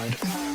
side.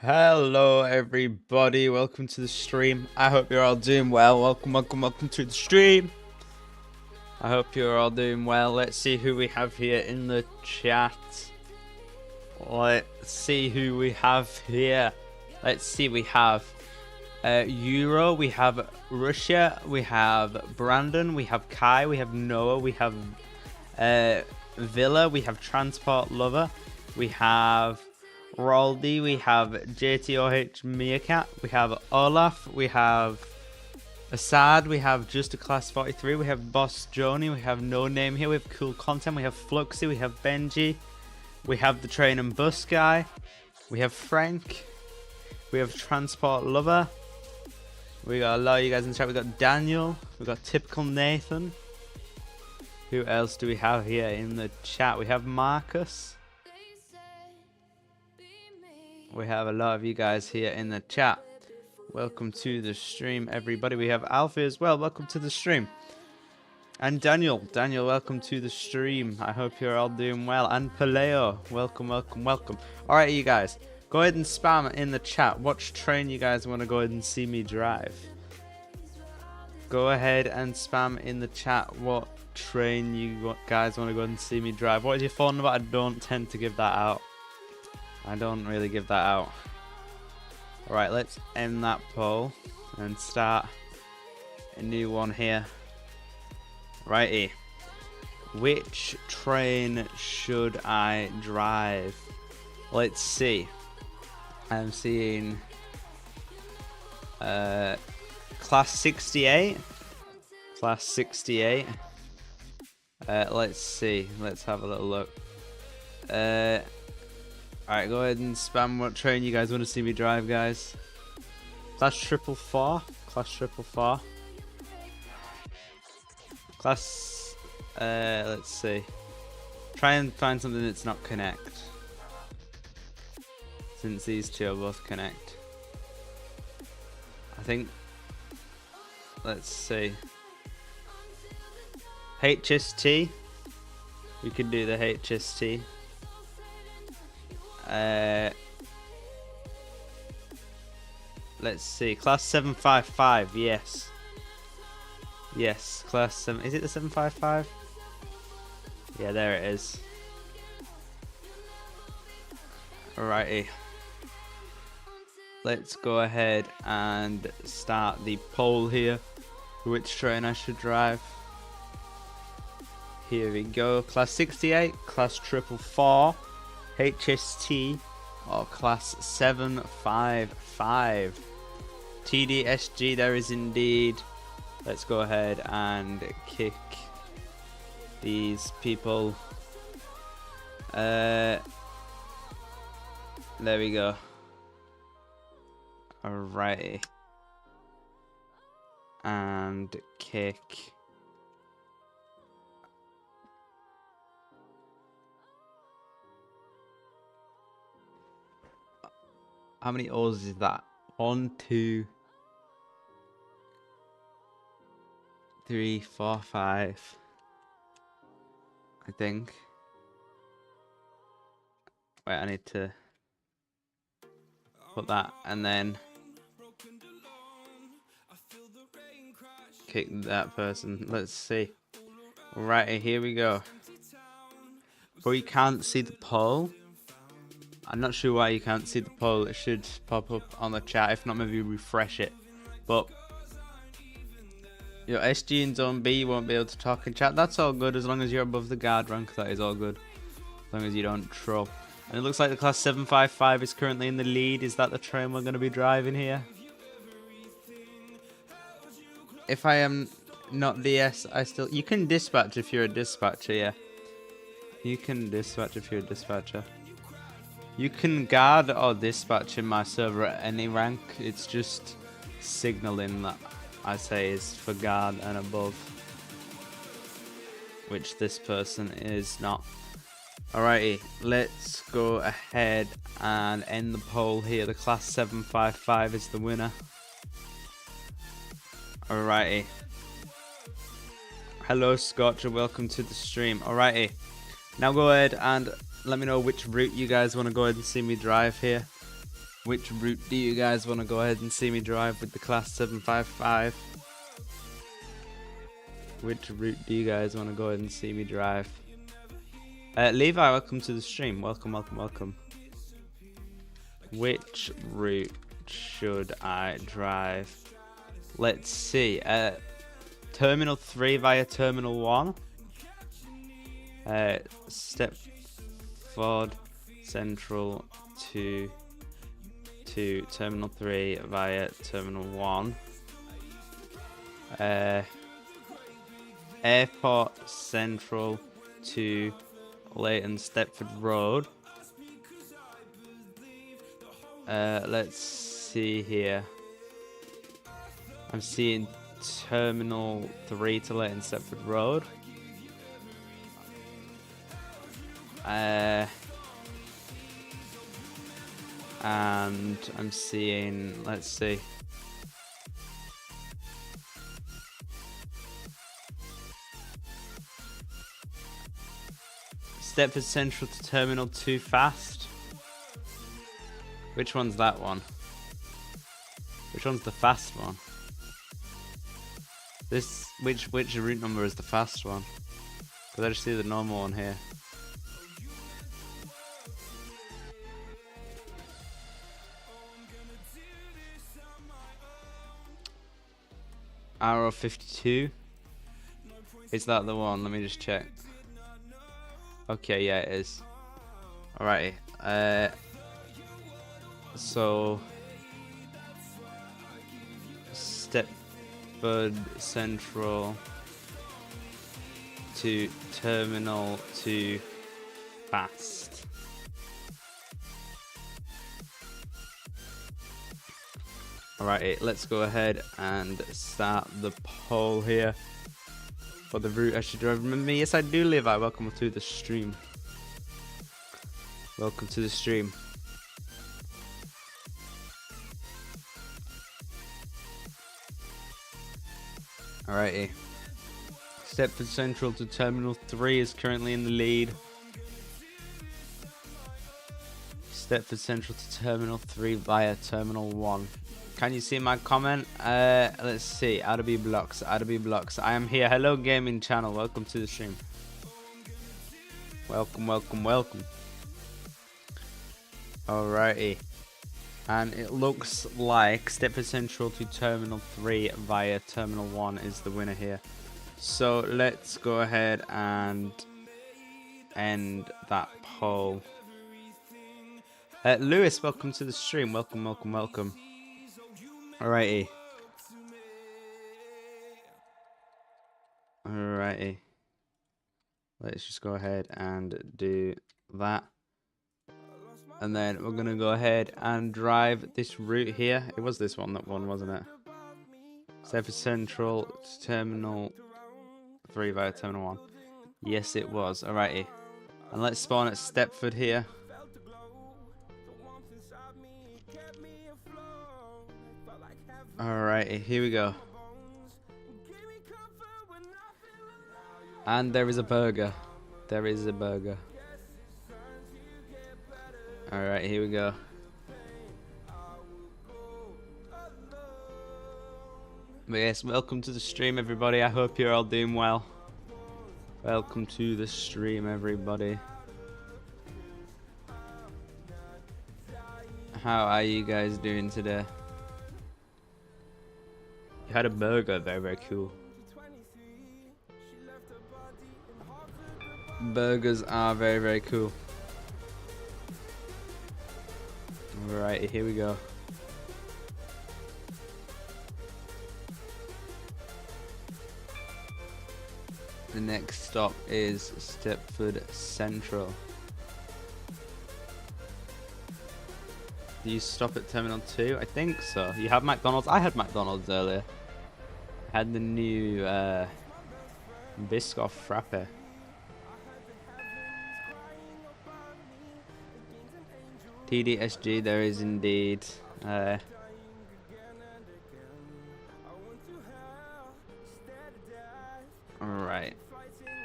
Hello everybody, welcome to the stream. I hope you're all doing well. Welcome to the stream. I hope you're all doing well. Let's see who we have here in the chat. Let's see who we have here. Let's see, we have Euro, we have Russia, we have Brandon, we have Kai, we have Noah, we have Villa, we have Transport Lover, we have Roldy, we have JTOH Meerkat, we have Olaf, we have Assad, we have Just a Class 43, we have Boss Joni, we have No Name here, we have Cool Content, we have Fluxy, we have Benji, we have the Train and Bus Guy, we have Frank, we have Transport Lover, we got a lot of you guys in the chat, we got Daniel, we got Typical Nathan, who else do we have here in the chat? We have Marcus. We have a lot of you guys here in the chat. Welcome to the stream, everybody. We have Alfie as well. Welcome to the stream. And Daniel, welcome to the stream. I hope you're all doing well. And Paleo, welcome. All right, you guys, go ahead and spam in the chat which train you guys want to go ahead and see me drive. Go ahead and spam in the chat what train you guys want to go ahead and see me drive. What is your phone number? I don't tend to give that out. I don't really give that out. Alright, let's end that poll and start a new one here. Righty. Which train should I drive? Let's see. I'm seeing Class 68. Class 68. Let's see. Let's have a little look. Alright, go ahead and spam what train you guys want to see me drive, guys. Class 444. Class 444. Class, let's see. Try and find something that's not connect. Since these two are both connect. I think... Let's see. HST. We could do the HST. Let's see. Class 755. Yes. Yes. Class 7. Is it the 755? Yeah, there it is. Alrighty. Let's go ahead and start the poll here. Which train I should drive. Here we go. Class 68, Class 444, HST, or Class 755. TDSG there is indeed. Let's go ahead and kick these people. There we go. Alrighty. And kick. How many O's is that? 1, 2, 3, 4, 5. I think. Wait, I need to put that and then kick that person. Let's see. Right, here we go. But you can't see the poll. I'm not sure why you can't see the poll. It should pop up on the chat. If not, maybe refresh it. But your SG in Zone B won't be able to talk in chat. That's all good as long as you're above the guard rank. That is all good. As long as you don't troll. And it looks like the Class 755 is currently in the lead. Is that the train we're going to be driving here? If I am not DS, I still... You can dispatch if you're a dispatcher, yeah. You can dispatch if you're a dispatcher. You can guard or dispatch in my server at any rank. It's just signaling that I say is for guard and above. Which this person is not. Alrighty, let's go ahead and end the poll here. The Class 755 is the winner. Alrighty. Hello Scotch and welcome to the stream. Alrighty. Now go ahead and let me know which route you guys want to go ahead and see me drive here. Which route do you guys want to go ahead and see me drive with the Class 755? Which route do you guys want to go ahead and see me drive? Levi, welcome to the stream. Welcome, welcome, welcome. Which route should I drive? Let's see. Terminal 3 via Terminal 1. Stepford Central to Terminal 3 via Terminal 1. Airport Central to Leighton Stepford Road. Let's see here. I'm seeing Terminal 3 to Leighton Stepford Road. And I'm seeing, let's see. Stepford Central to Terminal 2 fast. Which one's that one? Which one's the fast one? This, which route number is the fast one? Because I just see the normal one here. Arrow 52. Is that the one? Let me just check. Okay, yeah, it is. Alrighty. So Stepford Central to Terminal 2 fast. Alrighty, let's go ahead and start the poll here for the route I should drive. Remember me? Yes, I do, Levi. Welcome to the stream. Welcome to the stream. Alrighty. Stepford Central to Terminal 3 is currently in the lead. Stepford Central to Terminal 3 via Terminal 1. Can you see my comment? Let's see. Adobe Blocks. I am here. Hello, gaming channel. Welcome to the stream. Welcome. Alrighty. And it looks like Stepford Central to Terminal 3 via Terminal 1 is the winner here. So let's go ahead and end that poll. Lewis, welcome to the stream. Welcome. Alrighty. Let's just go ahead and do that. And then we're going to go ahead and drive this route here. It was this one, that one, wasn't it? Stepford Central to Terminal 3 via Terminal 1. Yes, it was. Alrighty. And let's spawn at Stepford here. Alrighty, here we go. And there is a burger. Alright, here we go. But yes, welcome to the stream, everybody. I hope you're all doing well. Welcome to the stream, everybody. How are you guys doing today? You had a burger, very cool. Burgers are very cool. Alright, here we go. The next stop is Stepford Central. Do you stop at Terminal 2? I think so. You have McDonald's? I had McDonald's earlier. I had the new Biscoff Frappe. TDSG, there is indeed. Alright.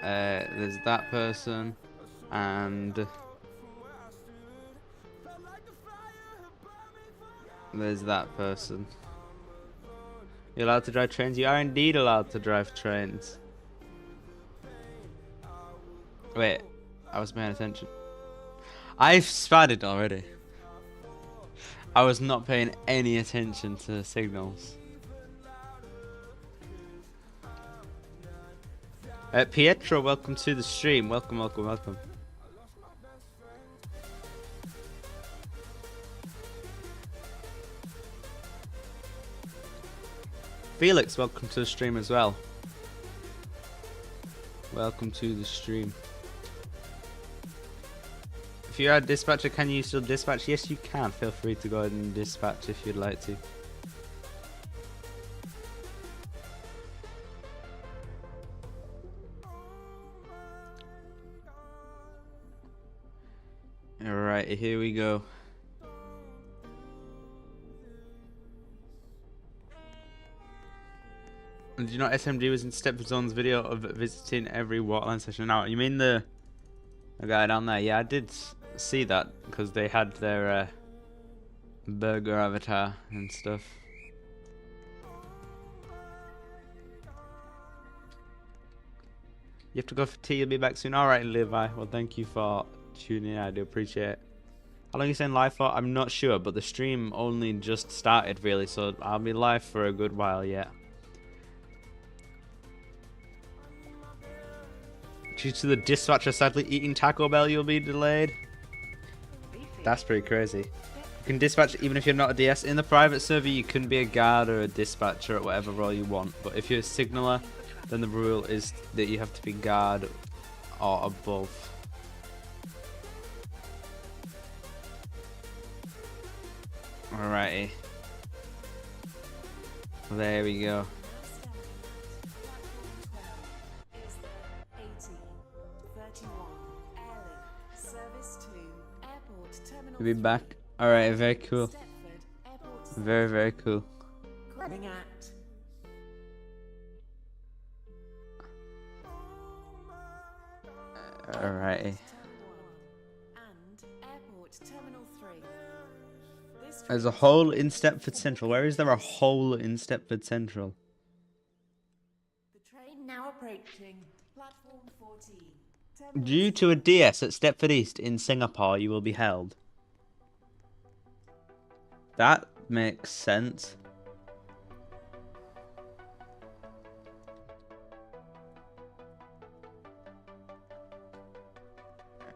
There's that person. And there's that person. You're allowed to drive trains? You are indeed allowed to drive trains. Wait, I was paying attention. I've spatted already. I was not paying any attention to the signals. Pietro, welcome to the stream. Welcome. Felix, welcome to the stream as well. Welcome to the stream. If you're a dispatcher, can you still dispatch? Yes, you can. Feel free to go ahead and dispatch if you'd like to. Alright, here we go. And do you know SMG was in Stepford Zone's video of visiting every Waterline session? Now, you mean the guy down there? Yeah, I did see that because they had their burger avatar and stuff. You have to go for tea, you'll be back soon. Alright, Levi. Well, thank you for tuning in. I do appreciate it. How long are you saying live for? I'm not sure, but the stream only just started, really, so I'll be live for a good while yet. Due to the dispatcher sadly eating Taco Bell, you'll be delayed. That's pretty crazy. You can dispatch even if you're not a DS. In the private server, you can be a guard or a dispatcher at whatever role you want. But if you're a signaller, then the rule is that you have to be guard or above. Alrighty. There we go. You'll be back. Alright, very cool. Very, very cool. Alrighty. There's a hole in Stepford Central. Where is there a hole in Stepford Central? The train now approaching platform 14. Due to a DS at Stepford East in Singapore, you will be held. That makes sense.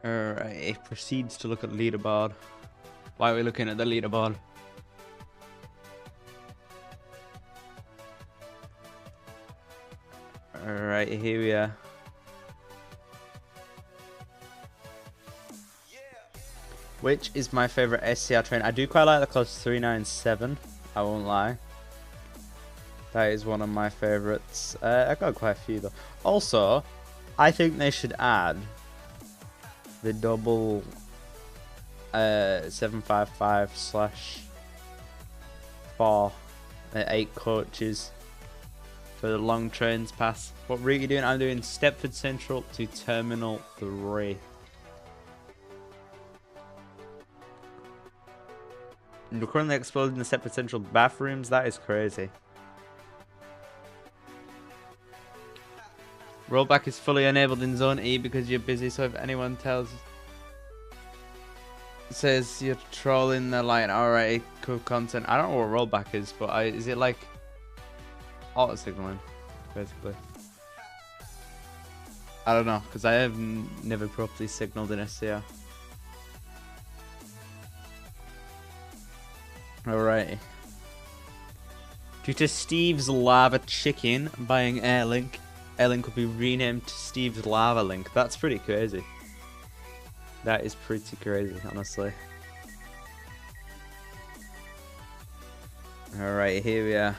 Alright, it proceeds to look at leaderboard. Why are we looking at the leaderboard? Alright, here we are. Which is my favourite SCR train? I do quite like the Close 397, I won't lie. That is one of my favourites. I got quite a few though. Also, I think they should add the double 755/4 8 coaches for the long trains pass. What route are you doing? I'm doing Stepford Central to Terminal 3. You're currently exploding the Stepford Central bathrooms. That is crazy. Rollback is fully enabled in Zone E because you're busy. So if anyone says you're trolling the line, alright, cool content. I don't know what rollback is, but is it like auto signaling, basically? I don't know, because I have never properly signaled in SCR. Alright. Due to Steve's Lava Chicken buying Airlink, Airlink will be renamed to Steve's Lava Link. That's pretty crazy. That is pretty crazy, honestly. Alright, here we are.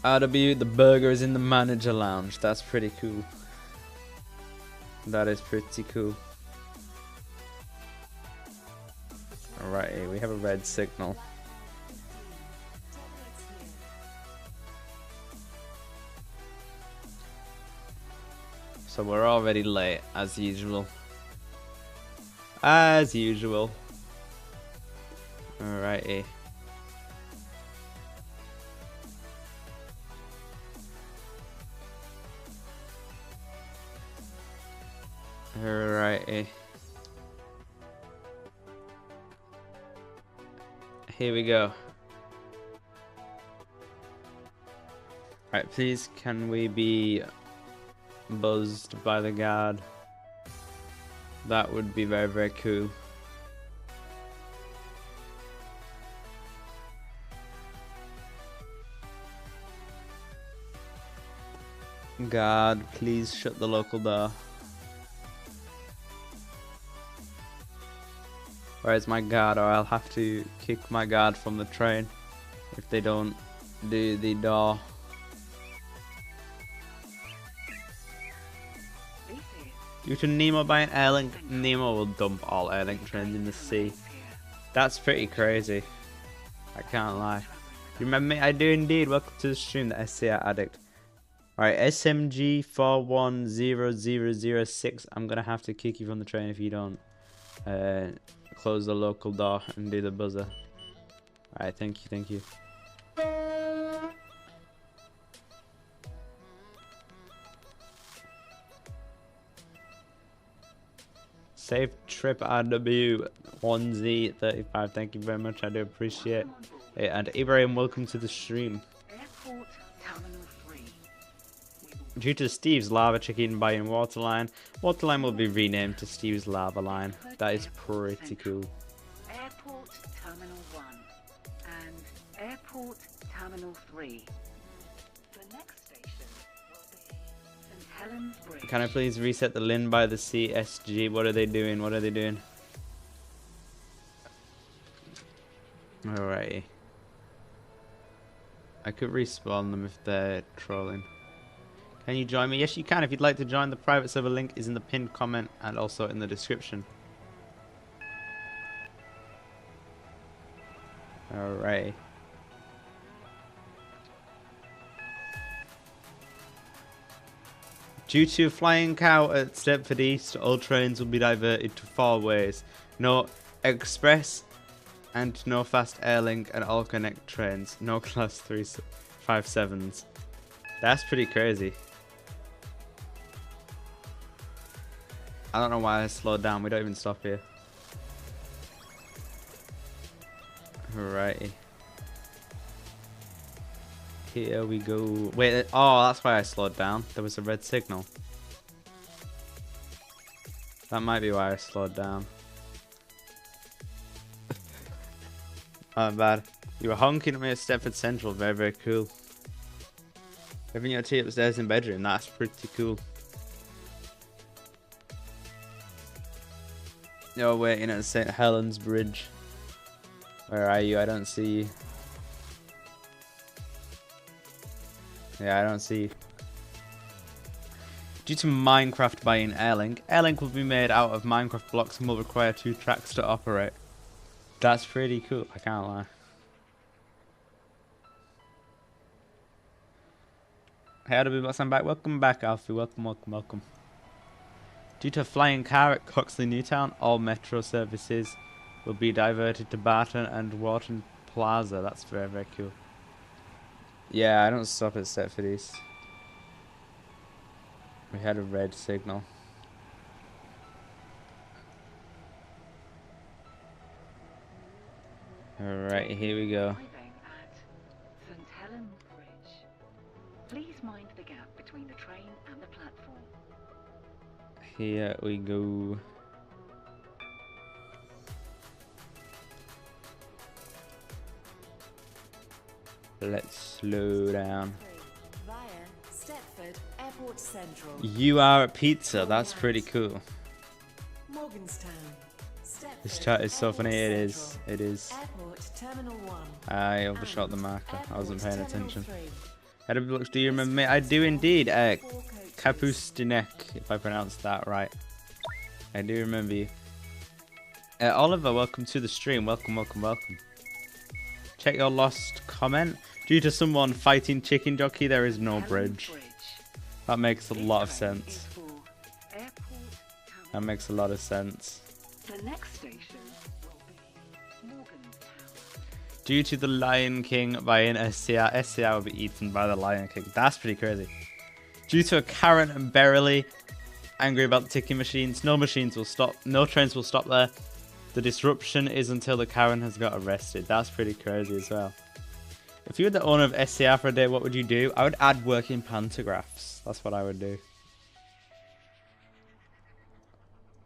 RW, the burger is in the manager lounge. That's pretty cool. That is pretty cool. Alright, we have a red signal. So we're already late, as usual. As usual. Alrighty. Alrighty. Here we go. Alright, please can we be buzzed by the guard? That would be very, very cool. Guard, please shut the local door. Where's my guard? Or I'll have to kick my guard from the train if they don't do the door. Due to Nemo buying Airlink, Nemo will dump all Airlink trains in the sea. That's pretty crazy. I can't lie. You remember me? I do indeed. Welcome to the stream, the SCR Addict. Alright, SMG 410006. I'm gonna have to kick you from the train if you don't close the local door and do the buzzer. Alright, thank you, thank you. Safe trip RW 1Z35. Thank you very much. I do appreciate it. And Ibrahim, welcome to the stream. Due to Steve's Lava Chicken buying Waterline, Waterline will be renamed to Steve's Lava Line. That is pretty cool. Airport Terminal 1 and Airport Terminal 3. The next station will be St. Helens Bridge. Can I please reset the Lynn by the CSG? What are they doing? What are they doing? Alrighty. I could respawn them if they're trolling. Can you join me? Yes, you can. If you'd like to join, the private server link is in the pinned comment and also in the description. Alright. Due to a flying cow at Stepford East, all trains will be diverted to 4 ways. No express and no fast airlink and all connect trains. No class 357s. That's pretty crazy. I don't know why I slowed down. We don't even stop here. Alrighty. Here we go. Wait, oh, that's why I slowed down. There was a red signal. That might be why I slowed down. Oh, bad. You were honking at me at Stepford Central. Very, very cool. Having your tea upstairs in bedroom. That's pretty cool. You're waiting at St. Helens Bridge. Where are you? I don't see you. Yeah, I don't see you. Due to Minecraft buying Airlink, Airlink will be made out of Minecraft blocks and will require 2 tracks to operate. That's pretty cool, I can't lie. Hey, Adobe, I'm back. Welcome back, Alfie. Welcome, welcome, welcome. Due to a flying car at Coxley Newtown, all metro services will be diverted to Barton and Wharton Plaza. That's very, very cool. Yeah, I don't stop at Stepford East. We had a red signal. Alright, here we go. Arriving at St. Helens Bridge. Please mind the gap between the train and the platform. Here we go. Let's slow down. Via Stepford Airport Central. You are a pizza. That's pretty cool. Morganstown. Stepford This chat is so funny. It Airport is. Central. It is. Airport Terminal 1. I overshot the and marker. I wasn't Airport paying Terminal attention. 3. Roblox, do you remember me? I do indeed. 4 coaches. Kapustinek, if I pronounced that right. I do remember you. Oliver, welcome to the stream. Welcome, welcome, welcome. Check your lost comment. Due to someone fighting Chicken Jockey, there is no bridge. That makes a lot of sense. That makes a lot of sense. The next station will be Morgantown. Due to the Lion King buying SCR, SCR will be eaten by the Lion King. That's pretty crazy. Due to a Karen and Berily angry about the ticking machines, no machines will stop, no trains will stop there. The disruption is until the Karen has got arrested. That's pretty crazy as well. If you were the owner of SCR for a day, what would you do? I would add working pantographs. That's what I would do.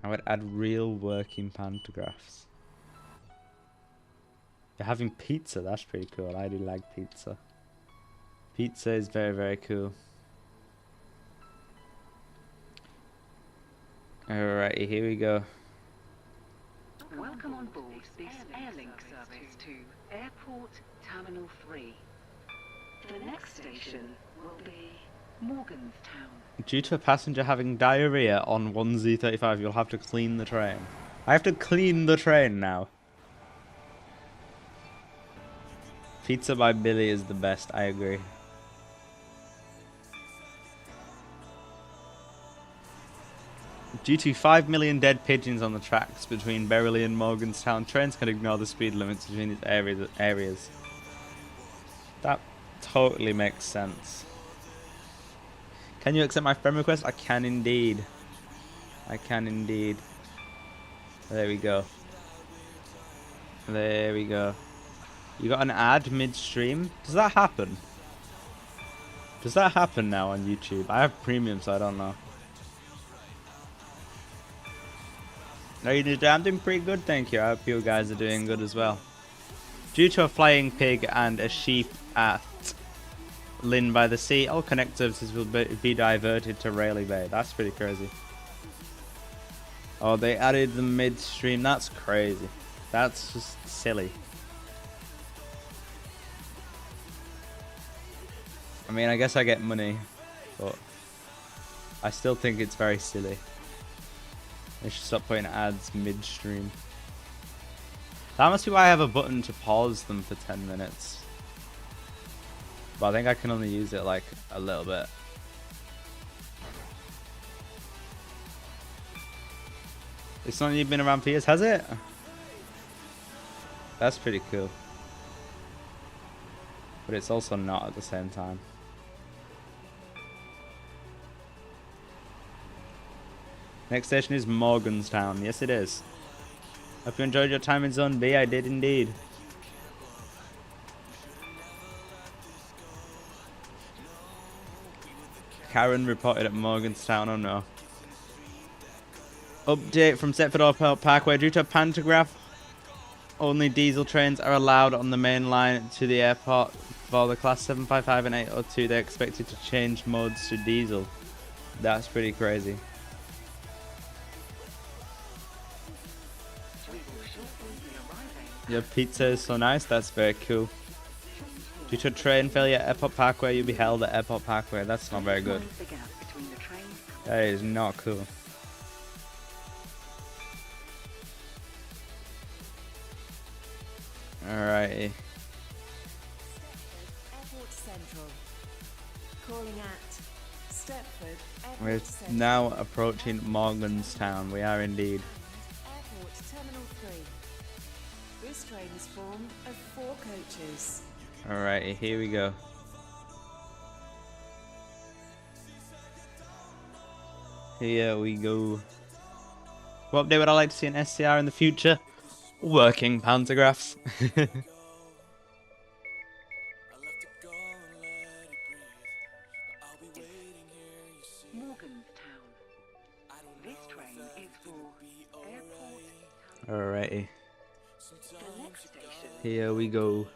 I would add real working pantographs. You're having pizza. That's pretty cool. I do like pizza. Pizza is very, very cool. Alrighty, here we go. Welcome on board this Airlink service to Airport Terminal 3. The next station will be Morgantown. Due to a passenger having diarrhea on 1Z35, you'll have to clean the train. I have to clean the train now. Pizza by Billy is the best, I agree. Due to 5 million dead pigeons on the tracks between Beryley and Morganstown, trains can ignore the speed limits between these areas. That totally makes sense. Can you accept my friend request? I can indeed. I can indeed. There we go. There we go. You got an ad mid-stream? Does that happen? Does that happen now on YouTube? I have premium, so I don't know. I'm doing pretty good, thank you. I hope you guys are doing good as well. Due to a flying pig and a sheep at Lynn by the Sea, all connect services will be diverted to Rayleigh Bay. That's pretty crazy. Oh, they added the midstream. That's crazy. That's just silly. I mean, I guess I get money, but I still think it's very silly. They should stop putting ads midstream. That must be why I have a button to pause them for 10 minutes. But I think I can only use it like a little bit. It's not even been around for years, has it? That's pretty cool. But it's also not at the same time. Next station is Morganstown. Yes, it is. Hope you enjoyed your time in Zone B. I did indeed. Karen reported at Morganstown. Oh no. Update from Setford Parkway. Due to a pantograph, only diesel trains are allowed on the main line to the airport for the class 755 and 802. They're expected to change modes to diesel. That's pretty crazy. Your pizza is so nice. That's very cool. Due to a train failure at Airport Parkway, you'll be held at Airport Parkway. That's not very good. That is not cool. Alrighty. Airport Central. Calling at Stepford Airport We're Central. now approaching Morganstown. We are indeed. Airport Terminal 3. This train is formed of 4 coaches. Alrighty, here we go. Here we go. What update would I like to see in SCR in the future? Working pantographs. Morganstown. This train is for Airport. Alrighty, The next station, here we go.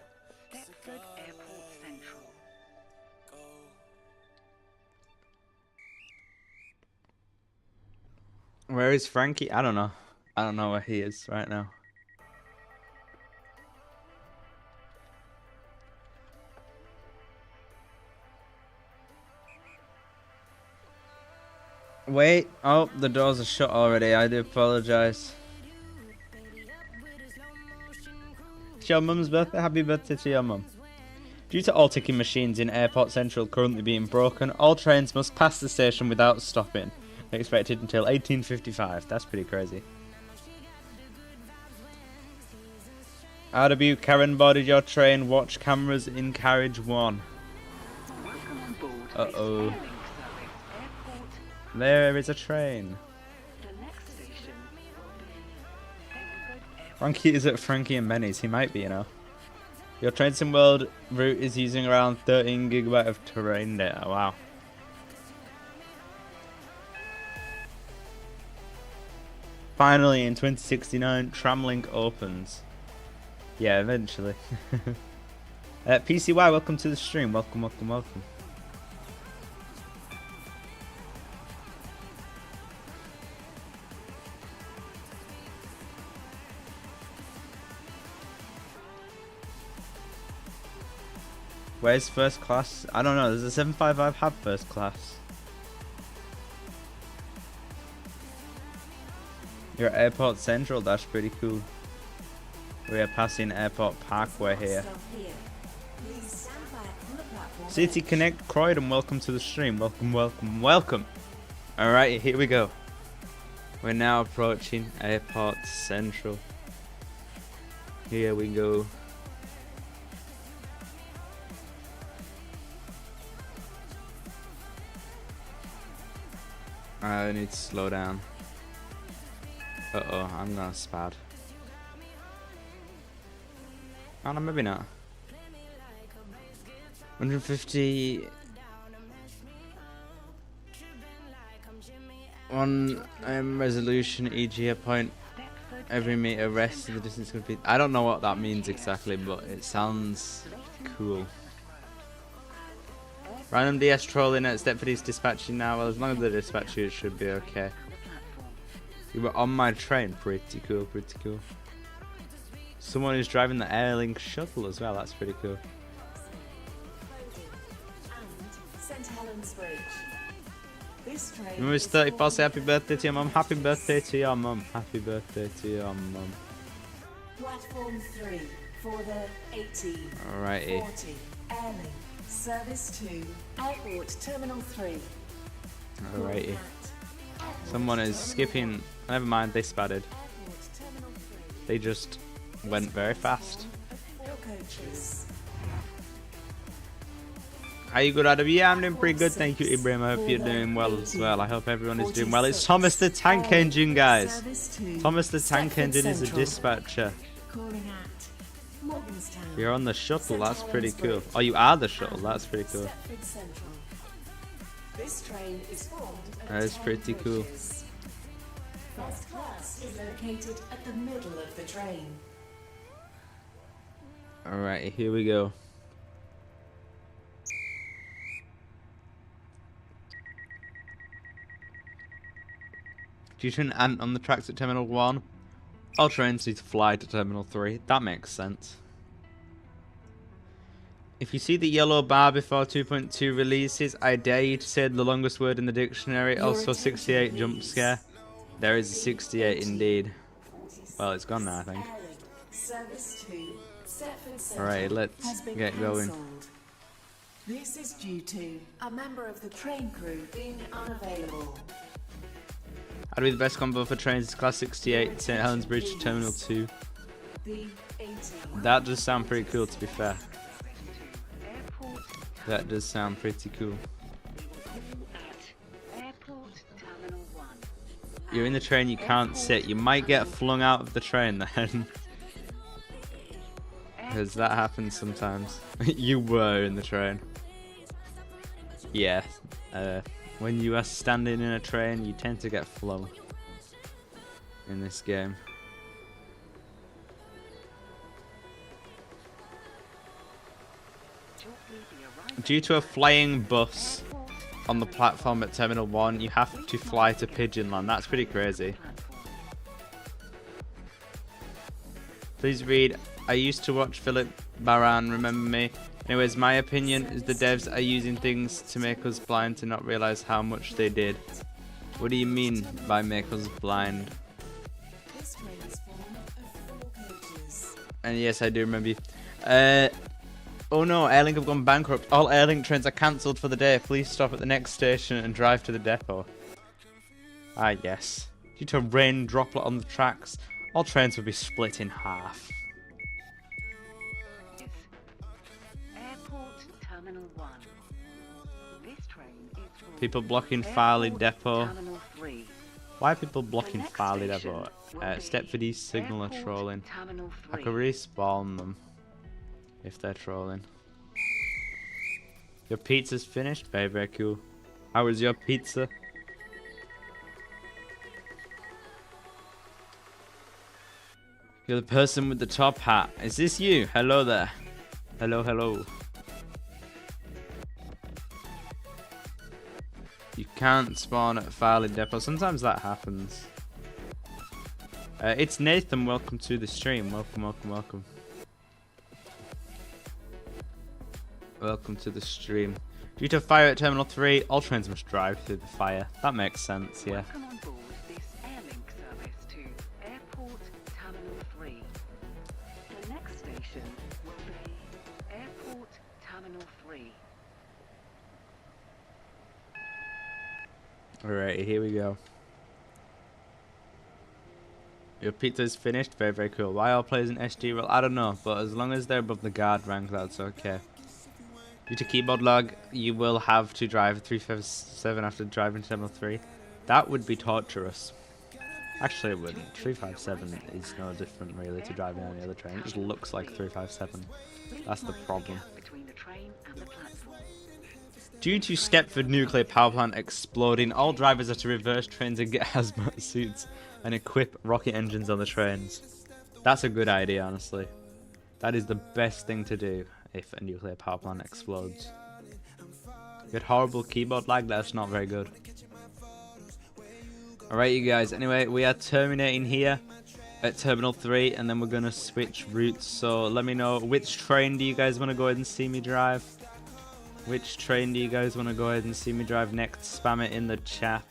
Stepford Airport Central. Where is Frankie? I don't know. I don't know where he is right now. Wait. Oh, the doors are shut already. I do apologize. It's your mum's birthday. Happy birthday to your mum. Due to all ticking machines in Airport Central currently being broken, all trains must pass the station without stopping. Expected until 1855. That's pretty crazy. RW Karen boarded your train. Watch cameras in carriage 1. Welcome on board this Uh-oh. Airlink service, Airport. There is a train. The next station will be Stepford Airport. Frankie is at Frankie and Benny's. He might be, you know. Your Train Sim World route is using around 13 gigabyte of terrain data. Wow. Finally, in 2069, Tramlink opens. Yeah, eventually. PCY, welcome to the stream. Welcome, welcome, welcome. Where's first class? I don't know. Does the 755 have first class? You're at Airport Central. That's pretty cool. We are passing Airport Parkway here. Stop here. Please stand back from the platform. City Connect Croydon, welcome to the stream. Welcome, welcome, welcome. Alright, here we go. We're now approaching Airport Central. Here we go. I need to slow down. Uh-oh, I'm gonna spad. Oh no, maybe not. 150... 1 resolution, e.g. a point every meter rest of the distance could be... I don't know what that means exactly, but it sounds cool. Random DS trolling at Stepford is dispatching now. Well, as long as the dispatcher should be okay. You were on my train. Pretty cool, pretty cool. Someone is driving the Airlink shuttle as well. That's pretty cool. And St Helens Bridge. This train Remember it's is 34, say formed happy birthday to your mum. Happy birthday to your mum. Happy birthday to your mum. Platform 3 for the 1840 Alrighty. Airlink Service to Airport Terminal 3. Alrighty. Someone is skipping. Never mind, they spatted. Airport Terminal 3. They just went very fast. Of 4 coaches. Are you good, Adam? Yeah, I'm doing pretty good. Thank you, Ibrahim. I hope you're doing well as well. I hope everyone is doing well. It's Thomas the Tank Engine, guys. Service to Thomas the Tank Stepford Engine is a Central. dispatcher. Calling at Morganstown. You're on the shuttle. St. That's pretty Helens cool. Bridge Oh, you are the shuttle. That's pretty cool. Stepford Central. This train is formed of That is 10 pretty cool. coaches. First class is located at the middle of the train. Alright, here we go. Due to an ant on the tracks at Terminal 1, all trains need to fly to Terminal 3. That makes sense. If you see the yellow bar before 2.2 releases, I dare you to say the longest word in the dictionary. Your Also attention, 68 jump please. scare. There is a 68 indeed. Well, it's gone now, I think. Airlink Service to Stepford Central Alright, let's has been get going. cancelled. This is due to a member of the train crew being unavailable. I'd be the best combo for trains is Class 68, St. Helens Bridge to Terminal 2. The 18. That does sound pretty cool, to be fair. Airport That does sound pretty cool. at Airport Terminal 1. You're in the train, you can't sit. You might get flung out of the train then. Because that happens sometimes. You were in the train. Yeah. When you are standing in a train, you tend to get flung in this game. Due to a flying bus on the platform at Terminal 1, you have to fly to Pigeonland. That's pretty crazy. Please read, I used to watch Philip Baran, remember me? Anyways, my opinion is the devs are using things to make us blind to not realize how much they did. What do you mean by make us blind? This train is formed of 4 coaches. And yes, I do remember you. Oh no, Airlink have gone bankrupt. All Airlink trains are cancelled for the day. Please stop at the next station and drive to the depot. Ah yes. Due to a rain droplet on the tracks, all trains will be split in half. Airport Terminal 1. This train is for People blocking Farley Airport Depot. Terminal 3. Why are people blocking The next Farley station Depot? will be Stepford East signal are Airport trolling. Terminal I 3. could respawn them if they're trolling. Your pizza's finished? Very, very cool. How was your pizza? You're the person with the top hat. Is this you? Hello there. Hello, hello. You can't spawn at Farley Depot. Sometimes that happens. It's Nathan. Welcome to the stream. Welcome, welcome, welcome. Welcome to the stream. Due to a fire at Terminal 3, all trains must drive through the fire. That makes sense, yeah. Welcome on board this Airlink service to Airport Terminal 3. The next station will be Airport Terminal 3. Alright, here we go. Your pizza's finished? Very, very cool. Why all players in SG? Well, I don't know, but as long as they're above the guard rank, that's okay. Due to keyboard lag, you will have to drive 357 after driving to Terminal 3. That would be torturous. Actually, it wouldn't. 357 is no different, really, to driving on the other train. It just looks like 357. That's the problem. Between the train and the platform. Due to Stepford nuclear power plant exploding, all drivers are to reverse trains and get hazmat suits and equip rocket engines on the trains. That's a good idea, honestly. That is the best thing to do if a nuclear power plant explodes. You had horrible keyboard lag, that's not very good. Alright you guys, anyway, we are terminating here at Terminal 3 and then we're going to switch routes. So let me know, which train do you guys want to go ahead and see me drive? Which train do you guys want to go ahead and see me drive next? Spam it in the chat.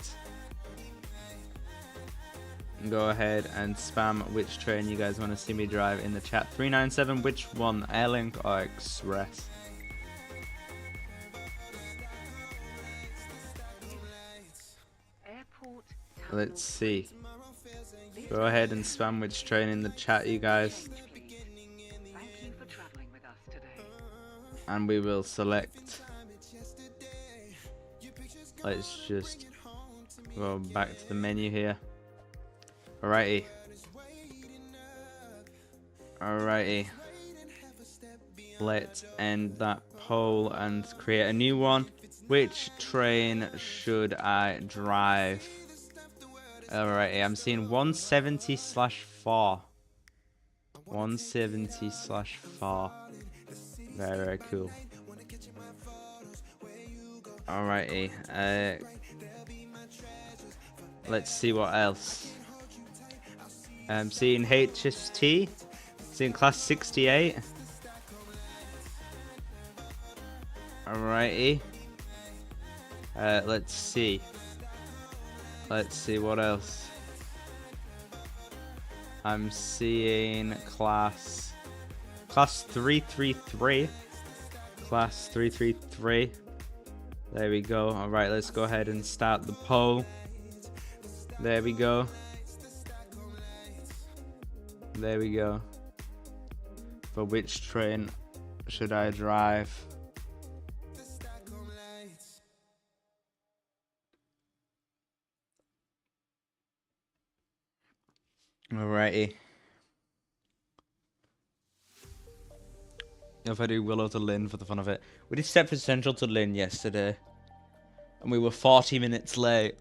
Go ahead and spam which train you guys want to see me drive in the chat. 397, which one? Airlink or Express? Airport Let's see. Go ahead and spam which train in the chat, you guys. Thank you for traveling with us today. And we will select. Let's just go back to the menu here. Alrighty. Alrighty. Let's end that poll and create a new one. Which train should I drive? Alrighty, I'm seeing 170/4. 170/4. Very, very cool. Alrighty. Let's see what else. I'm seeing HST. Seeing class 68. Alrighty. Let's see. Let's see what else. I'm seeing class 333. Class 333. There we go. Alright, let's go ahead and start the poll. There we go. There we go. For which train should I drive? Alrighty. If I do Willow to Lynn for the fun of it. We did Stepford Central to Lynn yesterday. And we were 40 minutes late.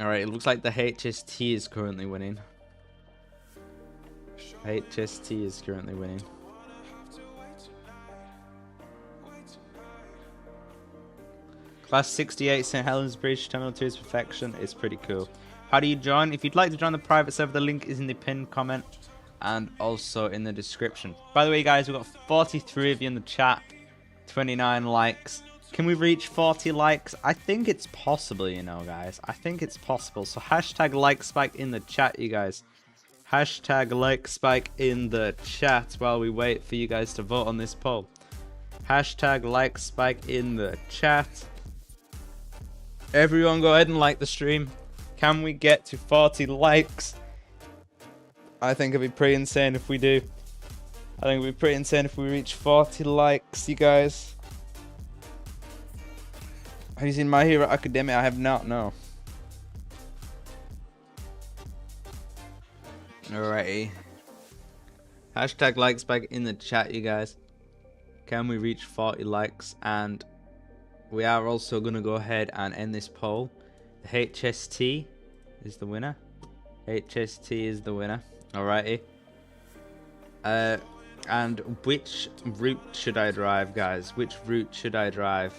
Alright, it looks like the HST is currently winning. HST is currently winning. Class 68 St. Helens Bridge Terminal 2 is perfection. It's pretty cool. How do you join? If you'd like to join the private server, the link is in the pinned comment and also in the description. By the way, guys, we've got 43 of you in the chat. 29 likes. Can we reach 40 likes? I think it's possible, you know, guys. I think it's possible. So hashtag like spike in the chat, you guys. Hashtag like spike in the chat while we wait for you guys to vote on this poll. Hashtag like spike in the chat. Everyone go ahead and like the stream. Can we get to 40 likes? I think it'd be pretty insane if we do. I think it'd be pretty insane if we reach 40 likes, you guys. Have you seen My Hero Academia? I have not, no. Alrighty. Hashtag likes back in the chat, you guys. Can we reach 40 likes? And we are also going to go ahead and end this poll. The HST is the winner. HST is the winner. Alrighty. And which route should I drive, guys? Which route should I drive?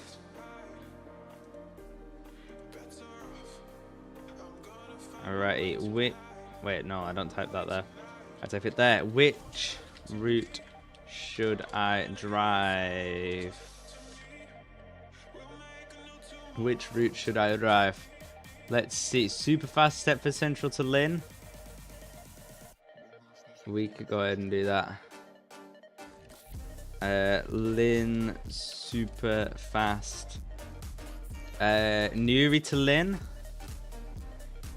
Alrighty. Wait, no, I don't type that there. I type it there. Which route should I drive? Which route should I drive? Let's see. Super fast Stepford Central to Lynn. We could go ahead and do that. Lynn super fast. Newry to Lynn.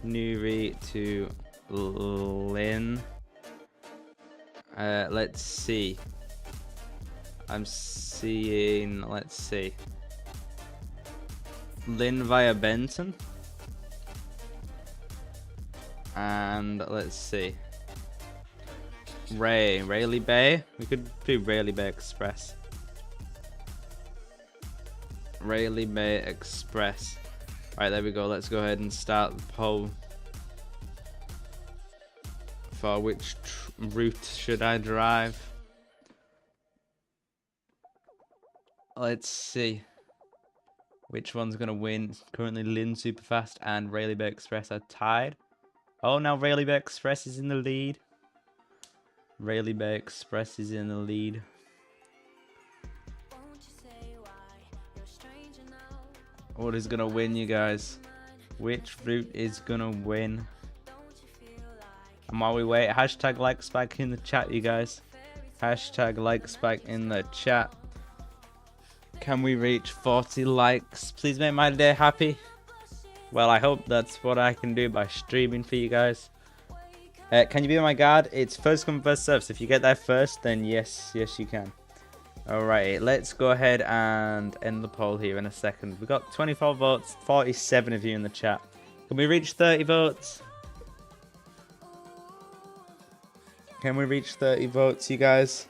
Newry to Lynn. Let's see. I'm seeing. Let's see. Lynn via Benton. And let's see. Rayleigh Bay. We could do Rayleigh Bay Express. Rayleigh Bay Express. Right, there we go. Let's go ahead and start the poll. For which route should I drive? Let's see. Which one's going to win? Currently, Lynn Superfast and Rayleigh Bay Express are tied. Oh, now Rayleigh Bay Express is in the lead. Rayleigh Bay Express is in the lead. What is gonna win, you guys? Which route is gonna win? And while we wait, hashtag like spike in the chat, you guys. Hashtag like spike in the chat. Can we reach 40 likes? Please make my day happy. Well, I hope that's what I can do by streaming for you guys. Can you be my guard? It's first come first serve. So if you get there first, then yes you can. Alright, let's go ahead and end the poll here in a second. We've got 24 votes, 47 of you in the chat. Can we reach 30 votes? Can we reach 30 votes, you guys?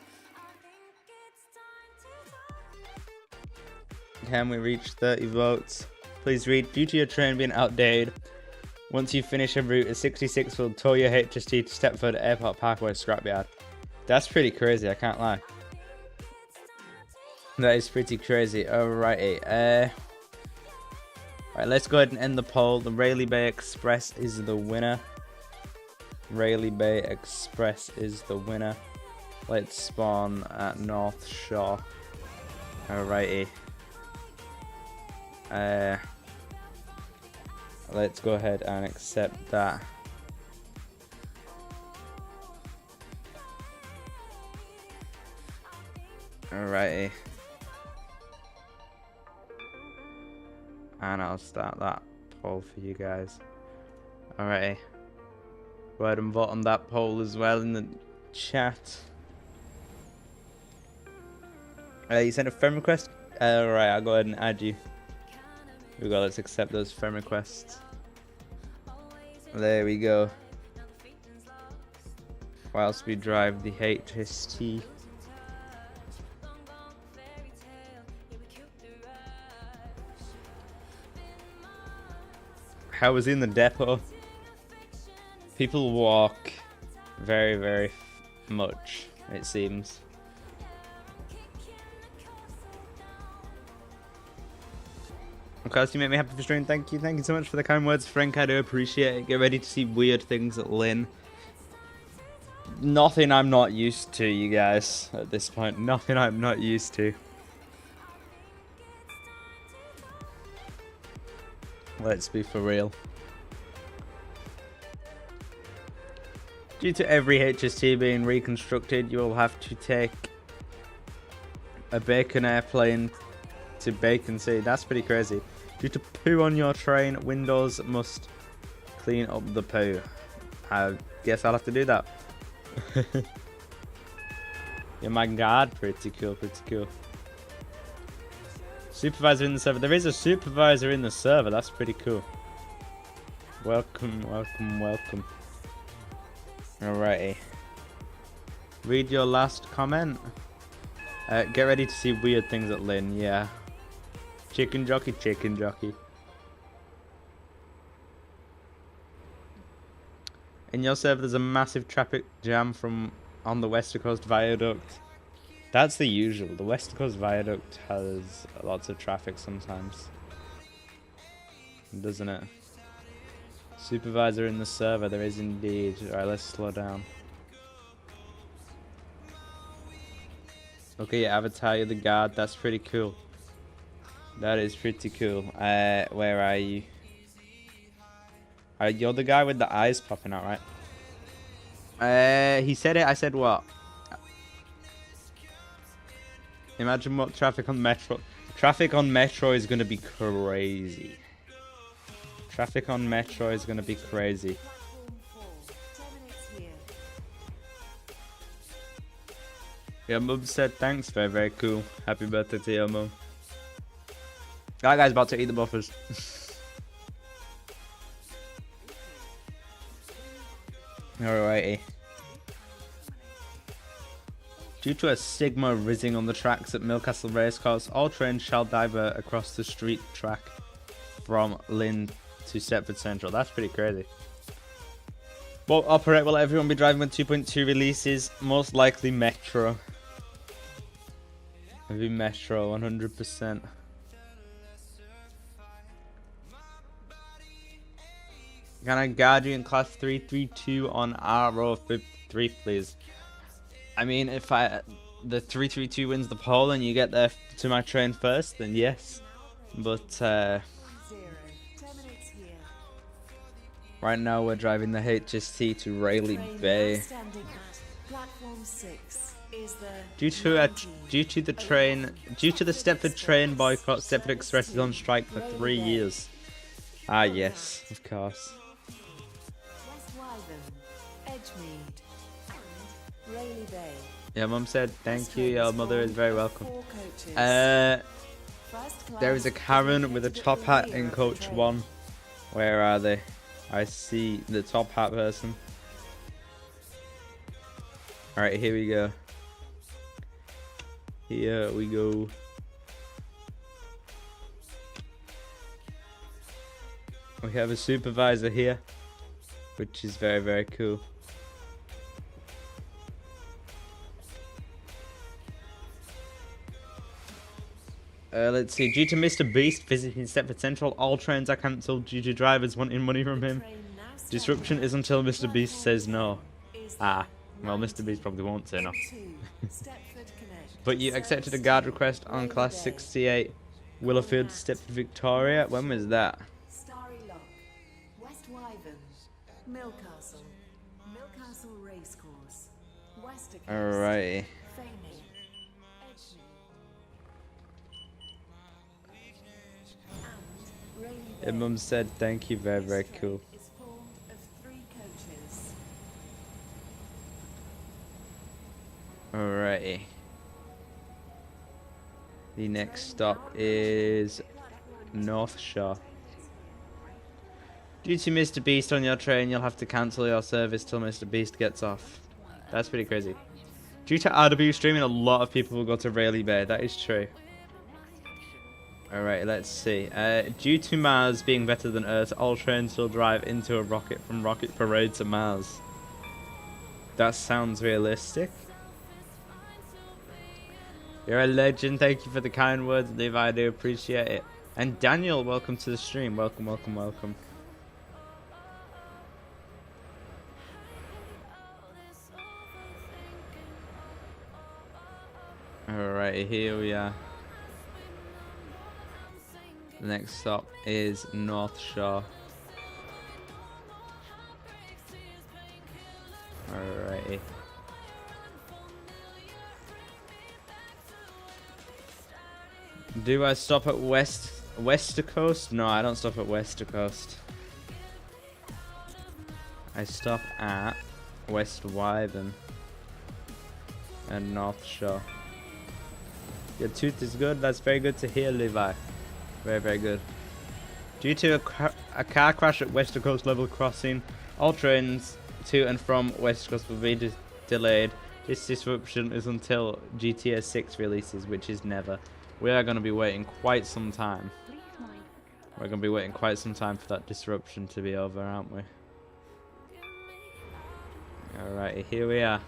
Can we reach 30 votes? Please read, due to your train being outdated, once you finish a route, a 66 will tow your HST to Stepford Airport Parkway Scrapyard. That's pretty crazy, I can't lie. That is pretty crazy. Alrighty. Right, let's go ahead and end the poll. The Rayleigh Bay Express is the winner. Rayleigh Bay Express is the winner. Let's spawn at North Shore. Alrighty. Let's go ahead and accept that. Alrighty. And I'll start that poll for you guys. Alrighty. Go ahead and vote on that poll as well in the chat. You sent a friend request? Alright, I'll go ahead and add you. Here we go, let's accept those friend requests. There we go. Whilst we drive the HST. How was in the depot? People walk very much, it seems. Of you make me happy for stream. Thank you so much for the kind words, Frank. I do appreciate it. Get ready to see weird things at Lynn. Nothing I'm not used to, you guys, at this point. Nothing I'm not used to. Let's be for real. Due to every HST being reconstructed, you will have to take a Bacon airplane to Bacon City. That's pretty crazy. Due to poo on your train, Windows must clean up the poo. I guess I'll have to do that. Yeah, my god, pretty cool. Supervisor in the server. There is a supervisor in the server. That's pretty cool. Welcome. Alrighty. Read your last comment. Get ready to see weird things at Lynn. Yeah. Chicken jockey. In your server, there's a massive traffic jam on the West Coast Viaduct. That's the usual. The West Coast Viaduct has lots of traffic sometimes, doesn't it? Supervisor in the server, there is indeed. Alright, let's slow down. Okay, Avatar, you're the guard. That's pretty cool. That is pretty cool. Where are you? You're the guy with the eyes popping out, right? He said it. I said what? Imagine what traffic on Metro. Traffic on Metro is gonna be crazy. Traffic on Metro is gonna be crazy. Your mum said thanks, very cool. Happy birthday to your mum. That guy's about to eat the buffers. Alrighty. Due to a Sigma rizzing on the tracks at Millcastle Racecourse, all trains shall divert across the street track from Lynn to Stepford Central. That's pretty crazy. What operate will everyone be driving with 2.2 releases? Most likely Metro. Maybe Metro, 100%. Can I guard you in class 332 on RO53, please? I mean, if the 332 wins the poll and you get there to my train first, then yes. But Right now we're driving the HST to Rayleigh Train now Bay. standing at platform 6 is the Due to the Stepford train boycott, Stepford Express is on strike for 3 years. Ah yes, of course. West Wyvern, Edgemead, and Rayleigh Bay. Yeah, Mum said thank you. Your mother is very welcome. 4 coaches. There is a Karen with a top hat in coach 1. Where are they? I see the top hat person. Alright, here we go. Here we go. We have a supervisor here, which is very, very cool. Let's see. Due to Mr. Beast visiting Stepford Central, all trains are cancelled due to drivers wanting money from him. Disruption is until Mr. Beast says no. Ah, well, Mr. Beast probably won't say no. But you accepted a guard request on Class 68, Willowfield, Stepford, Victoria. When was that? Starry Lock, West Wyvern, Millcastle, Millcastle Racecourse, Westercoast, Alrighty. Faming, Edgeley, and Rayleigh Bay. Your mum said thank you, very, very cool. Is formed of 3 coaches. Alrighty. The next stop is North Shore. Due to Mr. Beast on your train, you'll have to cancel your service till Mr. Beast gets off. That's pretty crazy. Due to RW streaming, a lot of people will go to Rayleigh Bay. That is true. Alright, let's see. Due to Mars being better than Earth, all trains will drive into a rocket from Rocket Parade to Mars. That sounds realistic. You're a legend. Thank you for the kind words, Levi. I do appreciate it. And Daniel, welcome to the stream. Welcome, welcome, welcome. Alright, here we are. The next stop is North Shore. Alrighty. Do I stop at Westercoast? No, I don't stop at Westercoast. I stop at West Wyvern and North Shore. Your tooth is good. That's very good to hear, Levi. Very, very good. Due to a car crash at Westercoast level crossing, all trains to and from Westercoast will be delayed. This disruption is until GTA 6 releases, which is never. We are going to be waiting quite some time. We're going to be waiting quite some time for that disruption to be over, aren't we? Alrighty, here we are.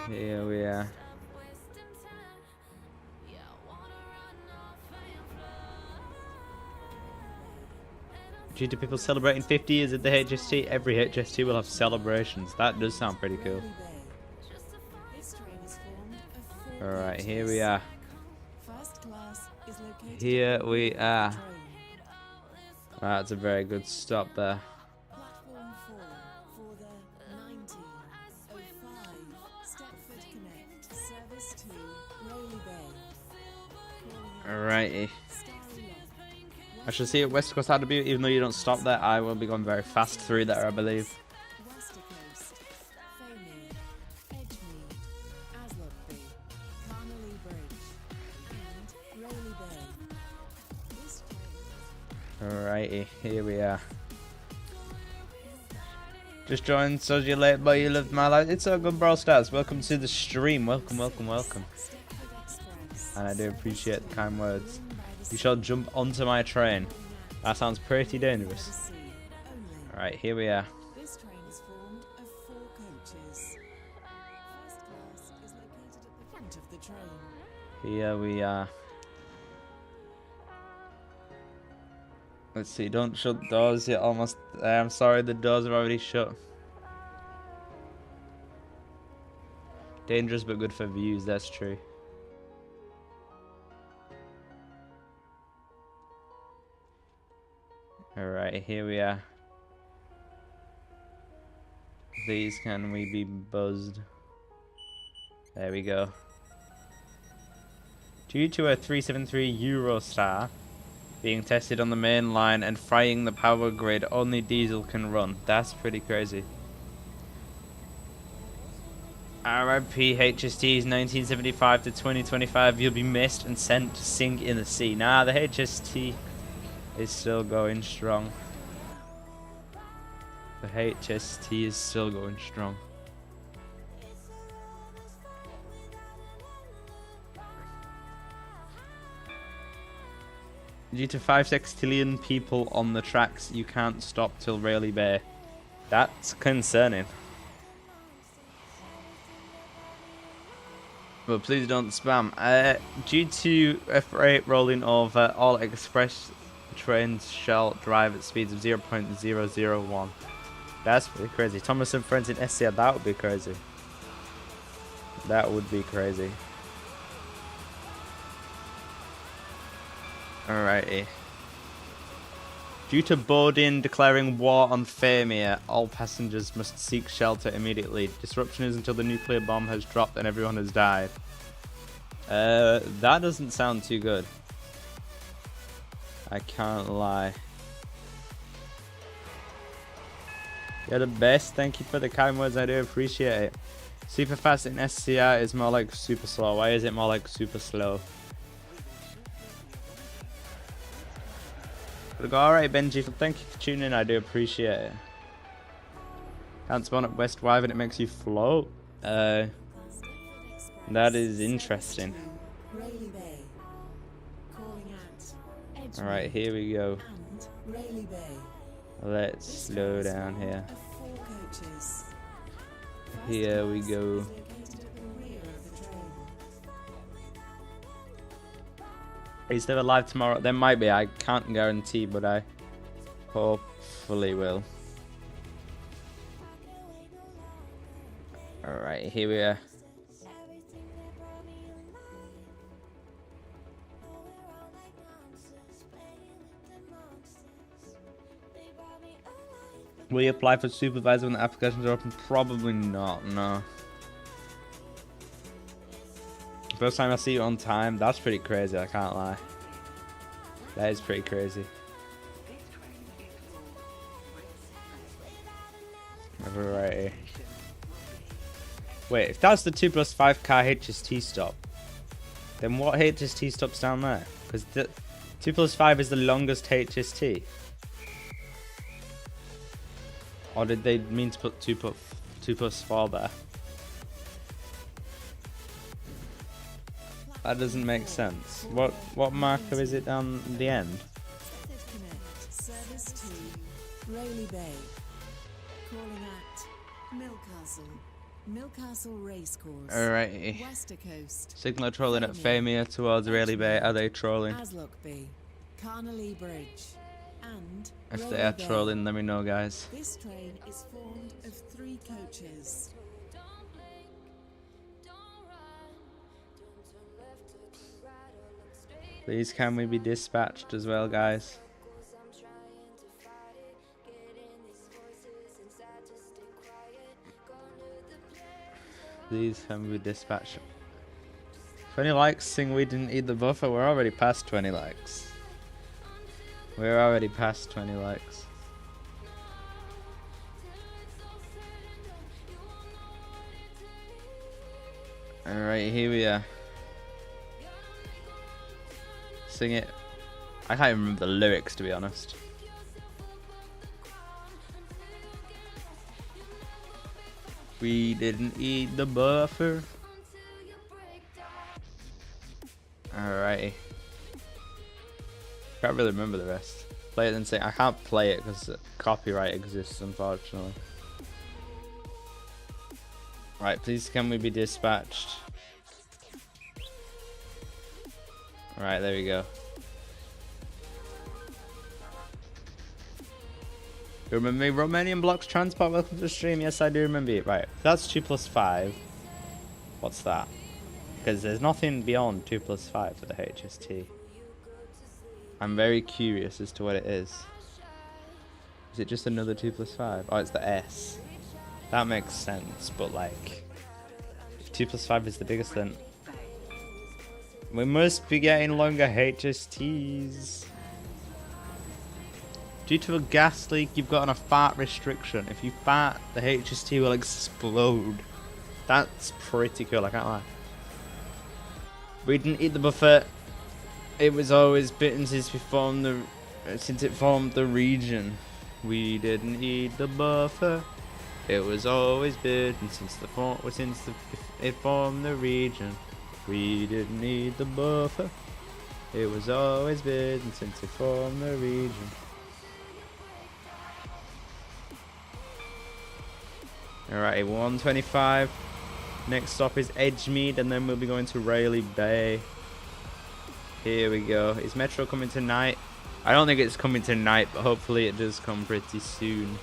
Here we are. Due to people celebrating 50 years at the HST, every HST will have celebrations. That does sound pretty cool. Alright, here we are. Here we are. That's a very good stop there. Platform 4 for the 1905 Stepford Connect service to Rayleigh Bay. Alrighty. I shall see you at West Coast RW. Even though you don't stop there, I will be going very fast through there, I believe. Westercoast, Faming, Edgemead, Aslopby, Carnally Bridge, and Rayleigh Bay. This train Alrighty, here we are. Just joined, so you're late, but you lived my life. It's all good, Brawl Stars. Welcome to the stream. Welcome, welcome, welcome. Stepford Express. And I do appreciate the kind words. You shall jump onto my train. That sounds pretty dangerous. Alright, here we are. This train is formed of 4 coaches. First class is located at the front of the train. Here we are. Let's see, don't shut the doors yet. Almost. I'm sorry, the doors are already shut. Dangerous but good for views, that's true. Alright, here we are. Please, can we be buzzed? There we go. Due to a 373 Eurostar being tested on the main line and frying the power grid, only diesel can run. That's pretty crazy. RIP HSTs 1975 to 2025. You'll be missed and sent to sink in the sea. Nah, the HST is still going strong. The HST is still going strong. Due to 5 sextillion people on the tracks, you can't stop till Rayleigh Bay. That's concerning. But please don't spam. Due to a freight rolling over, all express trains shall drive at speeds of 0.001. That's pretty crazy. Thomas and friends in SCR, that would be crazy. That would be crazy. Alrighty. Due to Bodin declaring war on Famia, all passengers must seek shelter immediately. Disruption is until the nuclear bomb has dropped and everyone has died. That doesn't sound too good. I can't lie. You're the best. Thank you for the kind words. I do appreciate it. Super fast in SCR is more like super slow. Why is it more like super slow? Alright, Benji, thank you for tuning in. I do appreciate it. Can't spawn at West Wive and it makes you float. That is interesting. Alright, here we go. Let's slow down here. Here we go. Is there a live tomorrow? There might be. I can't guarantee, but I hopefully will. Alright, here we are. Will you apply for supervisor when the applications are open? Probably not, no. First time I see you on time, that's pretty crazy, I can't lie. That is pretty crazy. Alrighty. Wait, if that's the 2+5 car HST stop, then what HST stop's down there? Because the 2+5 is the longest HST. Or did they mean to put 2+4 there? That doesn't make sense. What marker is it down the end? Service to Rayleigh Bay. Calling at Millcastle Racecourse. Alrighty. Wester Coast. Signal trolling at Famia towards Rayleigh Bay. Are they trolling? Aslockby. Carnally Bridge. And If they are Rayleigh Bay. trolling, let me know, guys. This train is formed of 3 coaches. Please, can we be dispatched as well, guys? Please, can we be dispatched? 20 likes, saying we didn't eat the buffer. We're already past 20 likes. We're already past 20 likes. Alright, here we are. Sing it. I can't even remember the lyrics, to be honest. We didn't eat the buffer. Alrighty. Can't really remember the rest. Play it and sing. I can't play it because copyright exists, unfortunately. Right, please can we be dispatched? Alright, there we go. You remember me? Romanian Blocks Transport, welcome to the stream. Yes, I do remember it. Right, that's 2+5. What's that? Because there's nothing beyond 2+5 for the HST. I'm very curious as to what it is. Is it just another 2+5? Oh, it's the S. That makes sense, but like, if 2+5 is the biggest, then we must be getting longer HSTs. Due to a gas leak, you've got on a fart restriction. If you fart, the HST will explode. That's pretty cool, I can't lie. We didn't eat the buffet. It was always bitten since it formed the region. We didn't eat the buffer. It was always bitten since it formed the region. We didn't need the buffer. It was always bitten since it formed the region. Alright, 125. Next stop is Edgemead, and then we'll be going to Rayleigh Bay. Here we go. Is Metro coming tonight? I don't think it's coming tonight, but hopefully it does come pretty soon.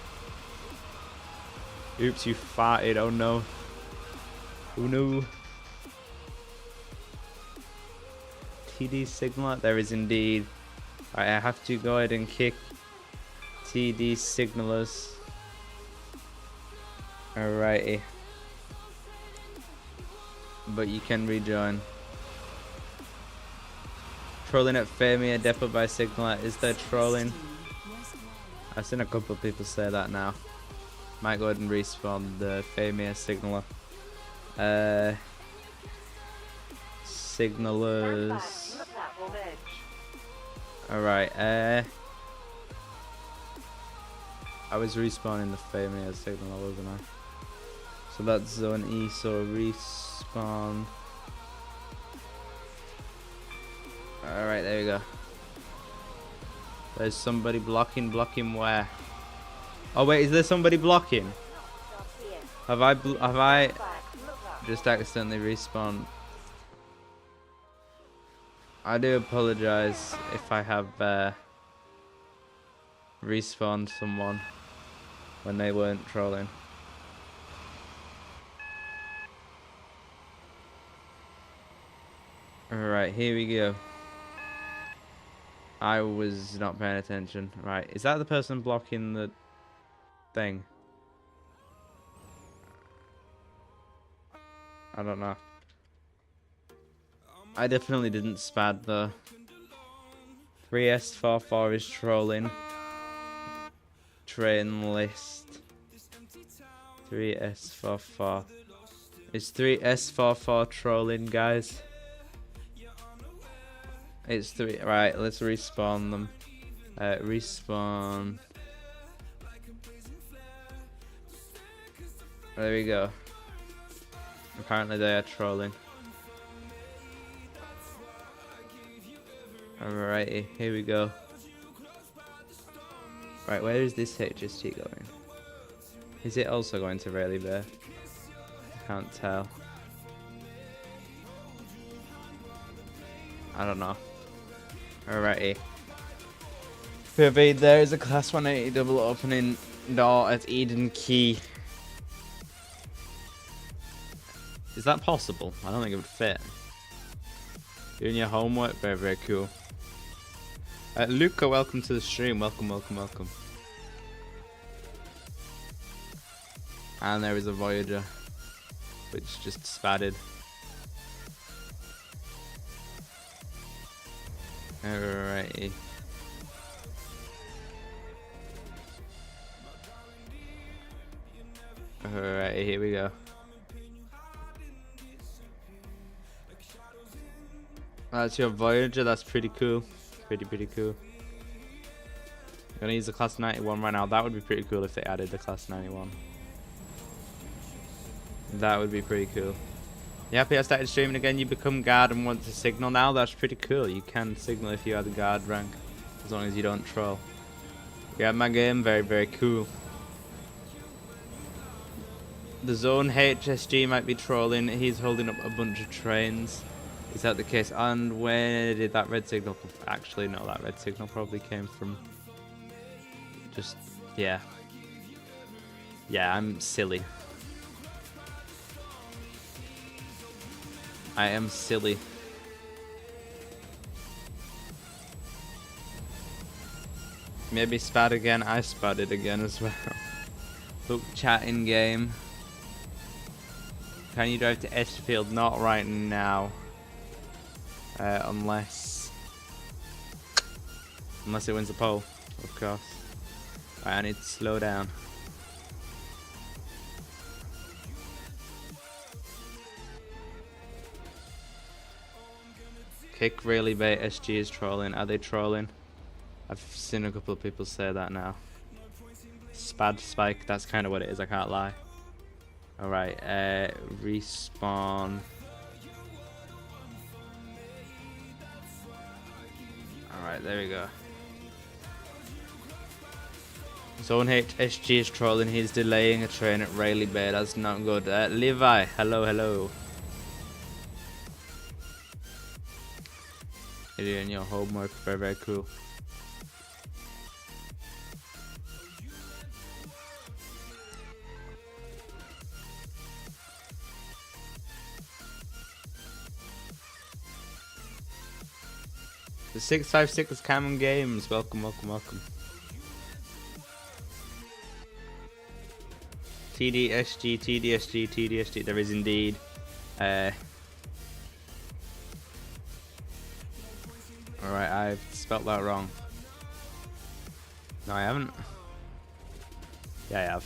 Oops, you farted. Oh no. Oh no. TD Signaler? There is indeed. I have to go ahead and kick TD Signalers. Alrighty. But you can rejoin. Trolling at Famia, depot by Signaler. Is there trolling? I've seen a couple of people say that now. Might go ahead and respawn the Famia Signaler. Signalers. Alright, I was respawning the Famia Signaler, wasn't I? So that's zone E, so respawn. Alright, there we go. There's somebody blocking. Blocking where? Oh wait, is there somebody blocking? Have I just accidentally respawned? I do apologize if I have respawned someone when they weren't trolling. Alright, here we go. I was not paying attention. Right, is that the person blocking the thing? I don't know. I definitely didn't spad though. 3S44 is trolling. Train list. 3S44. Is 3S44 trolling, guys? It's 3. Right, let's respawn them. Respawn. There we go. Apparently they are trolling. Alrighty, here we go. Right, where is this HST going? Is it also going to Rayleigh Bay? I can't tell. I don't know. Alrighty. Pervade, there is a class 180 double opening door at Eden Key. Is that possible? I don't think it would fit. Doing your homework, very, very cool. Luca, welcome to the stream. Welcome, welcome, welcome. And there is a Voyager, which just spatted. Alrighty. Alrighty, here we go. That's your Voyager, that's pretty cool. Pretty cool. I'm gonna use the class 91 right now. That would be pretty cool if they added the class 91. That would be pretty cool. You happy I started streaming again? You become guard and want to signal now? That's pretty cool. You can signal if you have the guard rank, as long as you don't troll. Yeah, my game, very, very cool. The zone HSG might be trolling. He's holding up a bunch of trains. Is that the case? And where did that red signal come from? Actually, no, that red signal probably came from just, yeah. Yeah, I'm silly. I am silly. Maybe spad again. I spadded again as well. Look, chat in game. Can you drive to Edgefield? Not right now. Unless it wins the poll, of course. Right, I need to slow down. Kick really bait. SG is trolling. Are they trolling? I've seen a couple of people say that now. Spad spike, that's kind of what it is, I can't lie. Alright, respawn. Alright, there we go. Zone HSG is trolling, he's delaying a train at Rayleigh Bay, that's not good. Levi, hello, hello. You're doing your homework, very, very cool. The 656 is Cameron Games. Welcome, welcome, welcome. TDSG, TDSG, TDSG. There is indeed. Alright, I've spelt that wrong. No, I haven't. Yeah, I have.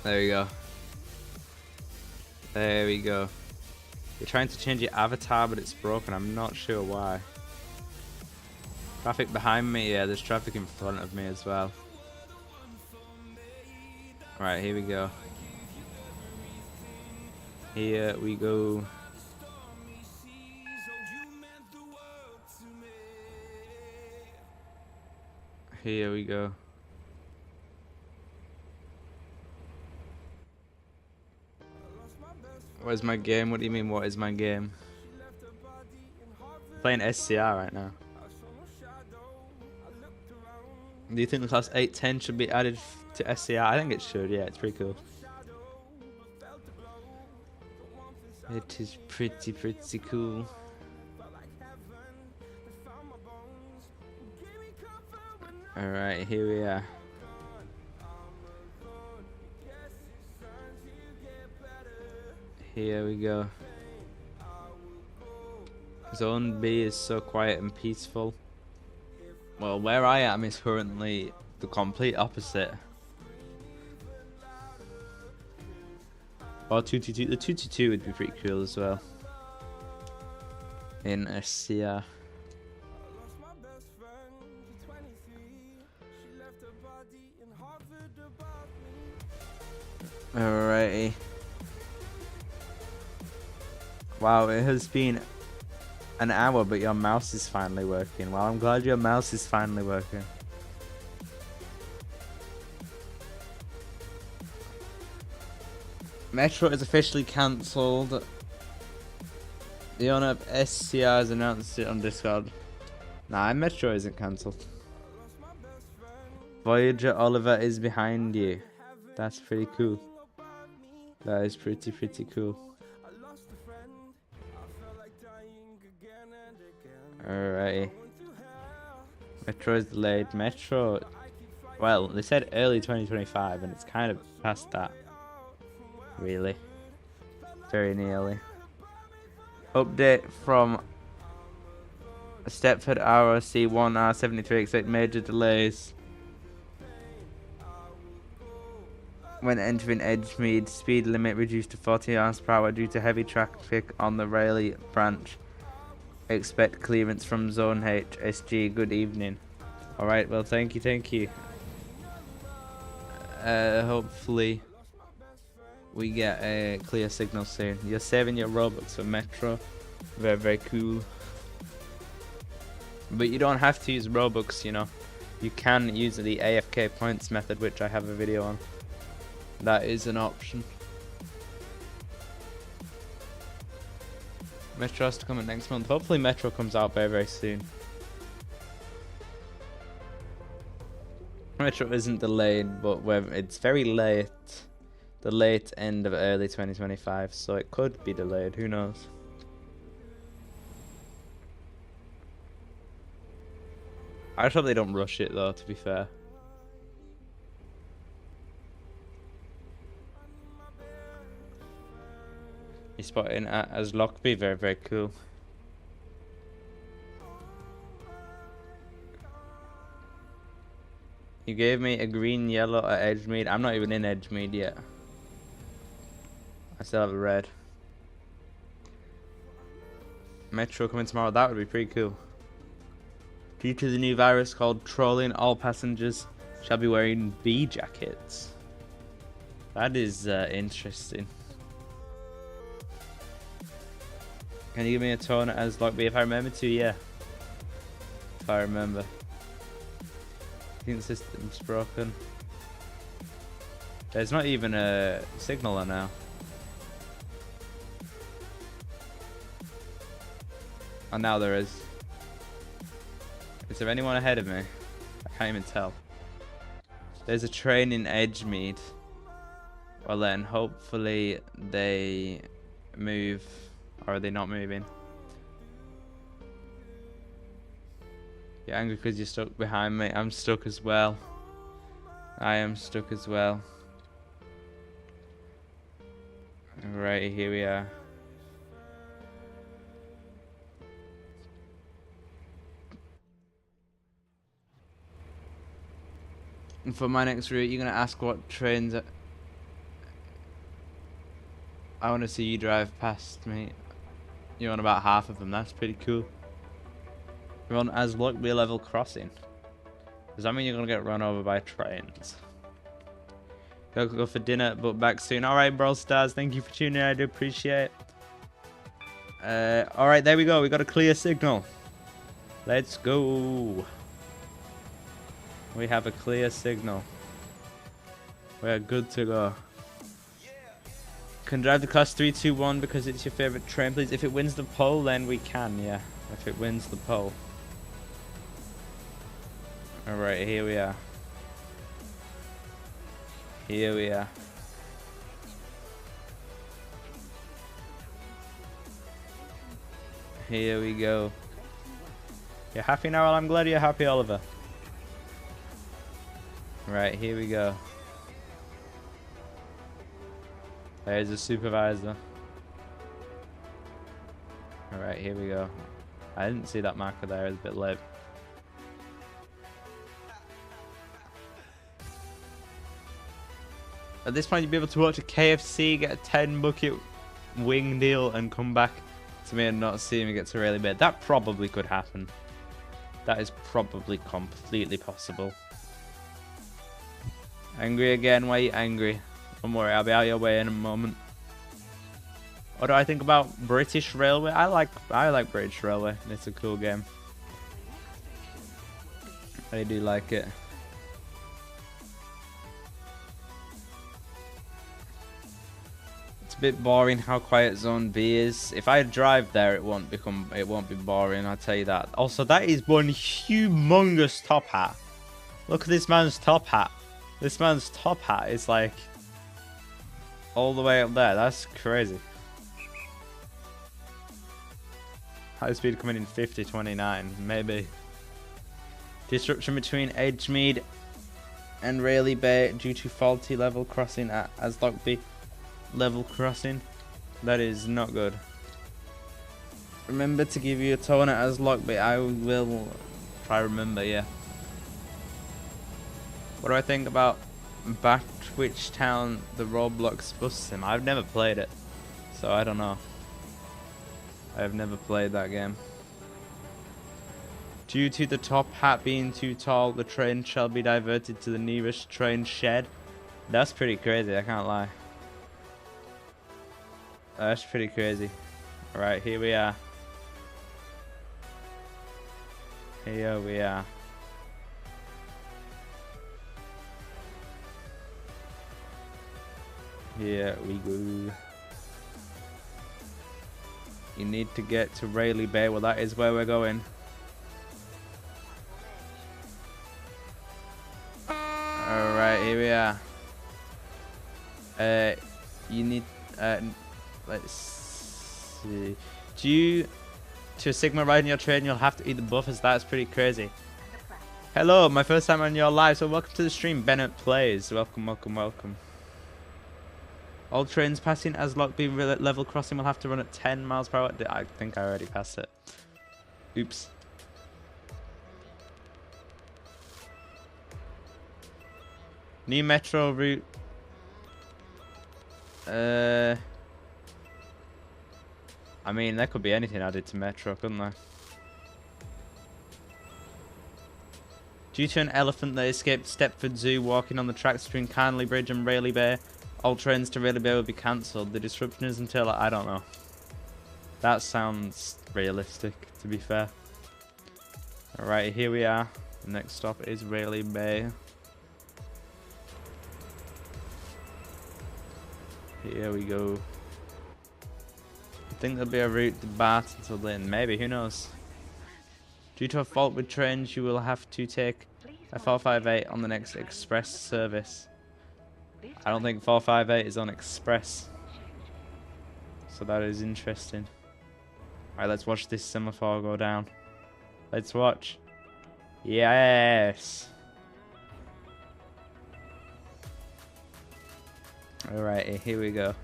There we go. There we go. You're trying to change your avatar, but it's broken. I'm not sure why. Traffic behind me. Yeah, there's traffic in front of me as well. Right, here we go. Here we go. Here we go. Where's my game? What do you mean, what is my game? I'm playing SCR right now. Do you think the class 810 should be added to SCR? I think it should, yeah, it's pretty cool. It is pretty cool. Alright, here we are. Here we go. Zone B is so quiet and peaceful. Well, where I am is currently the complete opposite. Or 222. The 222 would be pretty cool as well. In SCR. Alrighty. Wow, it has been an hour, but your mouse is finally working. Well, I'm glad your mouse is finally working. Metro is officially cancelled. The owner of SCR has announced it on Discord. Nah, Metro isn't cancelled. Voyager Oliver is behind you. That's pretty cool. That is pretty cool. Alrighty. Metro is delayed. Metro, well, they said early 2025 and it's kind of past that. Really. Very nearly. Update from Stepford ROC 1R73. Expect major delays when entering Edgemead. Speed limit reduced to 40 mph due to heavy traffic on the Rayleigh branch. Expect clearance from Zone H. SG, good evening. Alright, well, thank you. Hopefully we get a clear signal soon. You're saving your Robux for Metro. Very cool. But you don't have to use Robux, you know. You can use the AFK points method, which I have a video on. That is an option. Metro has to come out next month. Hopefully Metro comes out very soon. Metro isn't delayed, but it's very late. The late end of early 2025, so it could be delayed. Who knows? I just hope they don't rush it though, to be fair. You spotted as Lockby, very, very cool. You gave me a green, yellow at Edgemead. I'm not even in Edgemead yet. I still have a red. Metro coming tomorrow, that would be pretty cool. Due to the new virus called trolling, all passengers shall be wearing bee jackets. That is interesting. Can you give me a tone as Lockby if I remember to? Yeah. If I remember. I think the system's broken. There's not even a signaler now. And now there is. Is there anyone ahead of me? I can't even tell. There's a train in Edgemead. Well then, hopefully they move. Or are they not moving? You're angry because you're stuck behind me. I'm stuck as well. I am stuck as well. Right, here we are. And for my next route, you're going to ask what trains... I want to see you drive past me. You're on about half of them. That's pretty cool. You're on as Lockby level crossing. Does that mean you're going to get run over by trains? Go for dinner, but back soon. Alright, Brawl Stars. Thank you for tuning in. I do appreciate it. Alright, there we go. We got a clear signal. Let's go. We have a clear signal. We're good to go. Can drive the class 3, 2, 1 because it's your favorite train, please. If it wins the poll, then we can, yeah. If it wins the poll. Alright, here we are. Here we are. Here we go. You're happy now? Well, I'm glad you're happy, Oliver. Right, here we go. There's the supervisor. Alright, here we go. I didn't see that marker there, it's a bit late. At this point, you'll be able to watch a KFC, get a 10 bucket wing deal, and come back to me and not see me get to really bad. That probably could happen. That is probably completely possible. Angry again? Why are you angry? Don't worry, I'll be out your way in a moment. What do I think about British Railway? I like British Railway. It's a cool game. I do like it. It's a bit boring how quiet Zone B is. If I drive there, it won't be boring. I'll tell you that. Also, that is one humongous top hat. Look at this man's top hat. This man's top hat is like all the way up there. That's crazy. High speed coming in 50.29, maybe. Disruption between Edgemead and Rayleigh Bay due to faulty level crossing at Aslockby level crossing. That is not good. Remember to give you a tone at Aslockby. I will try remember, yeah. What do I think about Batwich Town, the Roblox bus sim? I've never played it, so I don't know. I've never played that game. Due to the top hat being too tall, the train shall be diverted to the nearest train shed. That's pretty crazy, I can't lie. That's pretty crazy. Alright, here we are. Here we are. Here we go. You need to get to Rayleigh Bay. Well, that is where we're going. Alright, here we are. You need... let's see. Due to a Sigma riding your train, you'll have to eat the buffers. That's pretty crazy. Hello, my first time on your live, so welcome to the stream. Bennett Plays. Welcome, welcome, welcome. All trains passing as Lockby level crossing will have to run at 10 miles per hour. I think I already passed it. Oops. New metro route. I mean, there could be anything added to metro, couldn't there? Due to an elephant that escaped Stepford Zoo walking on the tracks between Carnley Bridge and Rayleigh Bay, all trains to Rayleigh Bay will be cancelled. The disruption is until, I don't know. That sounds realistic, to be fair. Alright, here we are. The next stop is Rayleigh Bay. Here we go. I think there'll be a route to Bath until then. Maybe, who knows? Due to a fault with trains, you will have to take a 458 on the next express service. I don't think 458 is on express. So that is interesting. Alright, let's watch this semaphore go down. Let's watch. Yes! Alright, here we go.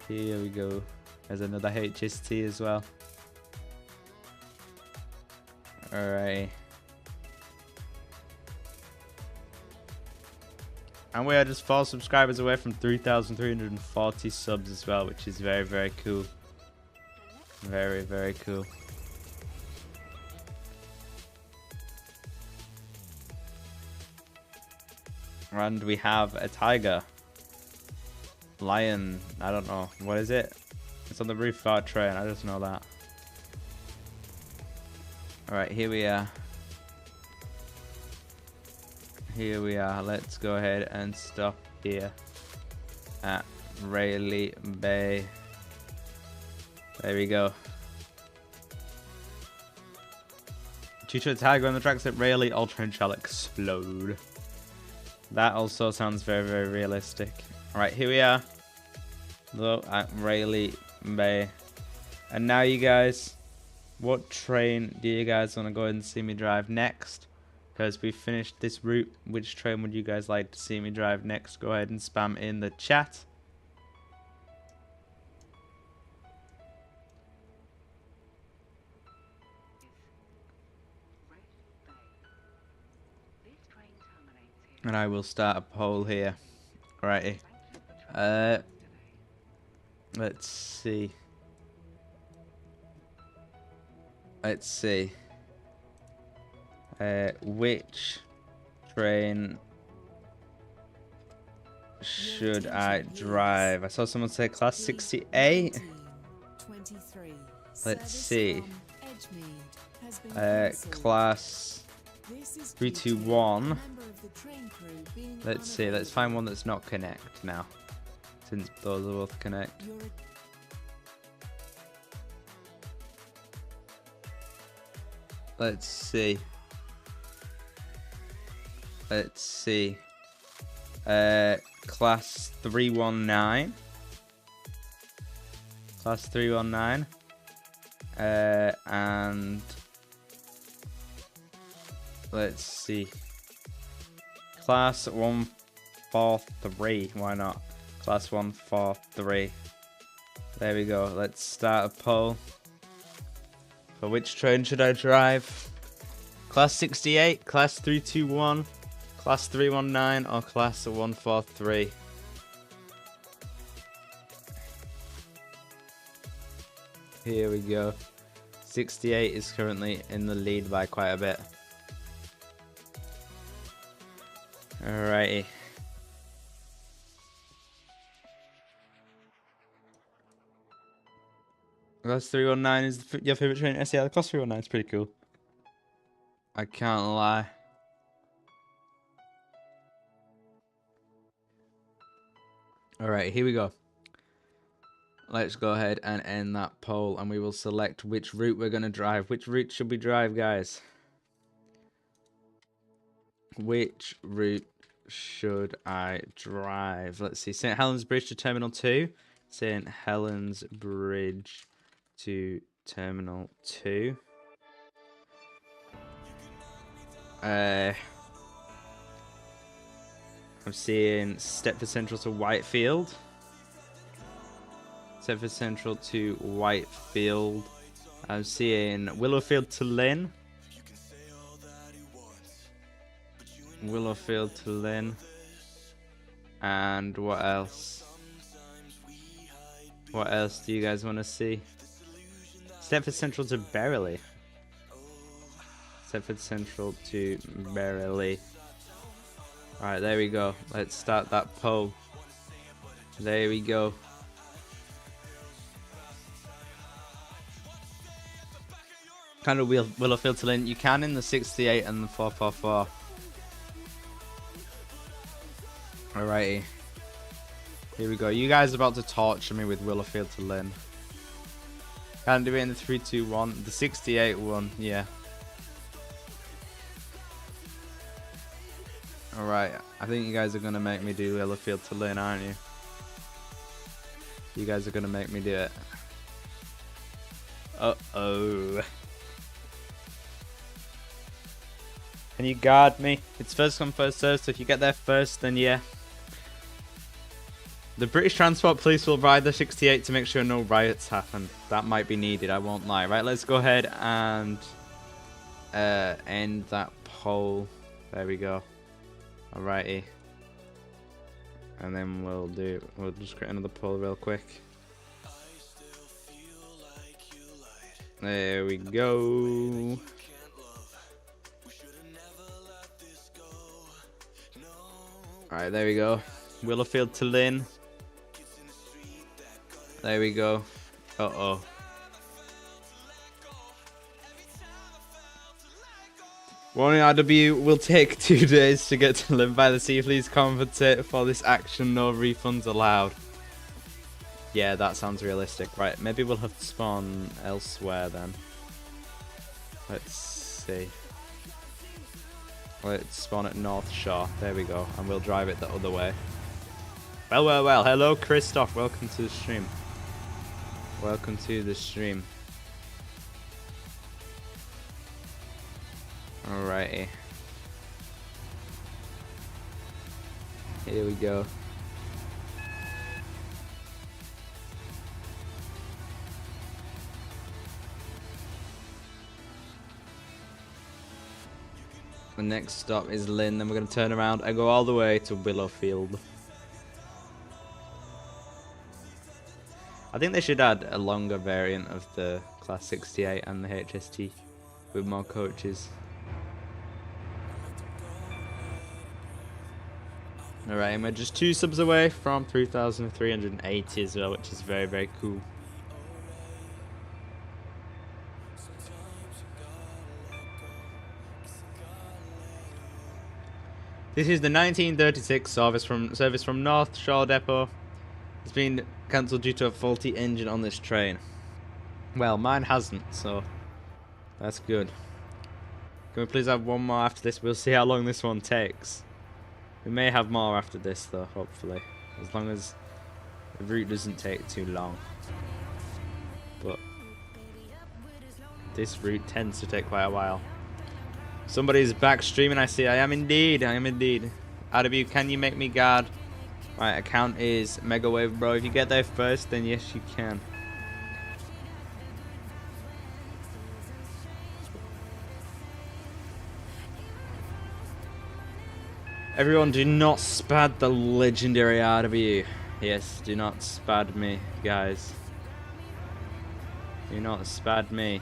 Here we go. There's another HST as well. Alright. And we are just 4 subscribers away from 3,340 subs as well, which is very, very cool. Very, very cool. And we have a tiger. Lion. I don't know. What is it? It's on the roof of our train. I just know that. Alright, here we are. Here we are. Let's go ahead and stop here at Rayleigh Bay. There we go. Due to a tiger on the tracks at Rayleigh, all trains shall explode. That also sounds very, very realistic. Alright, here we are. Though at Rayleigh Bay. And now you guys, what train do you guys want to go ahead and see me drive next? Because we finished this route. Which train would you guys like to see me drive next? Go ahead and spam in the chat. And I will start a poll here. Alrighty. Let's see. Let's see. Which train should I drive? I saw someone say class 68. Let's see. Class 321. Let's see. Let's find one that's not connect now, since those are both connect. Let's see. Let's see. Class 319. Class 319. And let's see. Class 143. Why not? Class 143. There we go. Let's start a poll. For which train should I drive? Class 68, Class 321, Class 319, or Class 143? Here we go. 68 is currently in the lead by quite a bit. Alrighty. Class 319 is your favorite train? SCR. Class 319 is pretty cool. I can't lie. Alright, here we go. Let's go ahead and end that poll, and we will select which route we're going to drive. Which route should we drive, guys? Which route should I drive? Let's see. St. Helens Bridge to Terminal 2. St. Helens Bridge to Terminal 2. I'm seeing Stepford Central to Whitefield. Stepford Central to Whitefield. I'm seeing Willowfield to Lynn. Willowfield to Lynn. And what else? What else do you guys want to see? Stepford Central to Berrily. Stepford Central to Berrily. Alright, there we go. Let's start that poll. There we go. Kind of Willowfield to Lynn. You can in the 68 and the 444. Alrighty. Here we go. You guys are about to torture me with Willowfield to Lynn. Can't do it in the 3-2-1. The 68 one, yeah. Alright, I think you guys are going to make me do Willowfield to Lynn, aren't you? You guys are going to make me do it. Uh-oh. Can you guard me? It's first come, first served, so if you get there first, then yeah. The British Transport Police will ride the 68 to make sure no riots happen. That might be needed, I won't lie. Right, let's go ahead and end that poll. There we go. Alrighty. And then we'll just create another poll real quick. There we go. Alright, there we go. Willowfield to Lynn. There we go. Uh-oh. Warning RW will take 2 days to get to Live by the Sea. Please compensate for this action. No refunds allowed. Yeah, that sounds realistic. Right, maybe we'll have to spawn elsewhere then. Let's see. Let's spawn at North Shore. There we go. And we'll drive it the other way. Well, well, well. Hello, Christoph. Welcome to the stream. Welcome to the stream. Alrighty. Here we go. The next stop is Lynn, then we're going to turn around and go all the way to Willowfield. I think they should add a longer variant of the Class 68 and the HST with more coaches. Alright, and we're just 2 subs away from 3,380 as well, which is very, very cool. This is the 1936 service from North Shore Depot. It's been cancelled due to a faulty engine on this train. Well, mine hasn't, so that's good. Can we please have one more after this? We'll see how long this one takes. We may have more after this though, hopefully. As long as the route doesn't take too long. But this route tends to take quite a while. Somebody's back streaming, I see. I am indeed. I am indeed. RW, can you make me guard? My account is Megawave Bro. If you get there first, then yes, you can. Everyone, do not spad the legendary RW. Yes, do not spad me, guys. Do not spad me.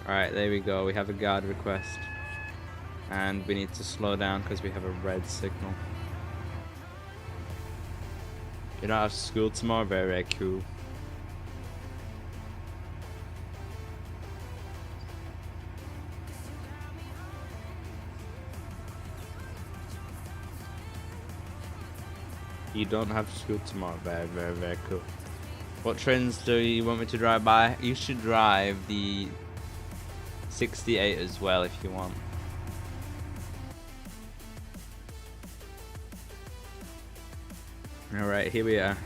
Alright, there we go. We have a guard request. And we need to slow down because we have a red signal. You don't have school tomorrow? Very, very cool. You don't have school tomorrow? Very, very, very cool. What trains do you want me to drive by? You should drive the 68 as well if you want. Alright, here we are.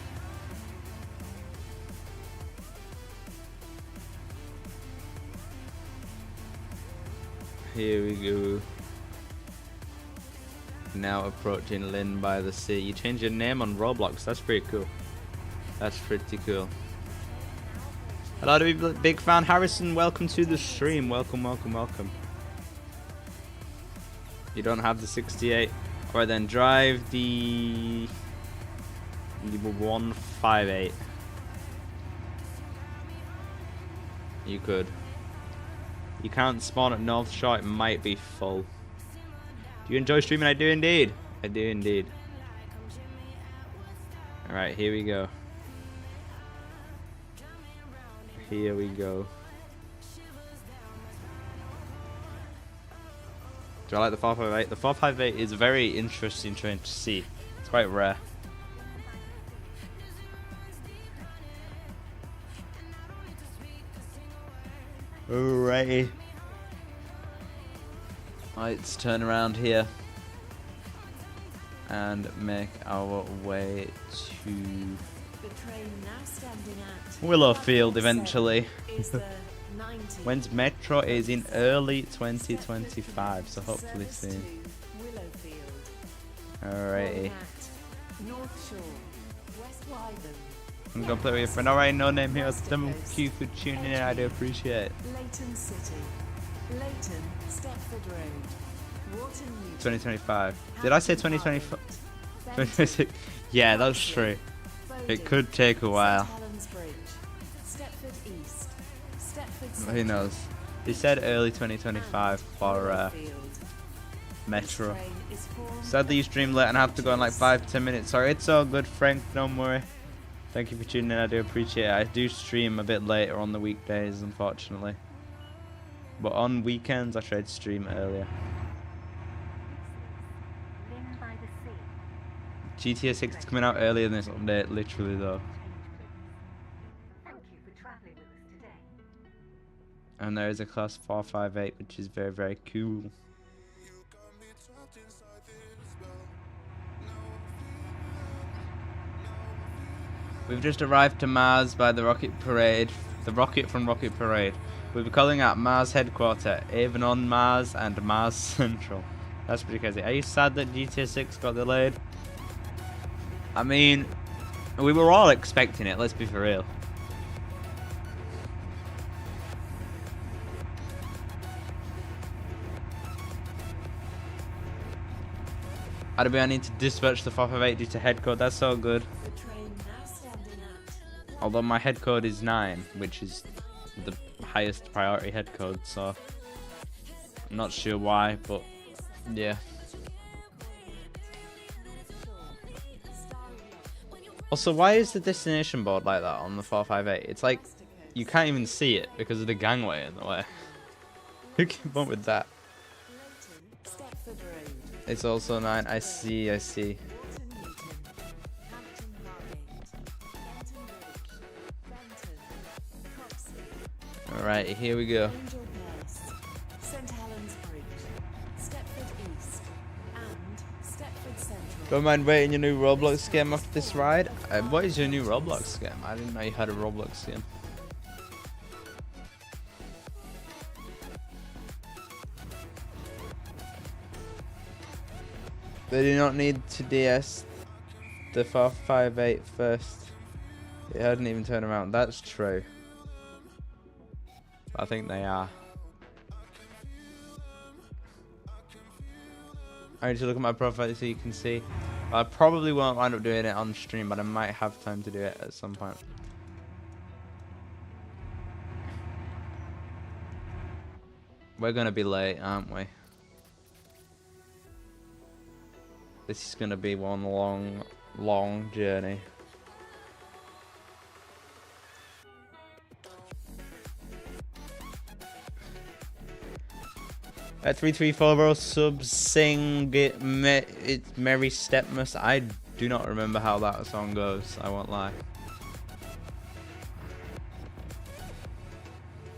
Here we go. Now approaching Lynn by the sea. You changed your name on Roblox. That's pretty cool. That's pretty cool. Hello to be big fan Harrison. Welcome to the stream. Welcome, welcome, welcome. You don't have the 68. Alright then, drive the 158. You could. You can't spawn at North Shore. It might be full. Do you enjoy streaming? I do indeed. I do indeed. Alright, here we go. Here we go. Do I like the 458? The 458 is a very interesting train to see. It's quite rare. Alrighty. Let's turn around here and make our way to Willowfield eventually. When's Metro? Is in early 2025, so hopefully soon. Alrighty. I'm gonna play with your friend. Alright, no name here. Thank you for tuning in. I do appreciate it. Leighton City, Leighton, Stepford Road, Wharton Newton, 2025. Did I say 2025? 2026? Yeah, that's true. It could take a while. Stepford East, Stepford Who knows? He said early 2025 for Metro. Sadly, you stream late and I have to go in like 5-10 minutes. Sorry, it's all good, Frank. Don't worry. Thank you for tuning in. I do appreciate it. I do stream a bit later on the weekdays, unfortunately. But on weekends, I try to stream earlier. GTA 6 is coming out earlier than this update, literally though. And there is a class 458, which is very, very cool. We've just arrived to Mars by the Rocket Parade. The rocket from Rocket Parade. We'll be calling at Mars Headquarter, even on Mars and Mars Central. That's pretty crazy. Are you sad that GTA 6 got delayed? I mean, we were all expecting it, let's be for real. I need to dispatch the 458 due to head code. That's so good. Although my head code is 9, which is the highest priority head code, so I'm not sure why, but yeah. Also, why is the destination board like that on the 458? It's like you can't even see it because of the gangway in the way. Who came up with that? It's also 9. I see, I see. Alright, here we go. Don't mind waiting your new Roblox game after this ride. What is your new Roblox game? I didn't know you had a Roblox game. They do not need to DS the 458 first. It hadn't even turned around. That's true. I think they are. I need to look at my profile so you can see. I probably won't wind up doing it on stream, but I might have time to do it at some point. We're gonna be late, aren't we? This is gonna be one long journey. At 334 subs, sing it, it's Merry Stepmas. I do not remember how that song goes, I won't lie.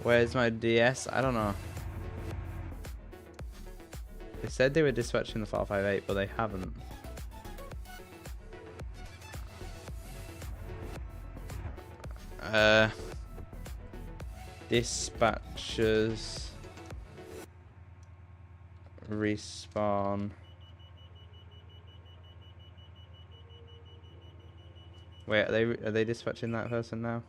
Where's my DS? I don't know. They said they were dispatching the 458, but they haven't. Dispatchers. respawn. Wait, are they dispatching that person now?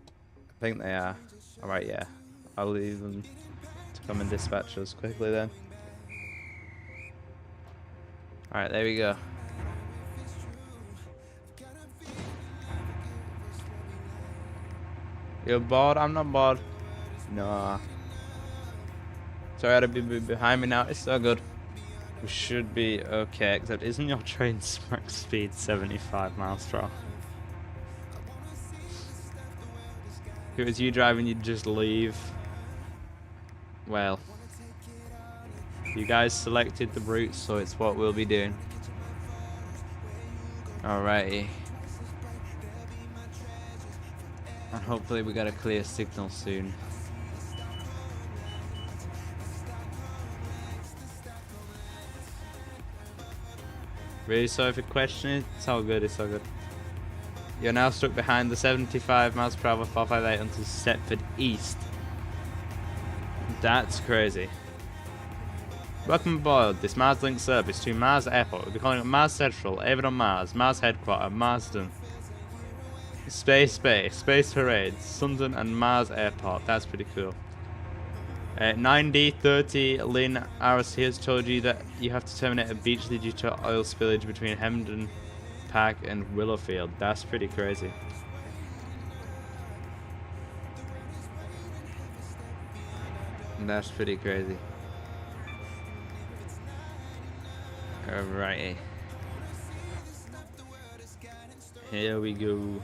I think they are. Alright, yeah. I'll leave them to come and dispatch us quickly then. Alright, there we go. You're bored? I'm not bored. No. Sorry, I had to be behind me now. It's so good. We should be okay, except isn't your train's max speed 75 miles per hour? If it was you driving, you'd just leave. Well, you guys selected the route, so it's what we'll be doing. Alrighty. And hopefully we got a clear signal soon. Really sorry for questioning. It's all good, it's all good. You're now stuck behind the 75 miles per hour 458 until Stepford East. That's crazy. Welcome aboard this Mars-linked service to Mars Airport. We'll be calling it Mars Central, Avon on Mars, Mars Headquarter, Marsden. Space Parade, Sunderland and Mars Airport. That's pretty cool. 9D30 Lynn RST has told you that you have to terminate at Beachley due to oil spillage between Hemden Park and Willowfield. That's pretty crazy. That's pretty crazy. Alrighty. Here we go.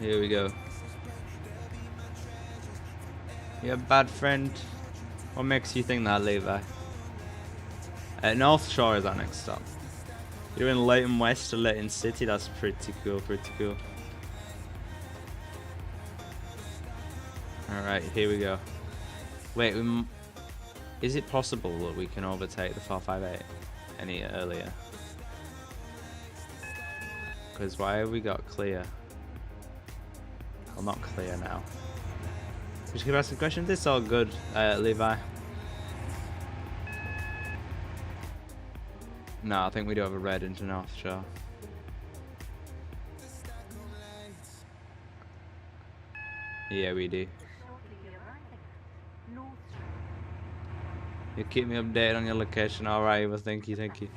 Here we go. You a bad friend? What makes you think that, Levi? North Shore is our next stop. You're in Leighton West or Leighton City. That's pretty cool, pretty cool. Alright, here we go. Wait, is it possible that we can overtake the 458 any earlier? Because why have we got clear? Well, not clear now. Just keep asking questions. It's all good, Levi. No, I think we do have a red into North Shore. Yeah, we do. You keep me updated on your location. Alright, well, thank you, thank you.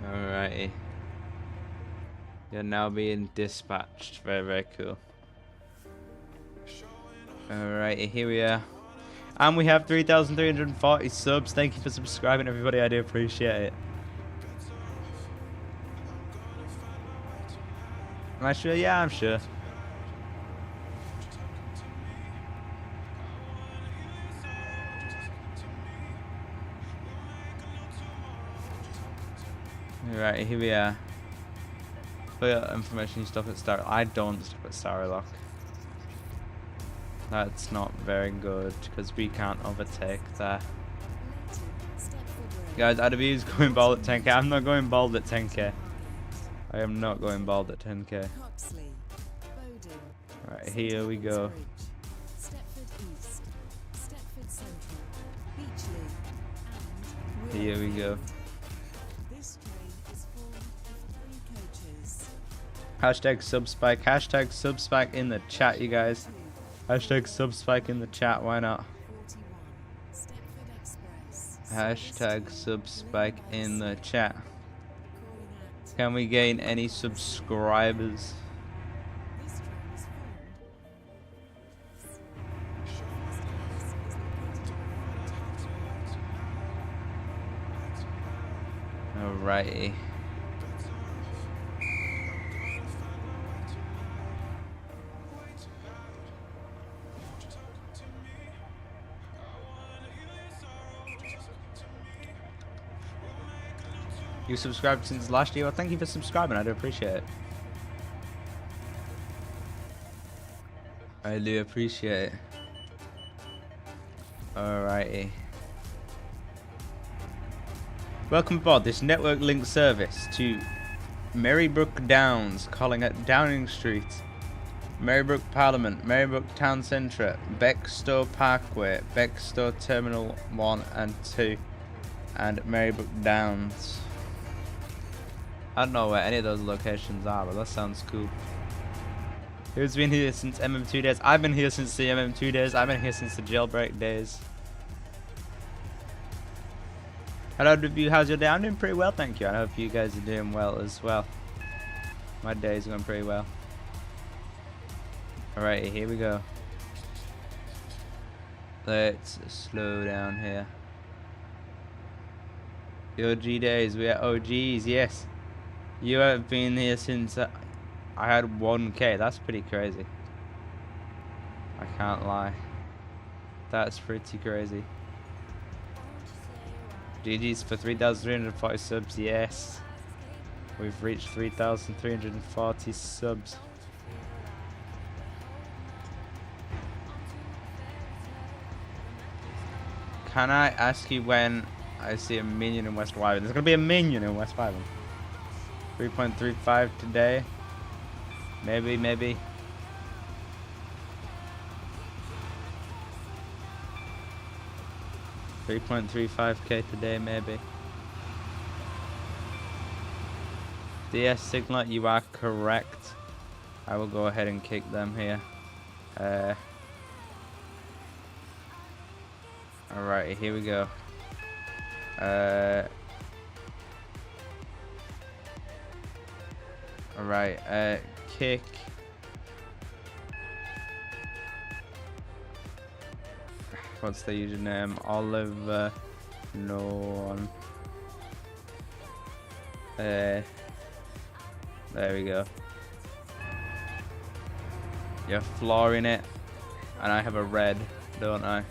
Alrighty. You're now being dispatched. Very, very cool. Alrighty, here we are. And we have 3,340 subs. Thank you for subscribing, everybody. I do appreciate it. Am I sure? Yeah, I'm sure. Alright, here we are. For your information, you stop at Star. I don't stop at Starlock. That's not very good because we can't overtake there. Guys, IW is going bald at 10k. I'm not going bald at 10k. I am not going bald at 10k. Right, here we go. Here we go. Hashtag subspike in the chat, you guys. Hashtag subspike in the chat, why not? Hashtag subspike in the chat. Can we gain any subscribers? Alrighty. You subscribed since last year? Well, thank you for subscribing. I do appreciate it. I do appreciate it. Alrighty. Welcome aboard this network link service to Marybrook Downs, calling at Downing Street, Marybrook Parliament, Marybrook Town Centre, Bextor Parkway, Bextor Terminal 1 and 2, and Marybrook Downs. I don't know where any of those locations are, but that sounds cool. Who's been here since MM2 days? I've been here since the MM2 days. I've been here since the jailbreak days. Hello, W. How's your day? I'm doing pretty well, thank you. I hope you guys are doing well as well. My day's going pretty well. Alright, here we go. Let's slow down here. The OG days, we are OGs, yes. You have been here since I had 1K. That's pretty crazy. I can't lie. That's pretty crazy. GG's for 3,340 subs, yes. We've reached 3,340 subs. Can I ask you when I see a minion in West Wyvern? There's gonna be a minion in West Wyvern. 3.35 today. Maybe. 3.35k today, maybe. DS Signet, you are correct. I will go ahead and kick them here. Alright, here we go. Alright, kick. What's the username? Oliver. No one. There we go. You're flooring it. And I have a red, don't I?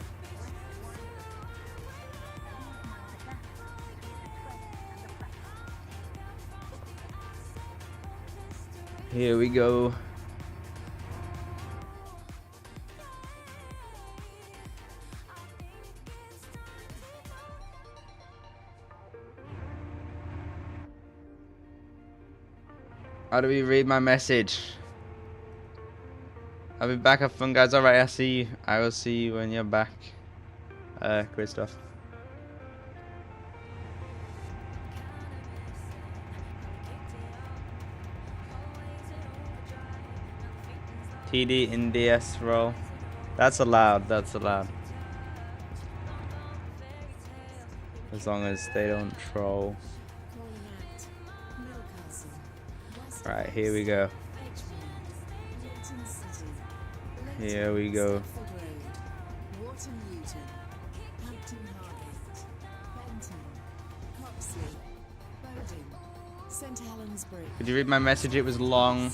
Here we go. How do we read my message? I'll be back. Have fun, guys. Alright, I see you. I will see you when you're back. Great stuff. TD in DS roll. That's allowed. That's allowed. As long as they don't troll. Right, here we go. Here we go. Could you read my message? It was long.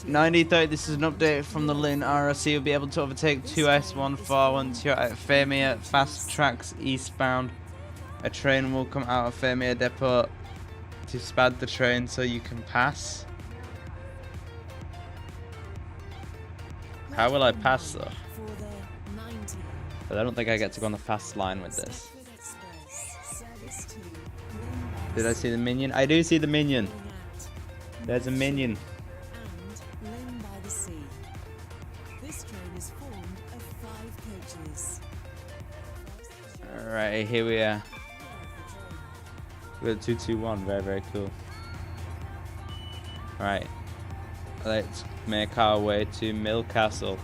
9030, this is an update from the Lynn RRC. Will be able to overtake 2S1412 at Famia Fast Tracks eastbound. A train will come out of Famia Depot to spad the train so you can pass. How will I pass though? But I don't think I get to go on the fast line with this. Did I see the minion? I do see the minion. There's a minion. Alright, here we are. We got 221, very, very cool. Right, let's make our way to Millcastle.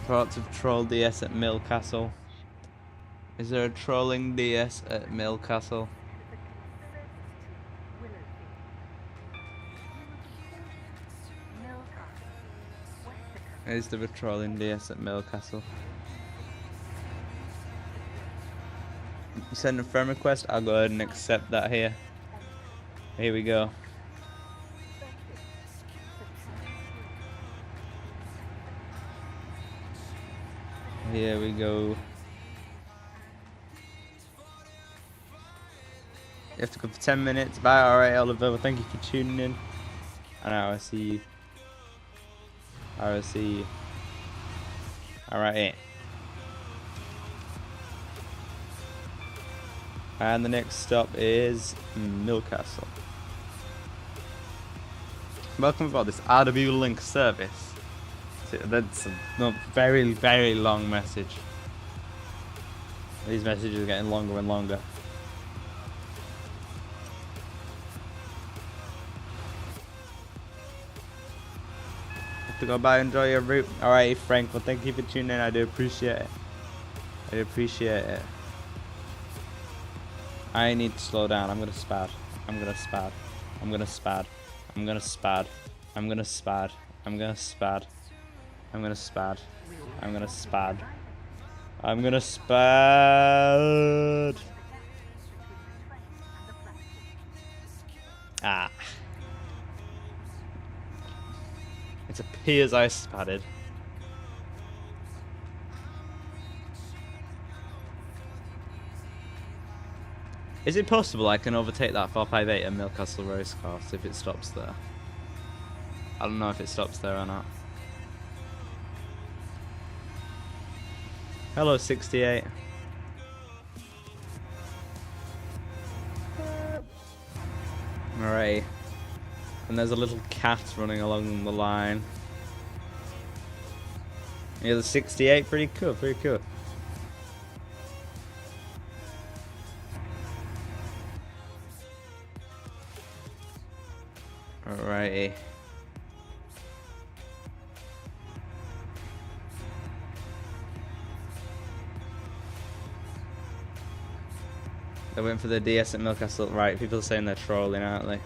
Reports of troll DS at Millcastle. Is there a trolling DS at Millcastle? Is there a trolling DS at Millcastle? You send a friend request, I'll go ahead and accept that here. Here we go. Here we go. You have to go for 10 minutes. Bye, alright, Oliver. Well, thank you for tuning in. I know, I see you. I see you. Alright. And the next stop is Millcastle. Welcome for this RW link service. That's a very, very long message. These messages are getting longer and longer. Have to go by, enjoy your route. Alright, Frank, well, thank you for tuning in. I do appreciate it. I do appreciate it. I need to slow down. I'm gonna spad. I'm gonna spad. I'm gonna spad. I'm gonna spad. I'm gonna spad. I'm gonna spad. I'm gonna spad. I'm gonna spad. I'm gonna spad. Ah. It appears I spadded. Is it possible I can overtake that 458 at Millcastle Racecourse if it stops there? I don't know if it stops there or not. Hello, 68. Alright. And there's a little cat running along the line. Yeah, the 68, pretty cool, pretty cool. Alrighty. They're waiting for the DS at Millcastle. Right, people are saying they're trolling, aren't they?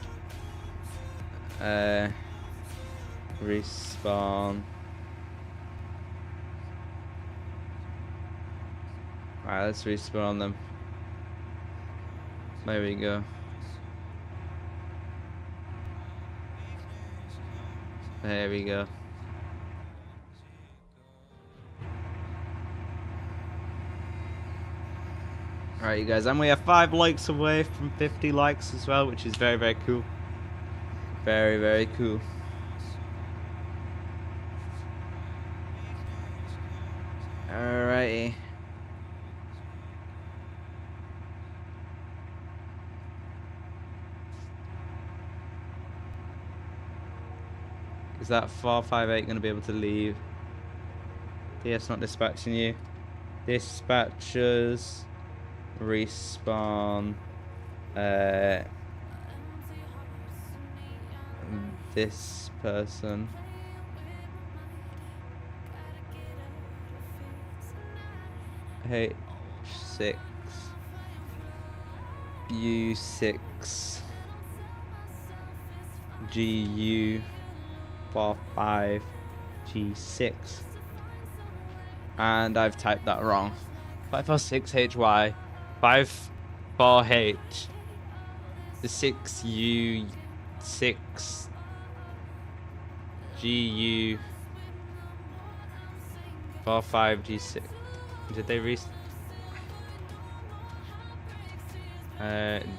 Respawn. Alright, let's respawn them. There we go. There we go. Alright, you guys, and we are 5 likes away from 50 likes as well, which is very, very cool. Very, very cool. Alrighty. Is that 458 going to be able to leave? DS not dispatching you. Dispatchers. Respawn. This person. H6. U6. GU. 45 G6, and I've typed that wrong. 546 HY 54H, the 6U6 GU 45 G6. Did they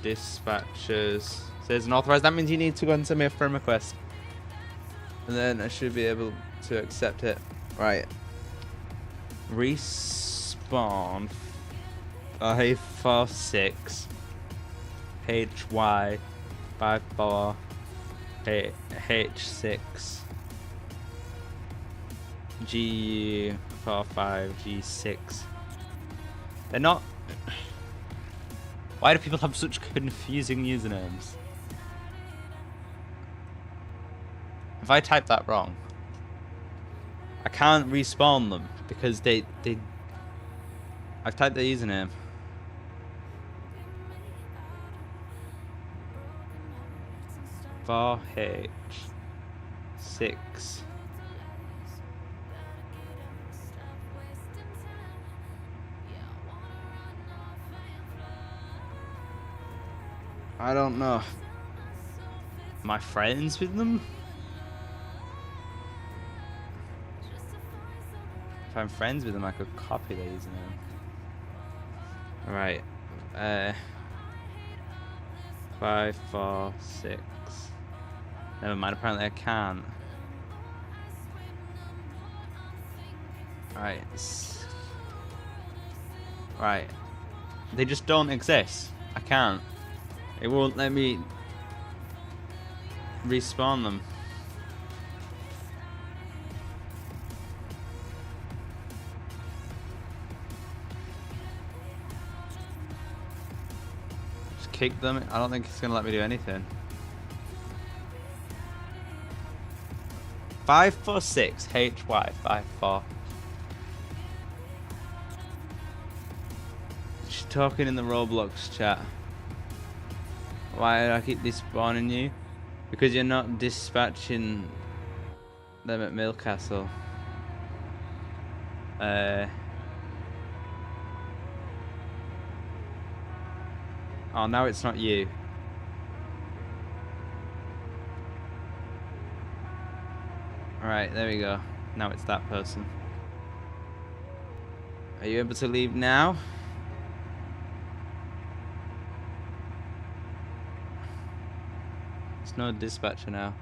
dispatchers says unauthorized. That means you need to go and send me a firm request. And then I should be able to accept it. Right. Respawn. A46. HY. 54. H6. GU. 45. G6. They're not. Why do people have such confusing usernames? If I type that wrong, I can't respawn them because I've typed the username. H6. I don't know. Am I friends with them? If I'm friends with them, I could copy their username. Right. 5, 4, 6. Never mind, apparently I can't. Right. Right. They just don't exist. I can't. It won't let me respawn them. Just kick them. I don't think it's gonna let me do anything. 546 HY54. She's talking in the Roblox chat. Why do I keep despawning you? Because you're not dispatching them at Millcastle. Oh, now it's not you. Alright, there we go. Now it's that person. Are you able to leave now? It's no dispatcher now.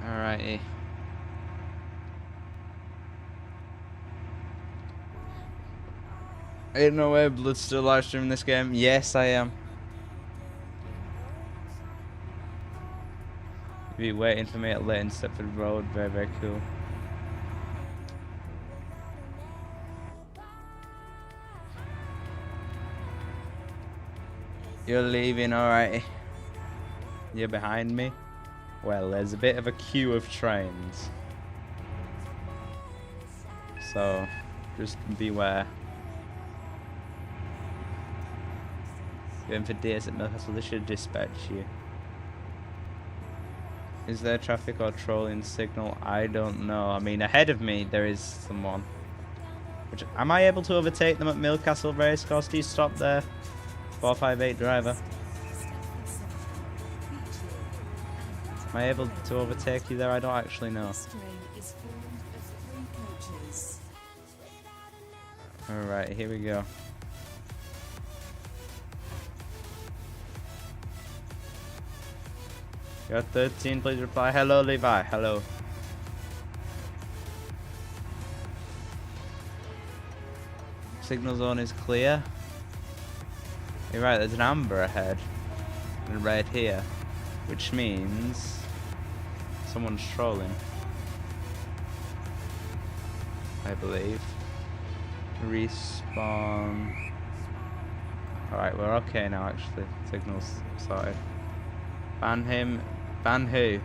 Alrighty. Ain't no way Blood's still live streaming this game. Yes, I am. Be waiting for me at Leighton Stepford Road. Very, very cool. You're leaving, alright. You're behind me? Well, there's a bit of a queue of trains. So, just beware. Going for DS at Millcastle, they should dispatch you. Is there traffic or trolling signal? I don't know. I mean, ahead of me, there is someone. Which, am I able to overtake them at Millcastle Racecourse? Do you stop there? 458 driver. Am I able to overtake you there? I don't actually know. Alright, here we go. You're 13, please reply. Hello, Levi. Hello. Signal zone is clear. You're right, there's an amber ahead. And a red here. Which means someone's trolling. I believe. Respawn. Alright, we're okay now actually. Signal's sorted. Ban him. Ban who?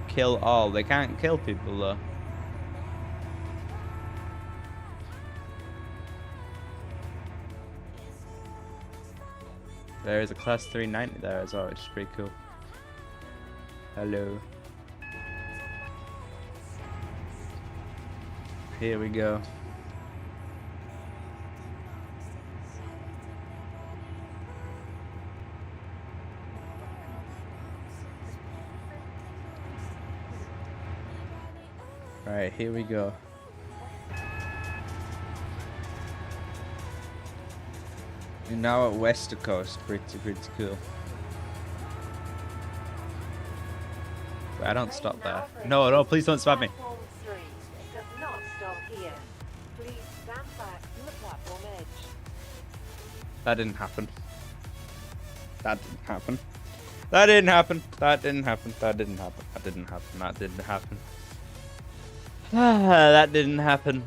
Kill all. They can't kill people though. There is a class 390 there as well, which is pretty cool. Hello. Here we go. Alright, here we go. You're now at Wester Coast, pretty cool. Wait, I don't stop there. No, please don't spam me. That didn't happen. That didn't happen. That didn't happen. That didn't happen. That didn't happen. That didn't happen. That didn't happen. That didn't happen.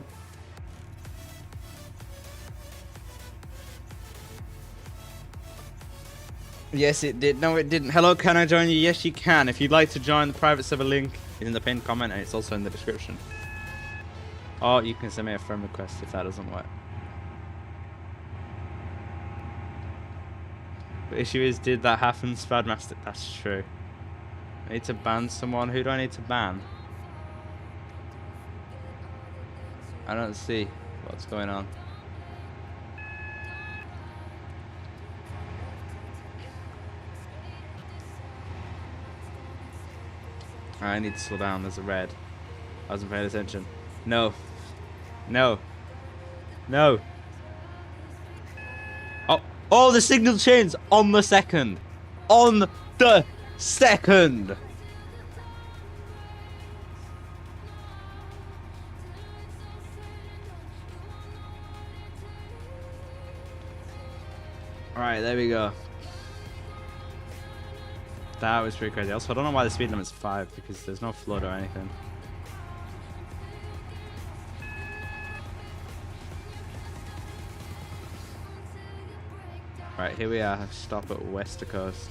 Yes, it did. No, it didn't. Hello, can I join you? Yes, you can. If you'd like to join, the private server link is in the pinned comment and it's also in the description. Or you can send me a friend request if that doesn't work. The issue is, did that happen, Spadmaster? That's true. I need to ban someone. Who do I need to ban? I don't see what's going on. I need to slow down. There's a red. I wasn't paying attention. No. No. No. Oh, oh, the signal changed on the second. On the second. Alright, there we go. That was pretty crazy. Also, I don't know why the speed limit's 5 because there's no flood or anything. Right, here we are. Stop at Wester Coast.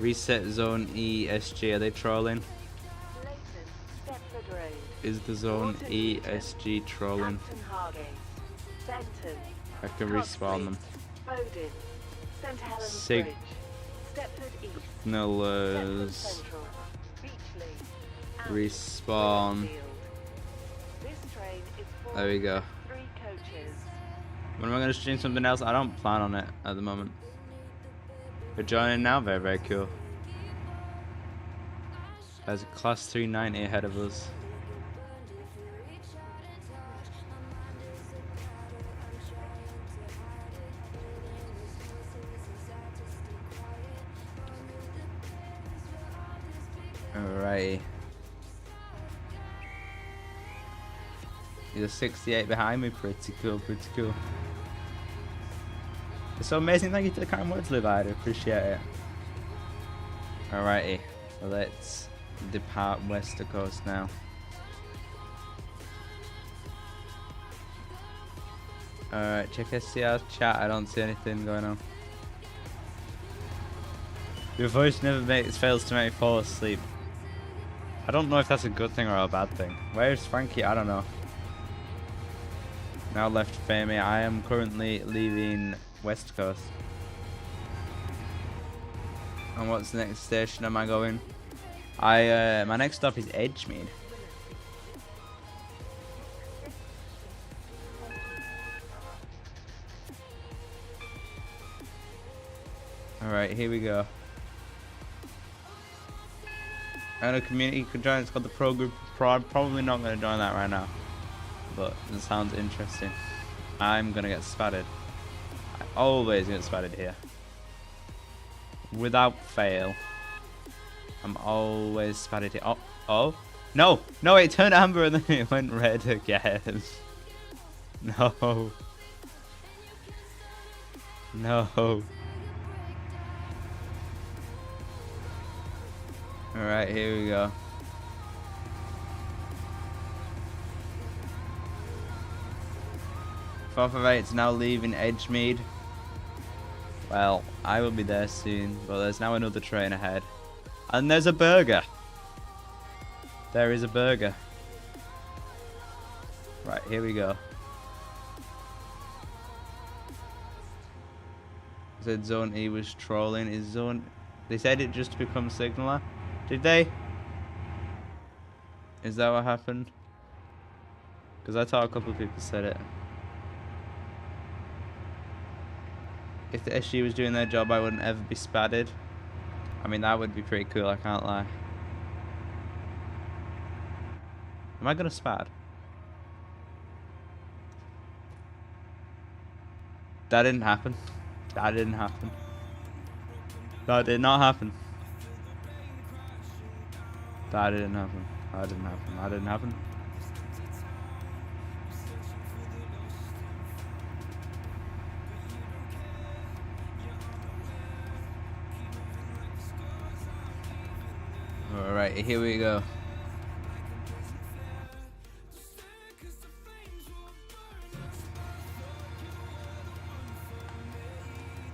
Reset zone E, SG. Are they trolling? Is the zone E, SG trolling? I can respawn them. Signalers. Respawn. There we go. When am I going to stream something else? I don't plan on it at the moment. We're joining now. Very, very cool. There's a class 390 ahead of us. Alright. He's a 68 behind me. Pretty cool, pretty cool. It's so amazing. Thank you to the kind words, Liv. I appreciate it. Alrighty. Well, let's depart Wester Coast now. Alright, check SCR chat. I don't see anything going on. Your voice never fails to make me fall asleep. I don't know if that's a good thing or a bad thing. Where's Frankie? I don't know. Now left Fami. I am currently leaving West Coast. And what's the next station am I going? My next stop is Edgemead. Alright, here we go. And a community could join. It's called the Pro Group. Probably not going to join that right now, but it sounds interesting. I'm going to get spatted. I always get spatted here, without fail. I'm always spatted here. Oh, oh, no, no! It turned amber and then it went red again. No, no. Alright, here we go. Fourth of 8's now leaving Edgemead. Well, I will be there soon, but there's now another train ahead. And there's a burger. There is a burger. Right, here we go. Said Zone E was trolling. Is Zone... They said it just to become signaler. Did they? Is that what happened? Because I thought a couple of people said it. If the SG was doing their job, I wouldn't ever be spatted. I mean, that would be pretty cool, I can't lie. Am I gonna spat? That didn't happen. That didn't happen. That did not happen. That didn't happen. That didn't happen. That didn't happen. Alright, here we go.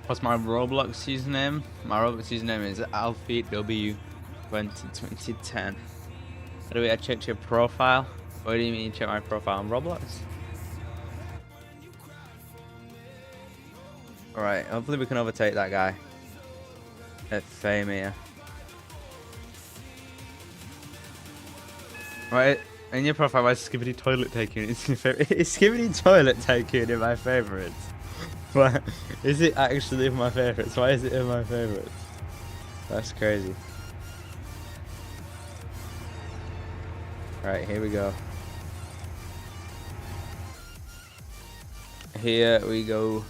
What's my Roblox username? My Roblox username is AlfeeW 2010. How do I check your profile? What do you mean check my profile on Roblox? Alright, hopefully we can overtake that guy at Fame here. Right, in your profile, why is Skibbity Toilet Tycoon? Is Skibbity Toilet Tycoon in my favourites? But is it actually in my favourites? Why is it in my favourites? That's crazy. Right, here we go. Here we go.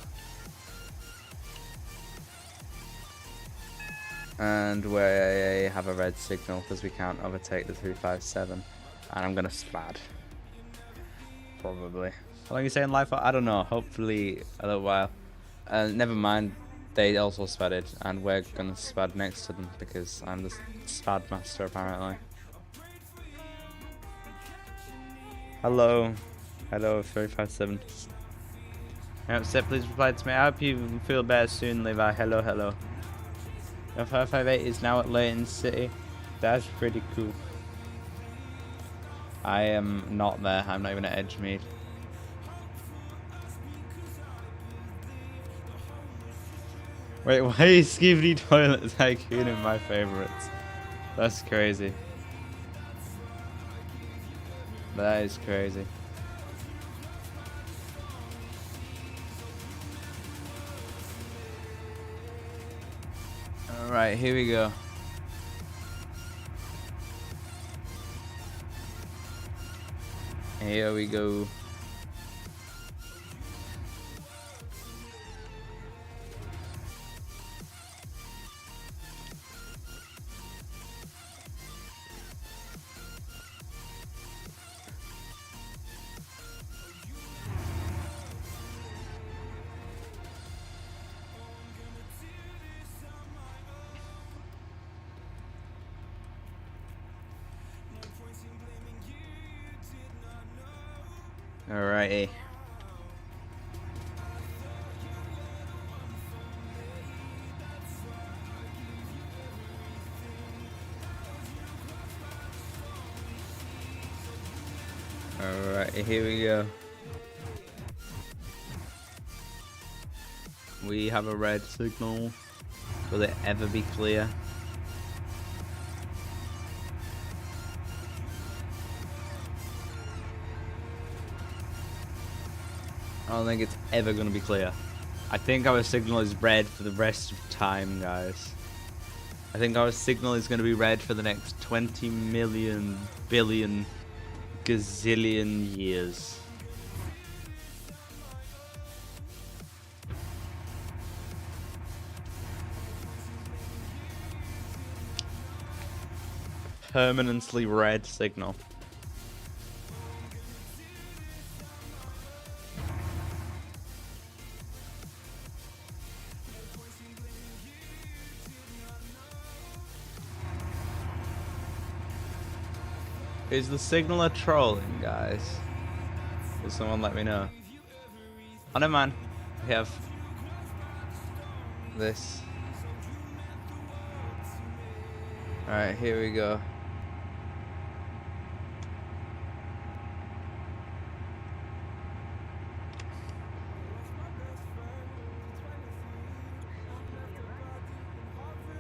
And we have a red signal because we can't overtake the 357. And I'm gonna spad. Probably. How long are you saying live for? I don't know. Hopefully a little while. Never mind. They also spadded, and we're gonna spad next to them because I'm the spad master apparently. Hello. Hello, 357. Yep, Seth, please reply to me. I hope you feel better soon, Levi. Hello, hello. Your 558 is now at Leighton City. That's pretty cool. I am not there. I'm not even at Edgemead. Wait, why is Skibidi Toilet Tycoon in my favorites? That's crazy. That is crazy. Alright, here we go. Here we go. Alrighty. Alright, here we go. We have a red signal. Will it ever be clear? I don't think it's ever going to be clear. I think our signal is red for the rest of time, guys. I think our signal is going to be red for the next 20 million billion gazillion years. Permanently red signal. Is the signaler trolling, guys? Will someone let me know? Oh, never mind. We have this. Alright, here we go.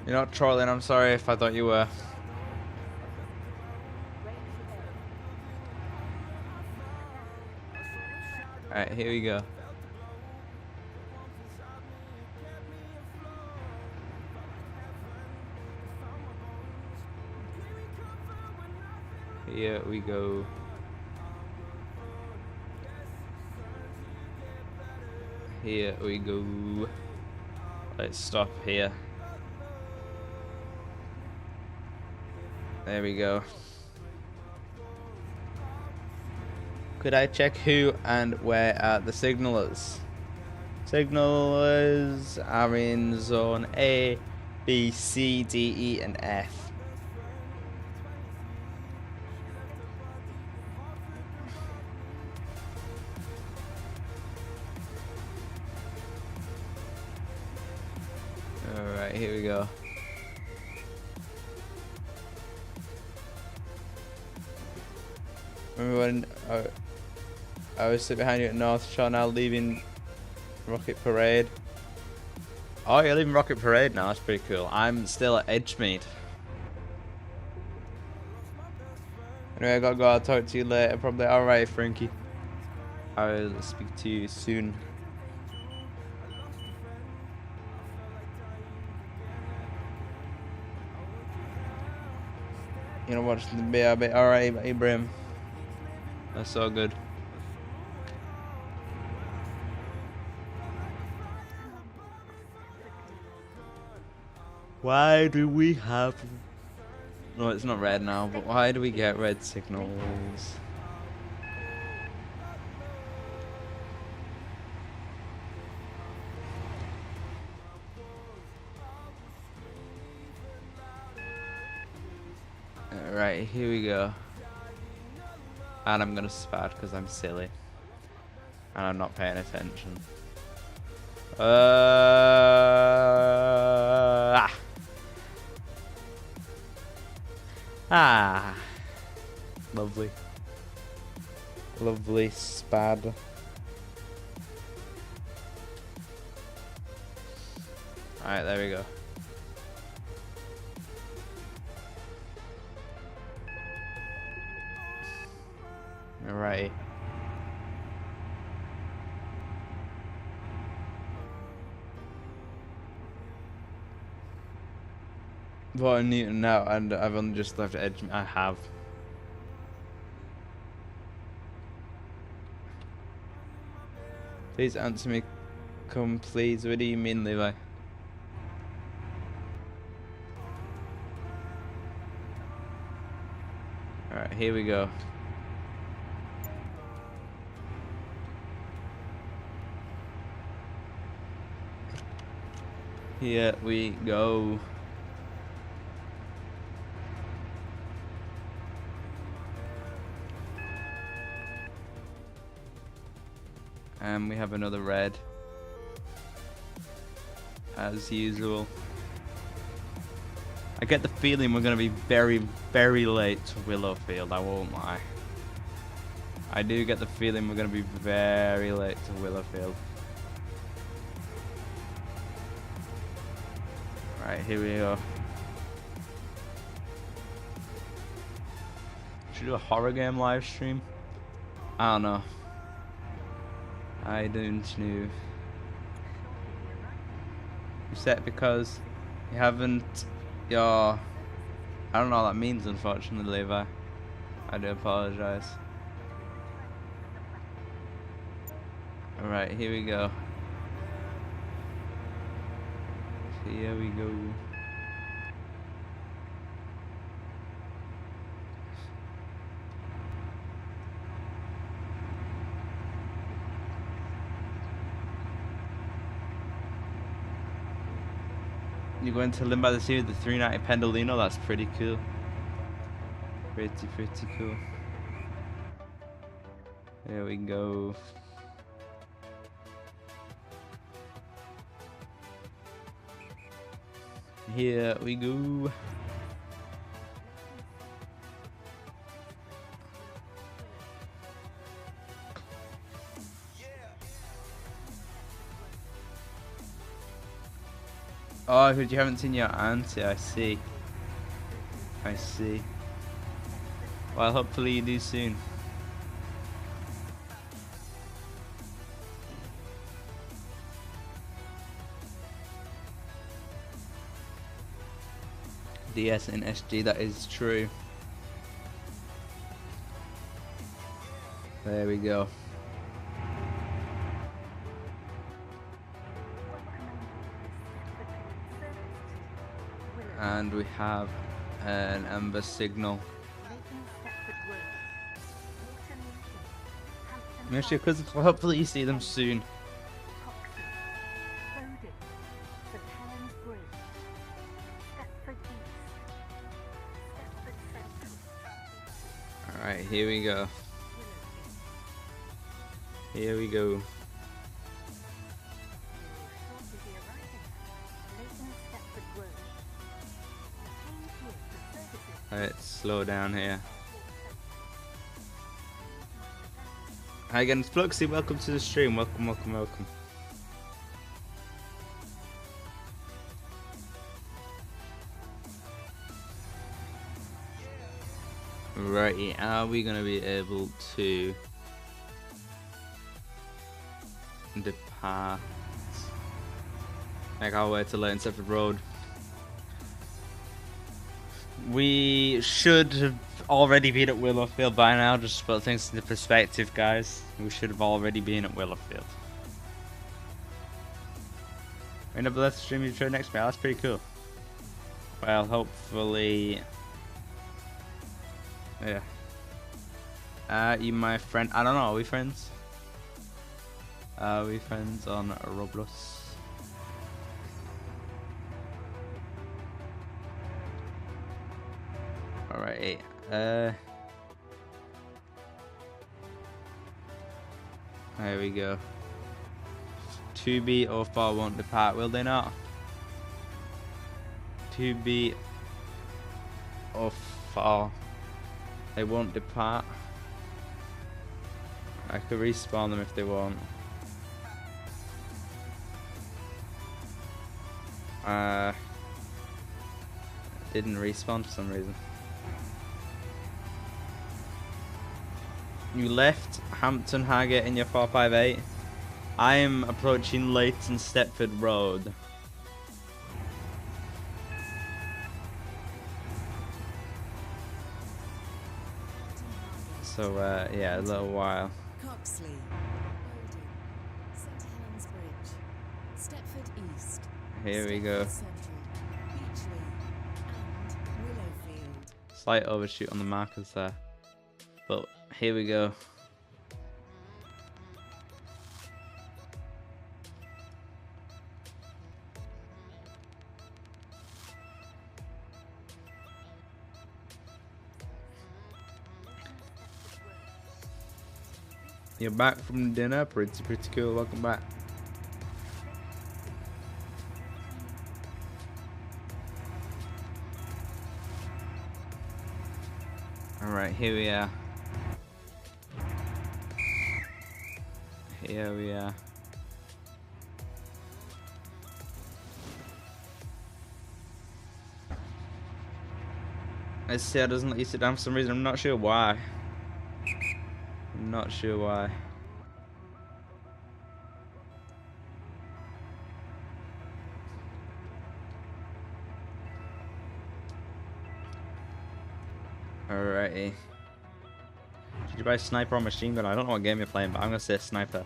You're not trolling, I'm sorry if I thought you were. Alright, here we go. Here we go. Here we go. Let's stop here. There we go. Could I check who and where are the signalers? Signalers are in zone A, B, C, D, E, and F. Alright, here we go. Remember when I was sitting behind you at North Shore now, leaving Rocket Parade? Oh, you're leaving Rocket Parade now, that's pretty cool. I'm still at Edgemead. Anyway, I gotta go, I'll talk to you later probably. Alright, Frankie. I'll speak to you soon. You know what's the BRB? Alright, Ibrahim. That's all good. Why do we have... No, it's not red now, but why do we get red signals? Alright, here we go. And I'm gonna spad because I'm silly. And I'm not paying attention. Lovely. Lovely spad. Alright, there we go. Alright. What a Newton now, and I've only just left edge. I have. Please answer me. Come, please. What do you mean, Levi? Alright, here we go. Here we go. And we have another red. As usual. I get the feeling we're going to be very, very late to Willowfield, I won't lie. I do get the feeling we're going to be very late to Willowfield. Right, here we go. Should we do a horror game live stream? I don't know. I don't know. You set because you haven't your... I don't know what that means, unfortunately, Levi. I do apologise. Alright, here we go. Here we go. You're going to Limb by the Sea with the 390 Pendolino? That's pretty cool. Pretty cool. There we go. Here we go. Oh, you haven't seen your auntie, I see. I see. Well, hopefully you do soon. DS and SG, that is true. There we go. And we have an amber signal. Because hopefully you see them soon. Alright, here we go. Here we go. Let's slow down here. Hi again, Fluxy, welcome to the stream. Welcome. Right, are we gonna be able to depart? Make our way to Leighton Stepford Road. We should have already been at Willowfield by now, just to put things into perspective, guys. We should have already been at Willowfield. We're in a blessed stream you trade next, mate. That's pretty cool. Well, hopefully... Yeah. You my friend? I don't know, are we friends? Are we friends on Roblox? Alright, there we go. 2B or 4 won't depart, will they not? 2B or 4. They won't depart. I could respawn them if they won't. Didn't respawn for some reason. You left Hampton Hargate in your 458. I am approaching Leighton Stepford Road. So yeah, a little while. Coxley, Bowden, St Helens Bridge, Stepford East, Here we go. Stepford Central, Beachley, and Willowfield. Slight overshoot on the markers there. But here we go. You're back from dinner? Pretty cool. Welcome back. Alright, here we are. Here we are. SCR doesn't let you sit down for some reason. I'm not sure why. I'm not sure why. Alrighty. Did you buy sniper or machine gun? I don't know what game you're playing, but I'm gonna say sniper.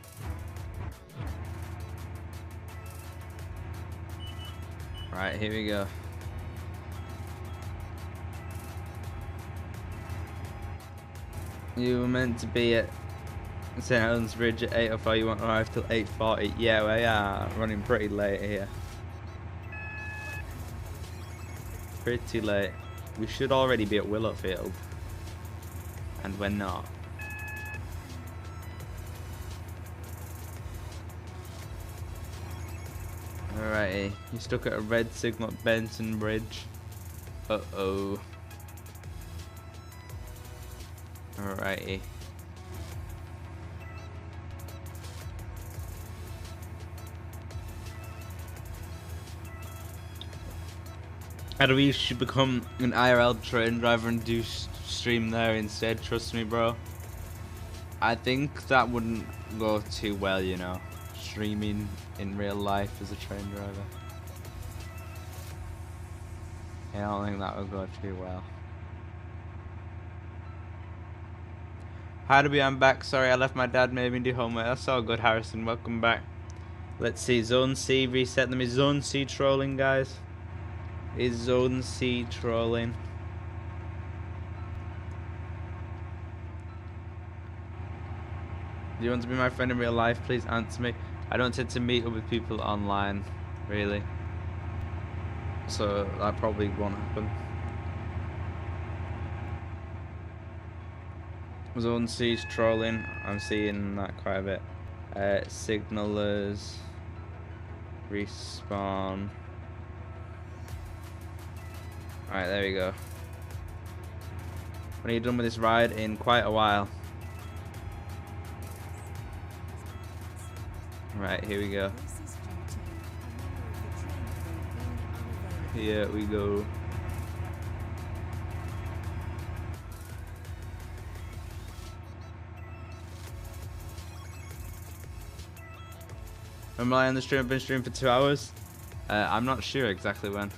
Right, here we go. You were meant to be at St Helens Bridge at 8:04. You won't arrive till 8:40. Yeah, we are running pretty late here. Pretty late. We should already be at Willowfield, and we're not. Alrighty, you stuck at a red signal at Benton Bridge. Uh-oh. Alrighty. How we should become an IRL train driver and do stream there instead, trust me bro. I think that wouldn't go too well, you know, streaming in real life as a train driver. I don't think that would go too well. Hi to be, I'm back. Sorry I left my dad made me do homework. That's all good, Harrison. Welcome back. Let's see, Zone C, reset them. Is Zone C trolling, guys? Is Zone C trolling? Do you want to be my friend in real life? Please answer me. I don't tend to meet up with people online, really. So that probably won't happen. Zone C's trolling. I'm seeing that quite a bit. Signalers. Respawn. Alright, there we go. When are you done with this ride? In quite a while. Right, here we go. Here we go. Am I on the stream? I've been streaming for 2 hours. I'm not sure exactly when.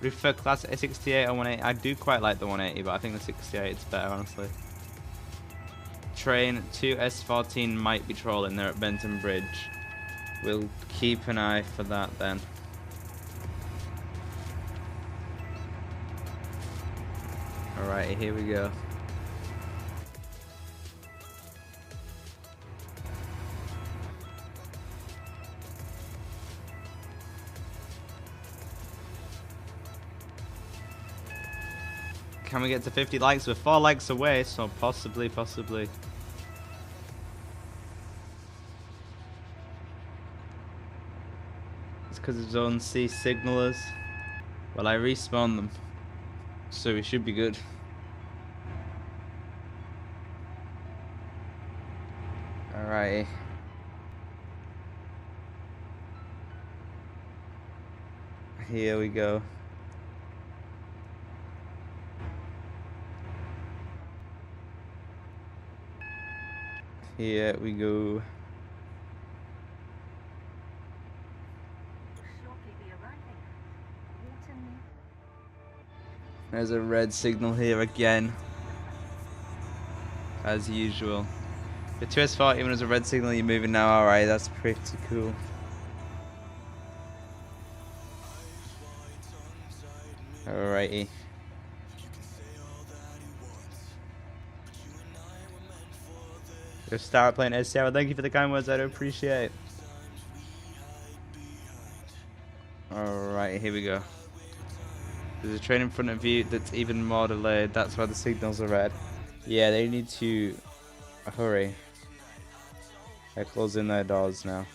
Prefer class A68 or 180. I do quite like the 180, but I think the 68 is better, honestly. Train 2S14 might be trolling there at Benton Bridge. We'll keep an eye for that then. Alright, here we go. Can we get to 50 likes? We're 4 likes away, so possibly. It's because of zone C signalers. Well, I respawned them, so we should be good. Alright. Here we go. Here we go. There's a red signal here again. As usual. The 2S40 even there's a red signal, you're moving now. Alright, that's pretty cool. Alrighty. Just start playing SCR. Thank you for the kind words, I do appreciate it. Alright, here we go. There's a train in front of you that's even more delayed. That's why the signals are red. Yeah, they need to hurry. They're closing their doors now.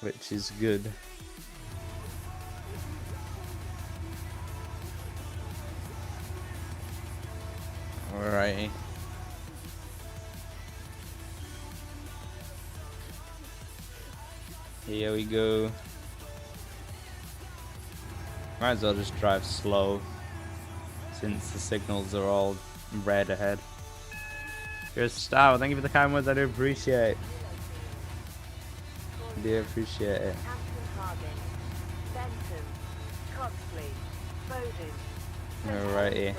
Which is good. Alright. Here we go. Might as well just drive slow, since the signals are all red ahead. You're a star. Thank you for the kind words. I do appreciate it. I do appreciate it. Alrighty.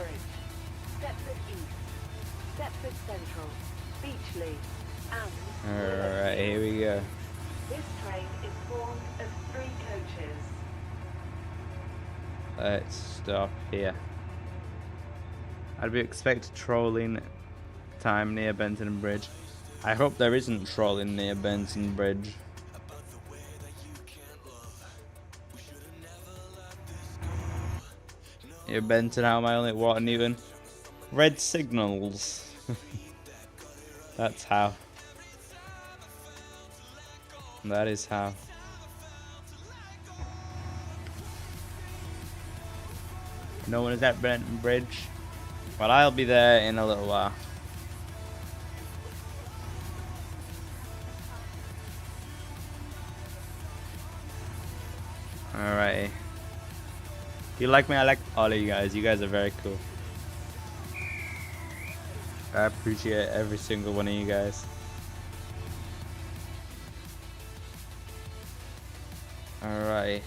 Alright, here we go. This train is formed of 3 coaches. Let's stop here. I'd be expect trolling time near Benton Bridge. I hope there isn't trolling near Benton Bridge. Near Benton, how am I only at Water Newton? Red signals. That's how. That is how. No one is at Benton Bridge. Well, I'll be there in a little while. Alright. You like me? I like all of you guys. You guys are very cool. I appreciate every single one of you guys. Alright.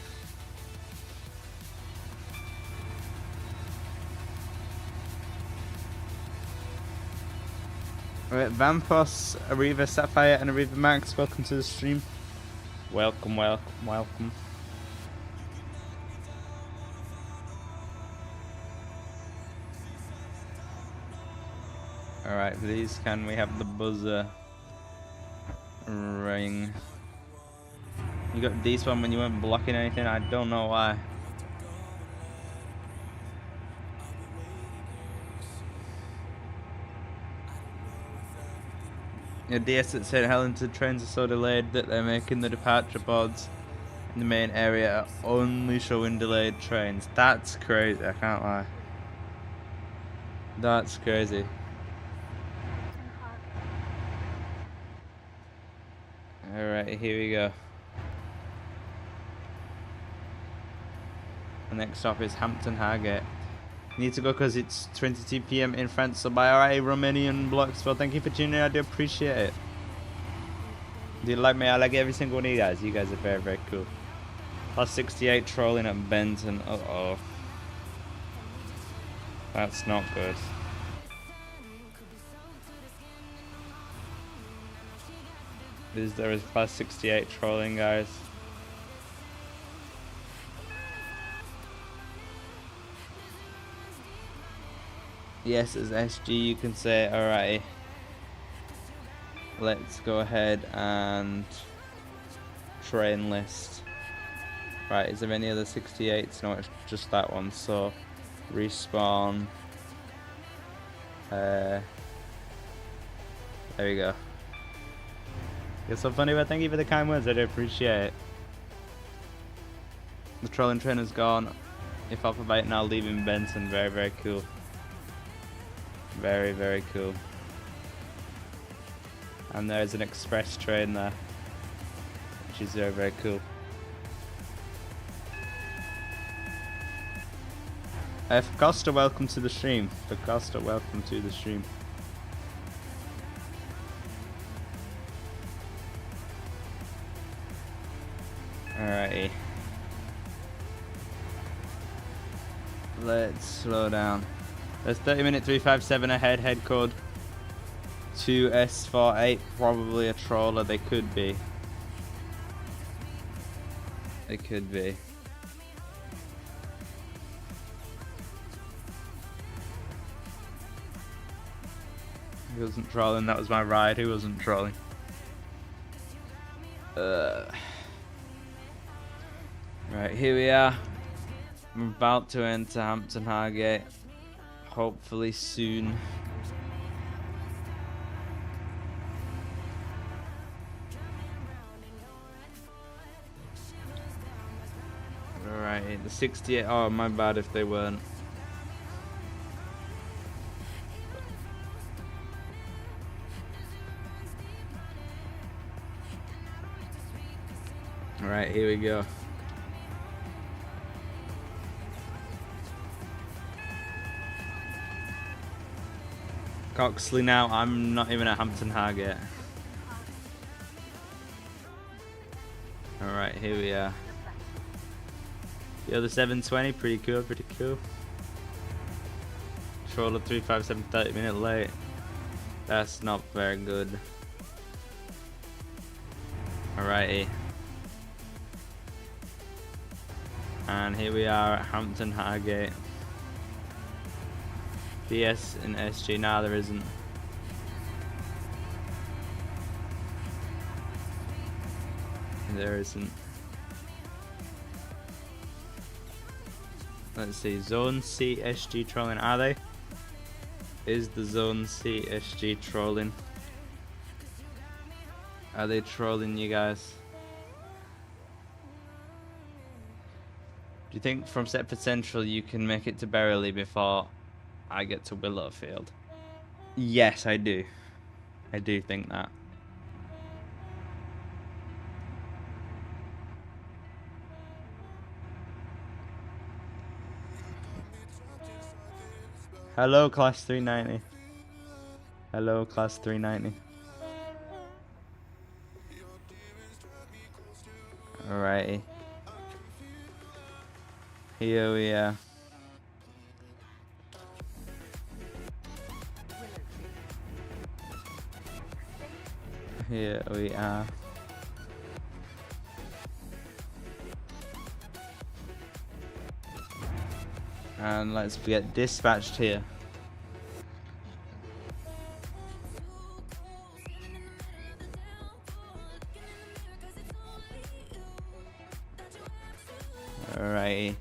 Alright, Vampos, Ariva Sapphire, and Ariva Max, welcome to the stream. Welcome. Alright, please can we have the buzzer ring? You got despawn when you weren't blocking anything, I don't know why. Your DS at St. Helens, the trains are so delayed that they're making the departure boards in the main area only showing delayed trains. That's crazy, I can't lie. That's crazy. Alright, here we go. The next stop is Hampton Hargate. Need to go because it's 22 PM in France, so bye. Alright, Romanian blocks. Well, thank you for tuning in. I do appreciate it. Do you like me? I like every single one of you guys. You guys are very, very cool. Plus 68 trolling at Benton. Uh-oh. That's not good. There is plus 68 trolling, guys. Yes, as SG you can say. Alrighty. Let's go ahead and train list. Right, is there any other 68s? No, it's just that one. So respawn. There we go. You're so funny, but thank you for the kind words. I do appreciate it. The trolling trainer's gone. If off of it now, leaving Benson. Very, very cool. Very, very cool. And there's an express train there, which is very, very cool. Costa, welcome to the stream. Costa, welcome to the stream. Alrighty. Let's slow down. There's 30-minute 357 ahead, head code 2S48, probably a trawler. They could be. They could be. He wasn't trolling, that was my ride. Who wasn't trolling? Right, here we are. I'm about to enter Hampton Hargate. Hopefully soon. Alright, the 68. Oh, my bad if they weren't. Alright, here we go. Coxley now, I'm not even at Hampton Hargate. Alright, here we are. The other 720, pretty cool, pretty cool. Trawler 357, 30-minute late. That's not very good. Alrighty. And here we are at Hampton Hargate. DS and SG, nah there isn't. There isn't. Let's see, Zone C SG trolling, are they? Is the Zone C SG trolling? Are they trolling you guys? Do you think from Setford Central you can make it to Berrily before I get to Willowfield? Yes, I do. I do think that. Hello, Class 390. Hello, Class 390. Alrighty. Here we are. Here we are. And let's get dispatched here. Alright.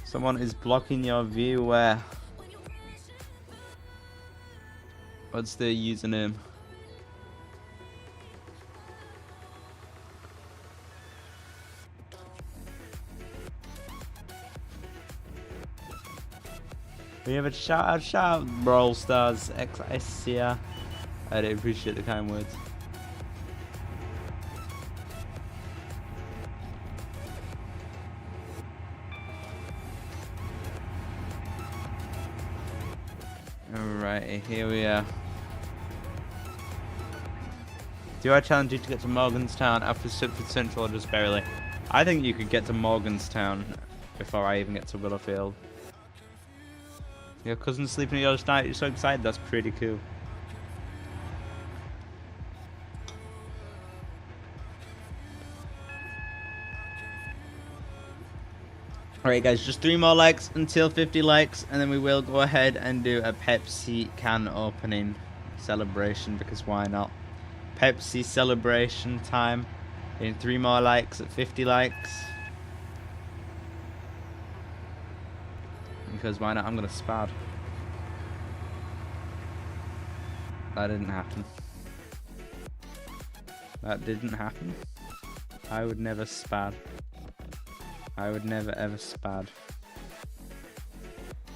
Someone is blocking your view. Where? What's their username? We have a shout out, Brawl Stars SCR. I do appreciate the kind words. Alright, here we are. Do I challenge you to get to Morganstown after Stipford Central or just barely? I think you could get to Morganstown before I even get to Willowfield. Your cousin's sleeping the other night, you're so excited, that's pretty cool. Alright guys, just 3 more likes until 50 likes, and then we will go ahead and do a Pepsi can opening celebration, because why not? Pepsi celebration time. In 3 more likes at 50 likes. Because why not? I'm gonna spad. That didn't happen. That didn't happen. I would never spad. I would never ever spad.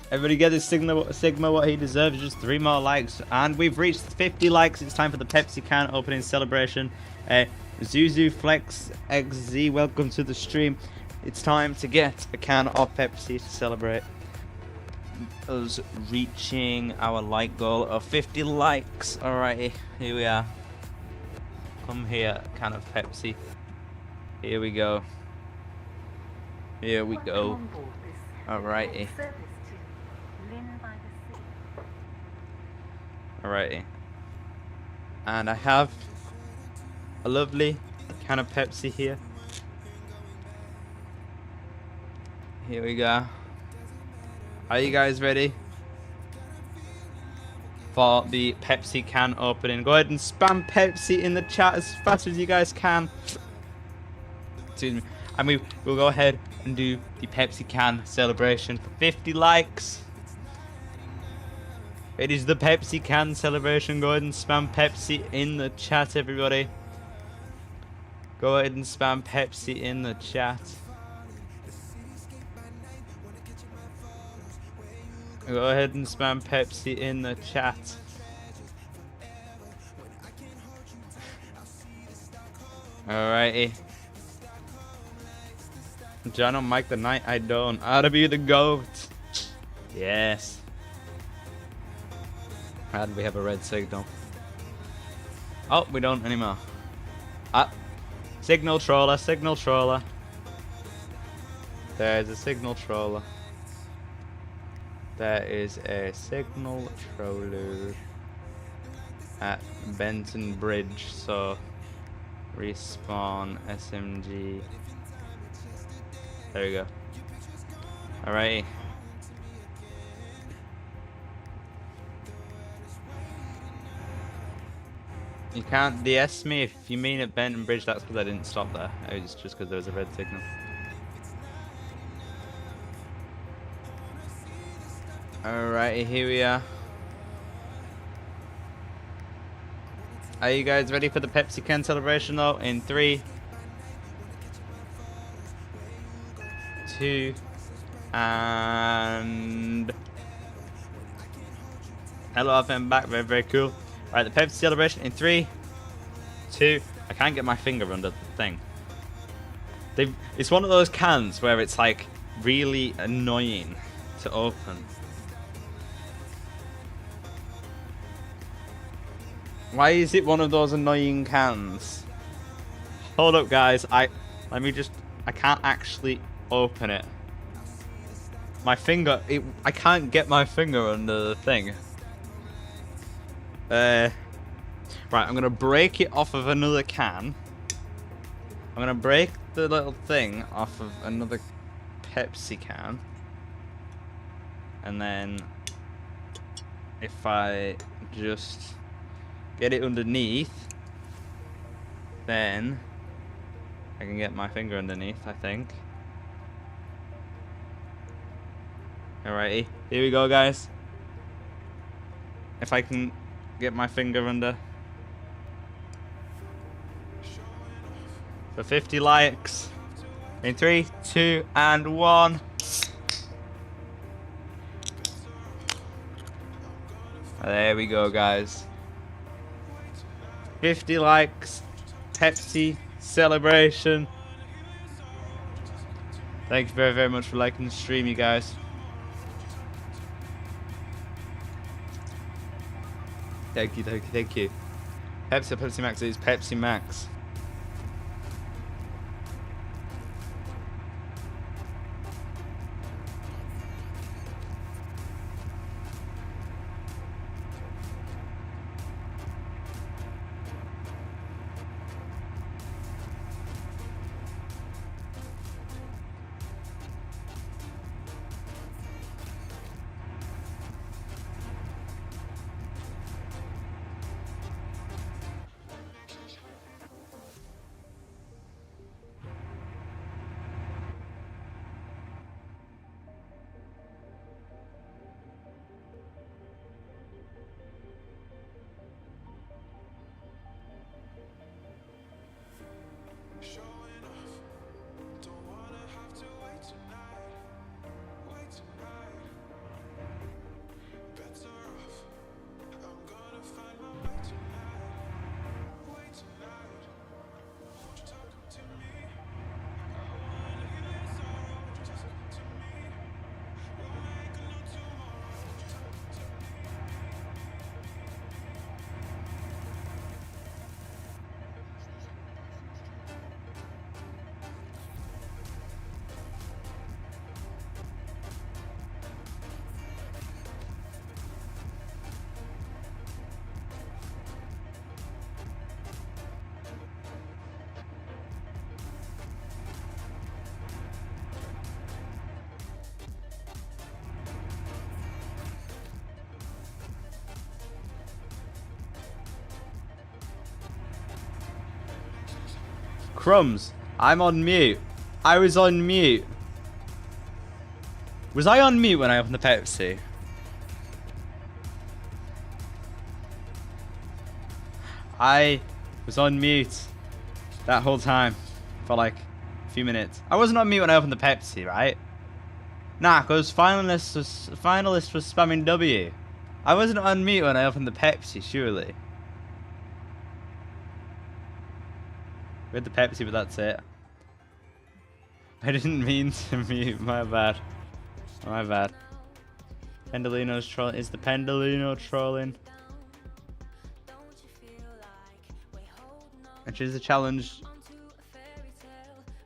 Everybody get this Sigma what he deserves. Just 3 more likes. And we've reached 50 likes. It's time for the Pepsi can opening celebration. Zuzu Flex XZ, welcome to the stream. It's time to get a can of Pepsi to celebrate us reaching our like goal of 50 likes. Alrighty, here we are. Come here, can of Pepsi. Here we go. Here we go. Alrighty. Alrighty. And I have a lovely can of Pepsi here. Here we go. Are you guys ready for the Pepsi can opening? Go ahead and spam Pepsi in the chat as fast as you guys can. Excuse me. And we'll go ahead and do the Pepsi can celebration for 50 likes. It is the Pepsi can celebration. Go ahead and spam Pepsi in the chat, everybody. Go ahead and spam Pepsi in the chat. Go ahead and spam Pepsi in the chat. Alrighty. John on Mike the Knight, I don't. How to be the GOAT. Yes. How did we have a red signal? Oh, we don't anymore. Ah. Signal trawler, signal trawler. There's a signal trawler. There is a signal trawler at Benton Bridge, so respawn SMG. There we go. Alrighty. You can't DS me if you mean at Benton Bridge. That's because I didn't stop there. It was just because there was a red signal. Alrighty, here we are. Are you guys ready for the Pepsi can celebration though? In 3, 2, and hello, I'm back. Very, very cool. Alright, the Pepsi celebration in 3, 2. I can't get my finger under the thing. It's one of those cans where it's like really annoying to open. Why is it one of those annoying cans? Hold up, guys. I can't actually open it. My finger, I can't get my finger under the thing. Right, I'm gonna break it off of another can. I'm gonna break the little thing off of another Pepsi can. And then if I just get it underneath, then I can get my finger underneath, I think. Alrighty, here we go, guys. If I can get my finger under. For 50 likes. In 3, 2, and 1. There we go, guys. 50 likes. Pepsi celebration. Thank you very, very much for liking the stream, you guys. Thank you, thank you, thank you. Pepsi Max is Pepsi Max. Crumbs. I'm on mute. I was on mute. Was I on mute when I opened the Pepsi? I was on mute that whole time for like a few minutes. I wasn't on mute when I opened the Pepsi, right? Nah, because finalist was spamming W. I wasn't on mute when I opened the Pepsi, surely. We had the Pepsi, but that's it. I didn't mean to mute, my bad. My bad. Pendolino's trolling. Is the Pendolino trolling? Which is a challenge.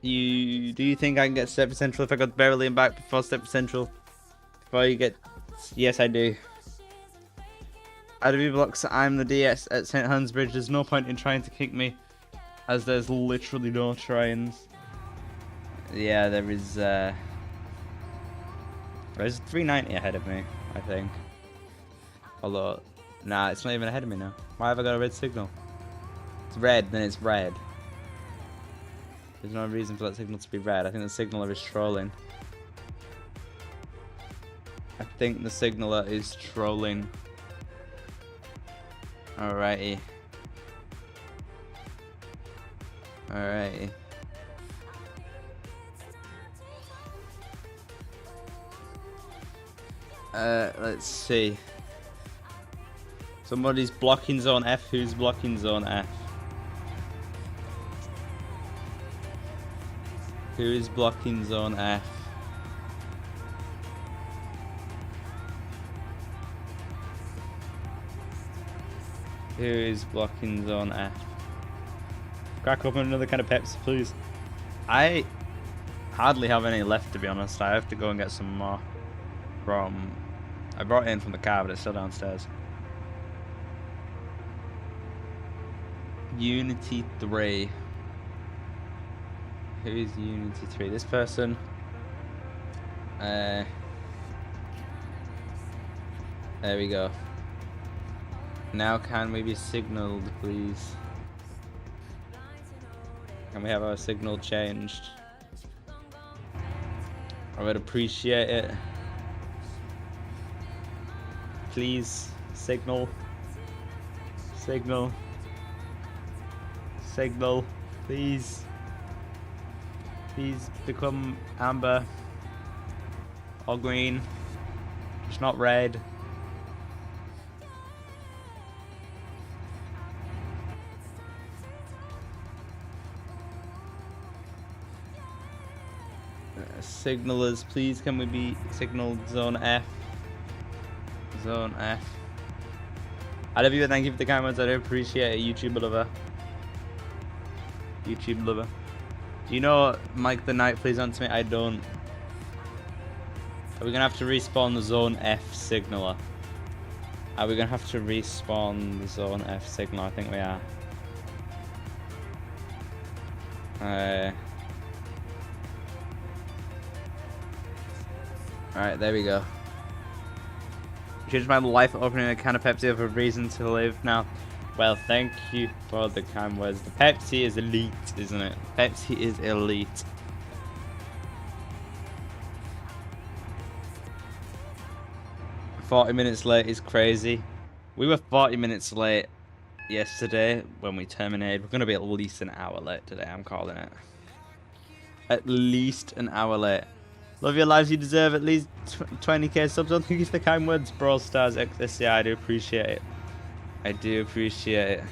Do you think I can get Step Central if I got Beryllium back before Step Central? Before you get... Yes, I do. Adobe blocks I'm the DS at St. Helens Bridge. There's no point in trying to kick me, as there's literally no trains. Yeah, there is... There's 390 ahead of me, I think. Although... Nah, it's not even ahead of me now. Why have I got a red signal? It's red, then it's red. There's no reason for that signal to be red. I think the signaler is trolling. I think the signaler is trolling. Alrighty. Alrighty. Let's see. Somebody's blocking zone F. Who's blocking zone F? Who is blocking zone F? Who is blocking zone F? Crack open another kind of Pepsi, please. I hardly have any left, to be honest. I have to go and get some more from... I brought it in from the car, but it's still downstairs. Unity 3. Who is Unity 3? This person. There we go. Now can we be signaled, please? Can we have our signal changed? I would appreciate it. Please, signal. Signal. Signal, please. Please become amber or green. It's not red. Signalers, please, can we be signaled zone F? Zone F. I love you, thank you for the kind words. I do appreciate it, YouTube lover. YouTube lover. Do you know Mike the Knight? Please answer me. I don't. Are we gonna have to respawn the zone F signaler? Are we gonna have to respawn the zone F signal? I think we are. Alright, there we go. Changed my life opening a can of Pepsi of a reason to live now. Well, thank you for the kind words. The Pepsi is elite, isn't it? Pepsi is elite. "40 minutes late is crazy." We were 40 minutes late yesterday when we terminated. We're going to be at least an hour late today, I'm calling it. At least an hour late. Love your lives, you deserve at least 20k subs. Thank you for the kind words, Brawl Stars SCR. I do appreciate it. I do appreciate it.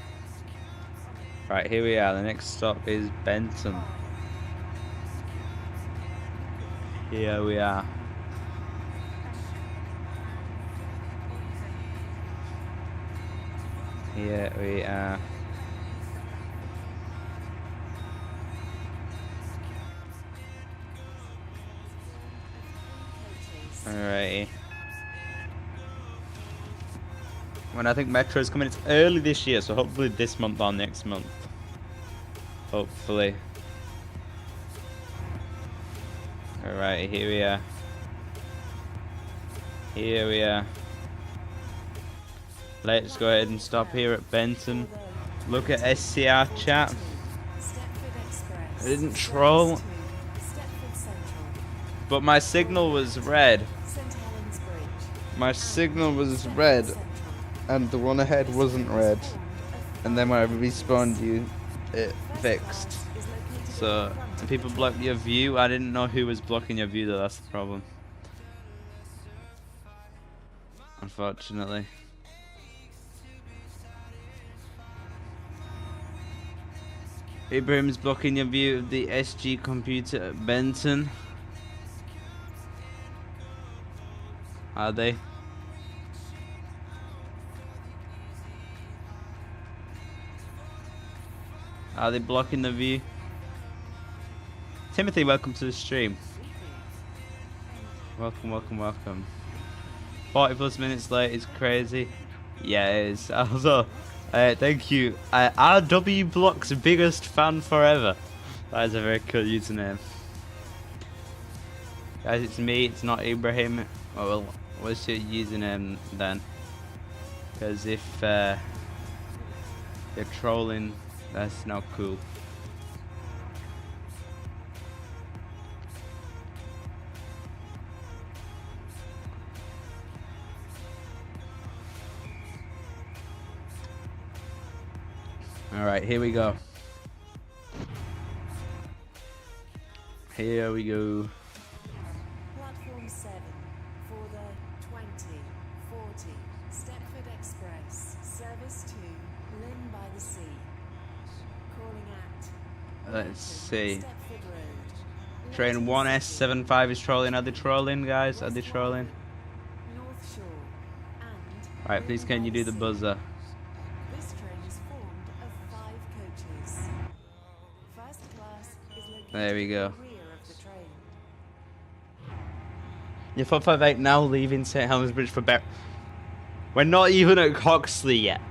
Right, here we are. The next stop is Benton. Here we are. Here we are. Alrighty. When I think Metro's coming, it's early this year, so hopefully this month or next month. Hopefully. Alright, here we are. Here we are. Let's go ahead and stop here at Benton. Look at SCR chat. Stepford Express. didn't troll, Stepford Central. but my signal was red. St Helens Bridge. My signal was red, Central. and the one ahead wasn't red. And then when I respawned you, it fixed. So, and people block your view. I didn't know who was blocking your view though, that's the problem. Unfortunately. Ibrahim's blocking your view of the SG computer at Benton. Are they? Are they blocking the view? Timothy, welcome to the stream. Welcome, welcome, welcome. 40 plus minutes late is crazy. Yeah, it is. Also, thank you. RW Block's biggest fan forever. That is a very cool username. Guys, it's me, it's not Ibrahim. Oh, well, what's your username then? Because if you're trolling, that's not cool. Alright, here we go. Here we go. Platform 7 for the 2040 Stepford Express. Service to Lynn by the Sea. Calling at Let's see. Stepford Road. Train 1S75 is trolling. Are they trolling, guys? Are they trolling? North Shore and Alright, please can you do the buzzer? This train is formed of 5 coaches. First class is located There we go. at the rear of the train. Yeah, 458 now leaving St Helens Bridge for Ber. We're not even at Coxley yet.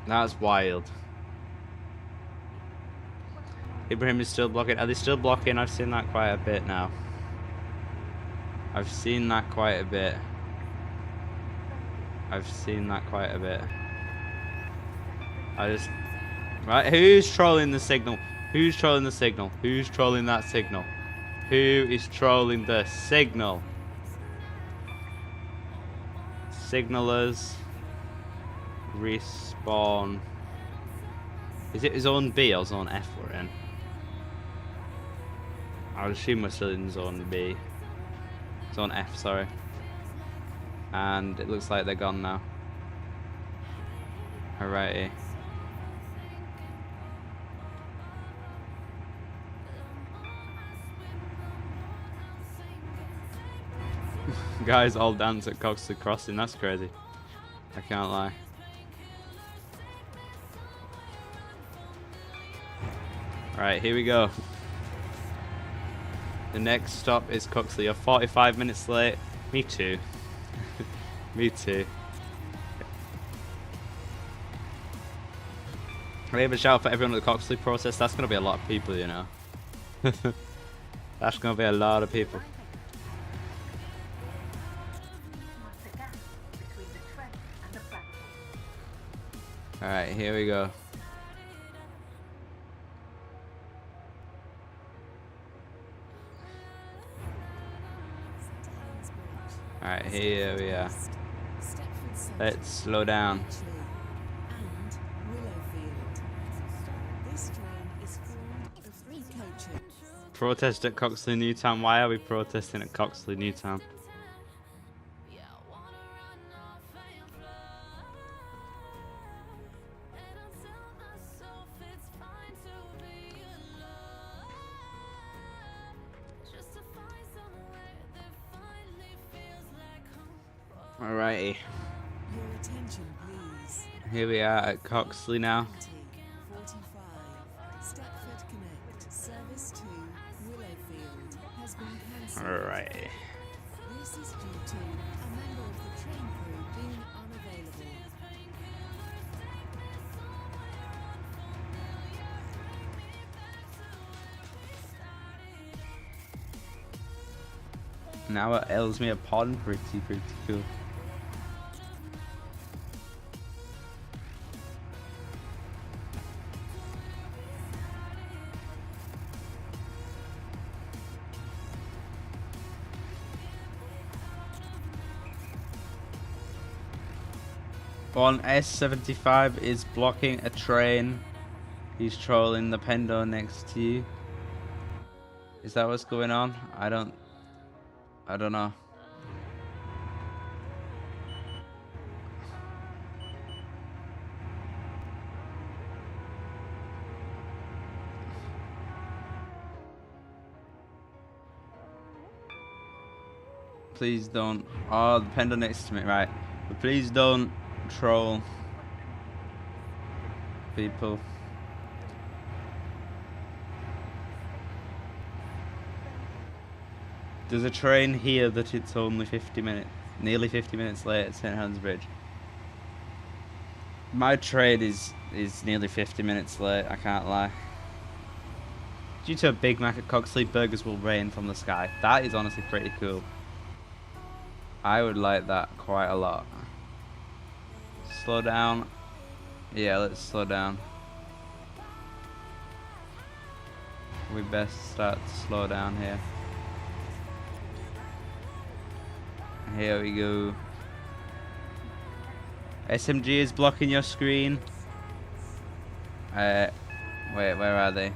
That's wild. Ibrahim is still blocking. Are they still blocking? I've seen that quite a bit now. I've seen that quite a bit. I've seen that quite a bit. Right, who's trolling the signal? Who's trolling the signal? Who's trolling that signal? Who is trolling the signal? Signalers. Respawn. Is it zone B or zone F we're in? I would assume we're still in zone B. Zone F, sorry. And it looks like they're gone now. Alrighty. Guys all dance at Coxley Crossing, that's crazy. I can't lie. Right, here we go. The next stop is Coxley. You're 45 minutes late. Me too. Me too. I have a shout out for everyone at the Coxley process. That's going to be a lot of people, you know. That's going to be a lot of people. Alright, here we go. Alright, here we are. Let's slow down. And Willowfield. This train is formed of 3 coaches. Protest at Coxley Newtown. Why are we protesting at Coxley Newtown? Alrighty. Your attention, please. Here we are at Coxley now. 2045 Stepford Connect. Service to Willowfield has been cancelled. Alrighty. This is due to a member of the train crew being unavailable. Now at Ellesmere Pond, pretty cool. On S75 is blocking a train. He's trolling the Pendo next to you. Is that what's going on? I don't know. Please don't. Oh, the Pendo next to me, right? But please don't troll people. There's a train here that it's only 50 minutes, nearly 50 minutes late at St. Helens Bridge. My train is nearly 50 minutes late, I can't lie. Due to a Big Mac at Coxley, burgers will rain from the sky. That is honestly pretty cool. I would like that quite a lot. Slow down. Yeah, let's slow down. We best start to slow down here. Here we go. SMG is blocking your screen. Wait, where are they?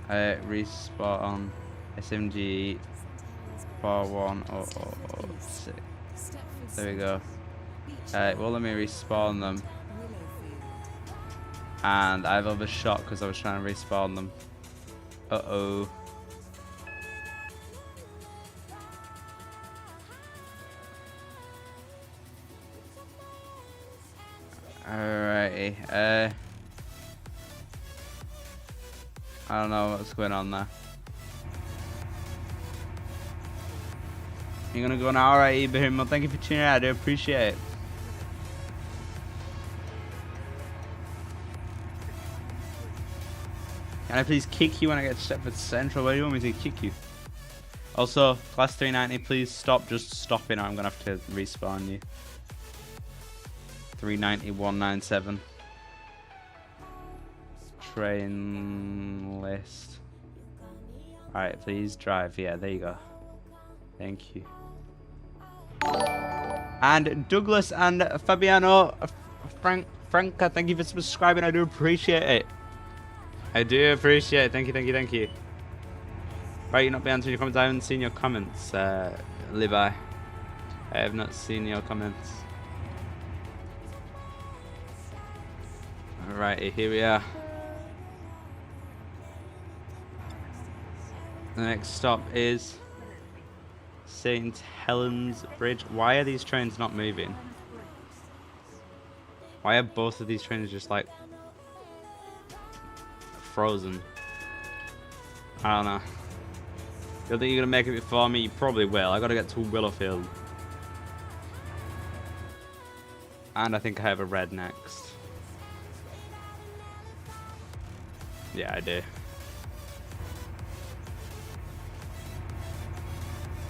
Respawn. SMG 41006. There we go. Well, let me respawn them. And I've overshot because I was trying to respawn them. Uh-oh. Alrighty, I don't know what's going on there. You're gonna go now? Alright, Ibrahim, well, thank you for tuning in, I do appreciate it. Can I please kick you when I get Stepford Central? Where do you want me to kick you? Also, class 390, please stop just stopping or I'm gonna have to respawn you. 390-197. Train list. Alright, please drive. Yeah, there you go. Thank you. And Douglas and Fabiano, Franca, thank you for subscribing. I do appreciate it. I do appreciate it. Thank you, thank you, thank you. Right, you're not be answering your comments. I haven't seen your comments, Levi. I have not seen your comments. Alrighty, here we are. The next stop is St. Helens Bridge. Why are these trains not moving? Why are both of these trains just like frozen? I don't know. You think you're gonna make it before me? You probably will. I gotta get to Willowfield. And I think I have a red next. Yeah, I do.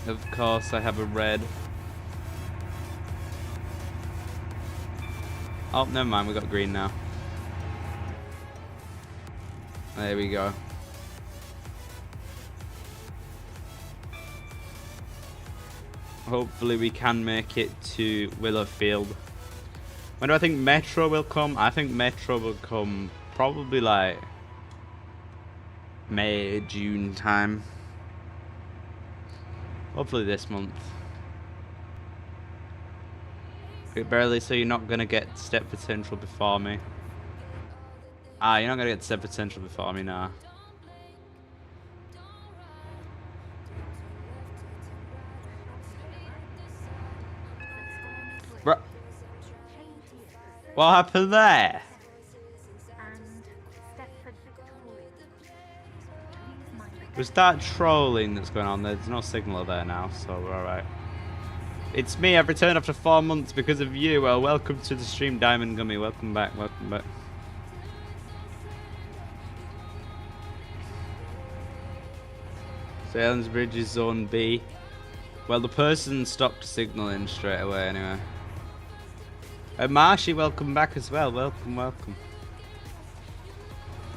Of course, I have a red. Oh, never mind. We got green now. There we go. Hopefully, we can make it to Willowfield. When do I think Metro will come? I think Metro will come probably like May, June time. Hopefully this month. Wait, barely, so you're not gonna get Stepford Central before me. Ah, you're not gonna get Stepford Central before me now. Bro, what happened there? Was that trolling that's going on? There's no signal there now, so we're alright. It's me, I've returned after 4 months because of you. Well, welcome to the stream, Diamond Gummy. Welcome back, welcome back. Salem Bridge is Zone B. Well, the person stopped signaling straight away anyway. Marshy, welcome back as well. Welcome, welcome.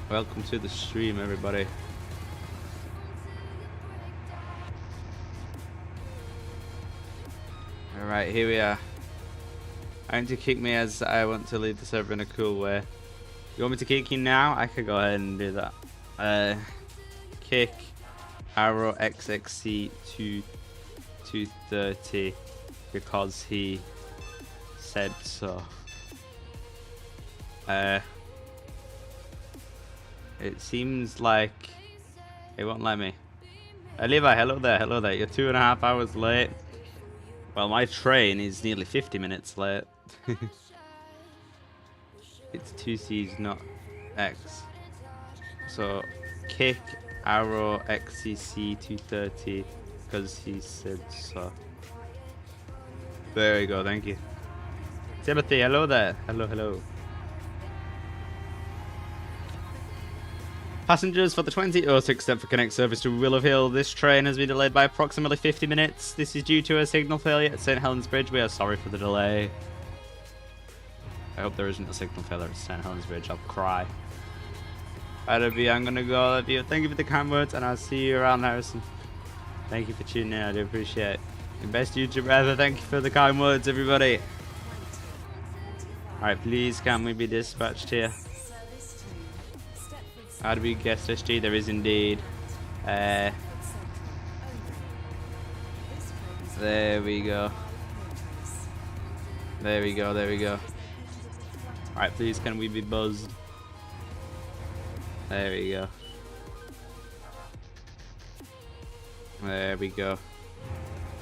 Welcome to the stream, everybody. Alright, here we are. I want to kick me as I want to leave the server in a cool way. You want me to kick you now? I could go ahead and do that. Kick arrow XXC to 230 because he said so. It seems like it won't let me. Levi, hello there, hello there. You're 2.5 hours late. Well, my train is nearly 50 minutes late. It's 2 C's, not X. So, kick arrow XCC 230 because he said so. There we go, thank you. Timothy, hello there. Hello, hello. Passengers for the 2006 Stepford Connect service to Willow Hill. This train has been delayed by approximately 50 minutes. This is due to a signal failure at St Helens Bridge. We are sorry for the delay. I hope there isn't a signal failure at St Helens Bridge. I'll cry. I'm gonna go. Love you. Thank you for the kind words, and I'll see you around, Harrison. Thank you for tuning in. I do appreciate it. The best YouTuber ever. Thank you for the kind words, everybody. Alright, please, can we be dispatched here? How do we guess SG? There is indeed. There we go. There we go, there we go. Alright, please, can we be buzzed? There we go. There we go.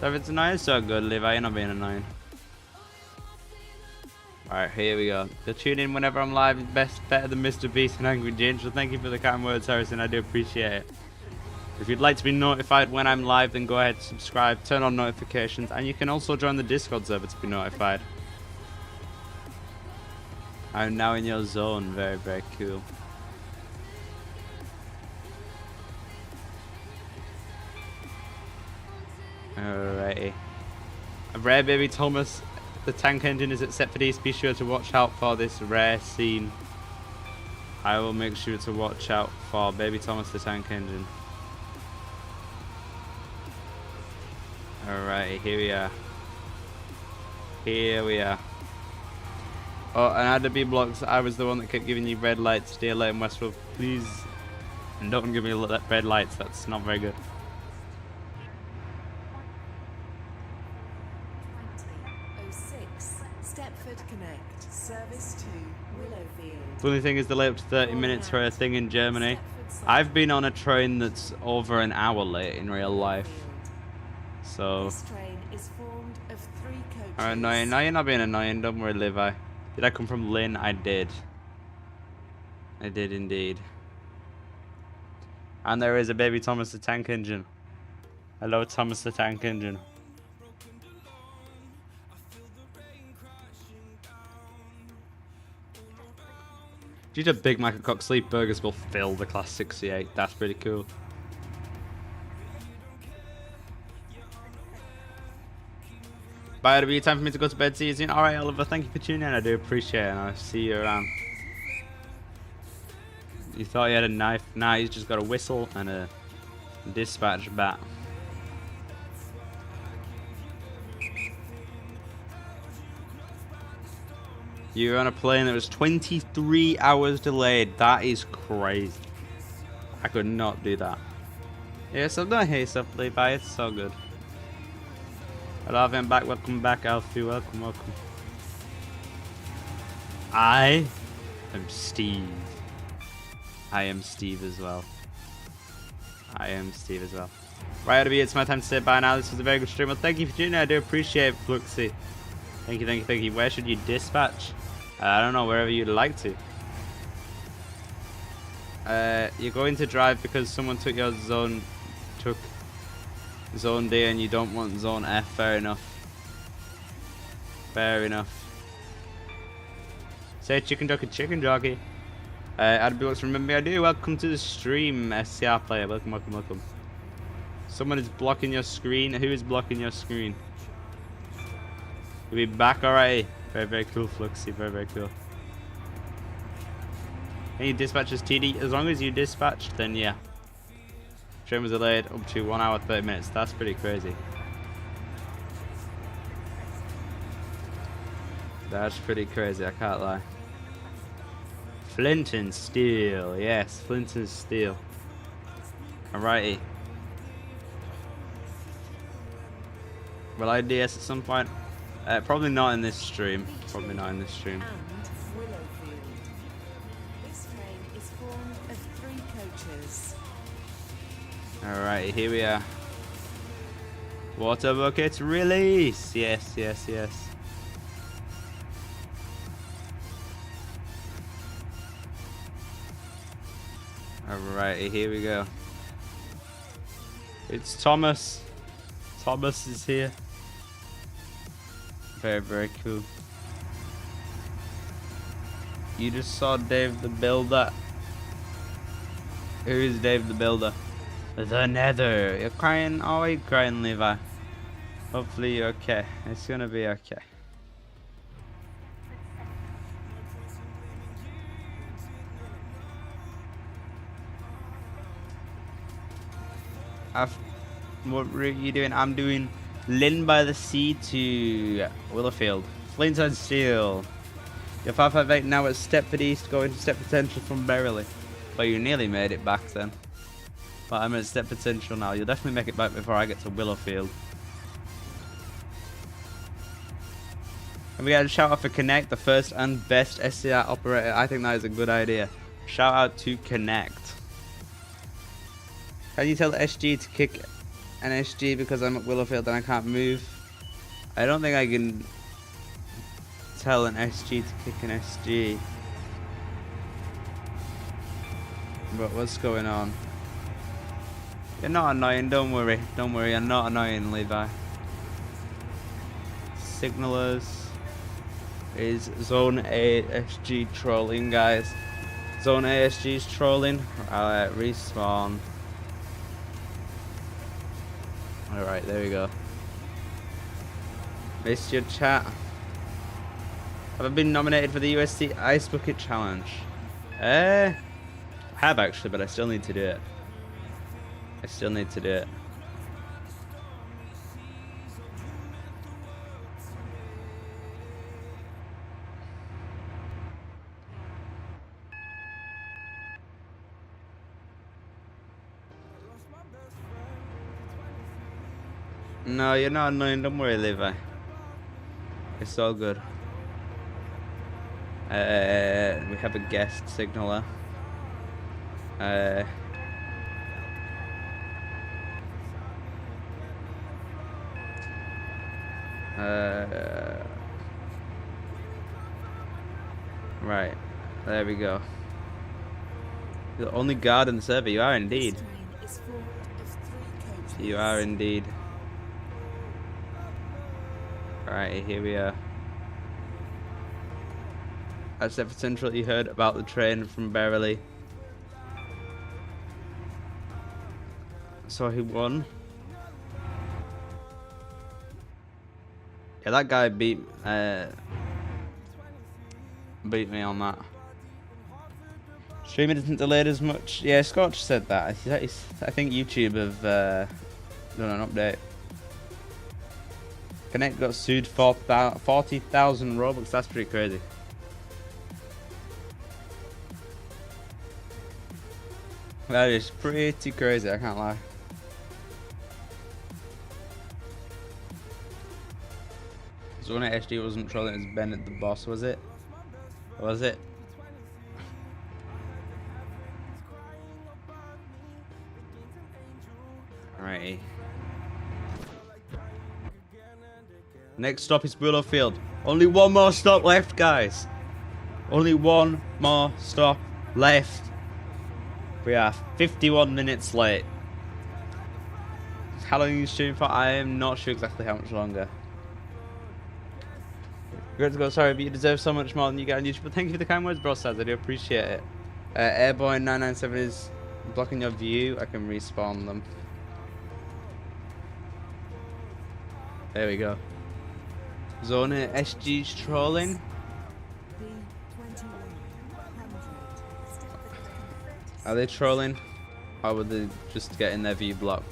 So if it's annoying, it's so good, Levi. You're not being annoying. Alright, here we go. So tune in whenever I'm live. It's better than Mr. Beast and Angry Ginger. So thank you for the kind words, Harrison. I do appreciate it. If you'd like to be notified when I'm live, then go ahead, subscribe, turn on notifications, and you can also join the Discord server to be notified. I'm now in your zone. Very, very cool. Alrighty. A rare baby Thomas. The tank engine is at set for these. Be sure to watch out for this rare scene. I will make sure to watch out for baby Thomas the tank engine. Alright, here we are. Here we are. Oh, and I had to be blocked. I was the one that kept giving you red lights. Dear Leighton Westfield, please. And don't give me red lights. That's not very good. Funny thing is, the late up to 30 minutes for a thing in Germany. I've been on a train that's over an hour late in real life. So. This train is formed of 3 coaches. Annoying. No, you're not being annoying. Don't worry, Levi. Did I come from Lynn? I did. I did indeed. And there is a baby Thomas the Tank Engine. Hello, Thomas the Tank Engine. Due to Big Mac and Cock Sleep, burgers will fill the Class 68. That's pretty cool. Bye, it'll be time for me to go to bed. See you soon. Alright, Oliver, thank you for tuning in. I do appreciate it, and I'll see you around. You thought he had a knife? Nah, he's just got a whistle and a dispatch bat. You were on a plane that was 23 hours delayed. That is crazy. I could not do that. Yes, I'm not here, so Levi. It's so good. Hello, I'm back. Welcome back, Alfie. Welcome, welcome. I am Steve. I am Steve as well. I am Steve as well. Right, it's my time to say bye now. This was a very good stream. Well, thank you for tuning in. I do appreciate it, Fluxy. Thank you, thank you, thank you. Where should you dispatch? I don't know, wherever you'd like to. You're going to drive because someone took your zone, zone D, and you don't want zone F. Fair enough. Fair enough. Say chicken jockey. Adblox, remember I do. Welcome to the stream, SCR player. Welcome, welcome, welcome. Someone is blocking your screen. Who is blocking your screen? You'll be back already. Very, very cool, Fluxy. Very, very cool. Any dispatches TD? As long as you dispatched, then yeah. Train was delayed up to 1 hour 30 minutes. That's pretty crazy. That's pretty crazy, I can't lie. Flint and steel, yes, flint and steel. Alrighty. Will I DS at some point? Probably not in this stream. Probably not in this stream. And Willowfield. This train is formed of 3 coaches. Alrighty, here we are. Water bucket release! Yes, yes, yes. Alrighty, here we go. It's Thomas. Thomas is here. Very, very cool. You just saw Dave the Builder. Who is Dave the Builder? The Nether. You're crying? Oh, you're crying, Levi. Hopefully you're okay. It's gonna be okay. What route are you doing? I'm doing Lynn by the Sea to Willowfield. Flint and Steel. You're 558 now at Stepford East, going to Step Potential from Berrily. But you nearly made it back then. But I'm at Step Potential now. You'll definitely make it back before I get to Willowfield. And we got a shout out for Connect, the first and best SCR operator. I think that is a good idea. Shout out to Connect. Can you tell SG to kick an SG because I'm at Willowfield and I can't move? I don't think I can tell an SG to kick an SG. But what's going on? You're not annoying, don't worry. Don't worry, I'm not annoying, Levi. Signalers is Zone A SG trolling, guys. Zone A SG is trolling. Alright, respawn. Alright, there we go. Missed your chat. Have I been nominated for the USC Ice Bucket Challenge? I have actually, but I still need to do it. I still need to do it. No, you're not annoying. Don't worry, Levi. It's all good. We have a guest signaler. Right. There we go. You're the only guard in the server. You are indeed. This train is formed of 3 coaches. You are indeed. Alright, here we are. At Stepford Central, you heard about the train from Berrily. So he won. Yeah, that guy beat me on that. Streaming isn't delayed as much. Yeah, Scotch said that. I think YouTube have done an update. Connect got sued for 40,000 Robux. That's pretty crazy. That is pretty crazy, I can't lie. Zone HD wasn't trolling, it was Bennett the boss, was it? Was it? Alrighty. Next stop is Willowfield. Only one more stop left, guys. Only one more stop left. We are 51 minutes late. How long are you streaming for? I am not sure exactly how much longer. Great to go, sorry, but you deserve so much more than you get on YouTube. But thank you for the kind words, bro, Stars. I do appreciate it. Airborne997 is blocking your view. I can respawn them. There we go. Zone SG's trolling. Are they trolling? Or were they just getting their view blocked?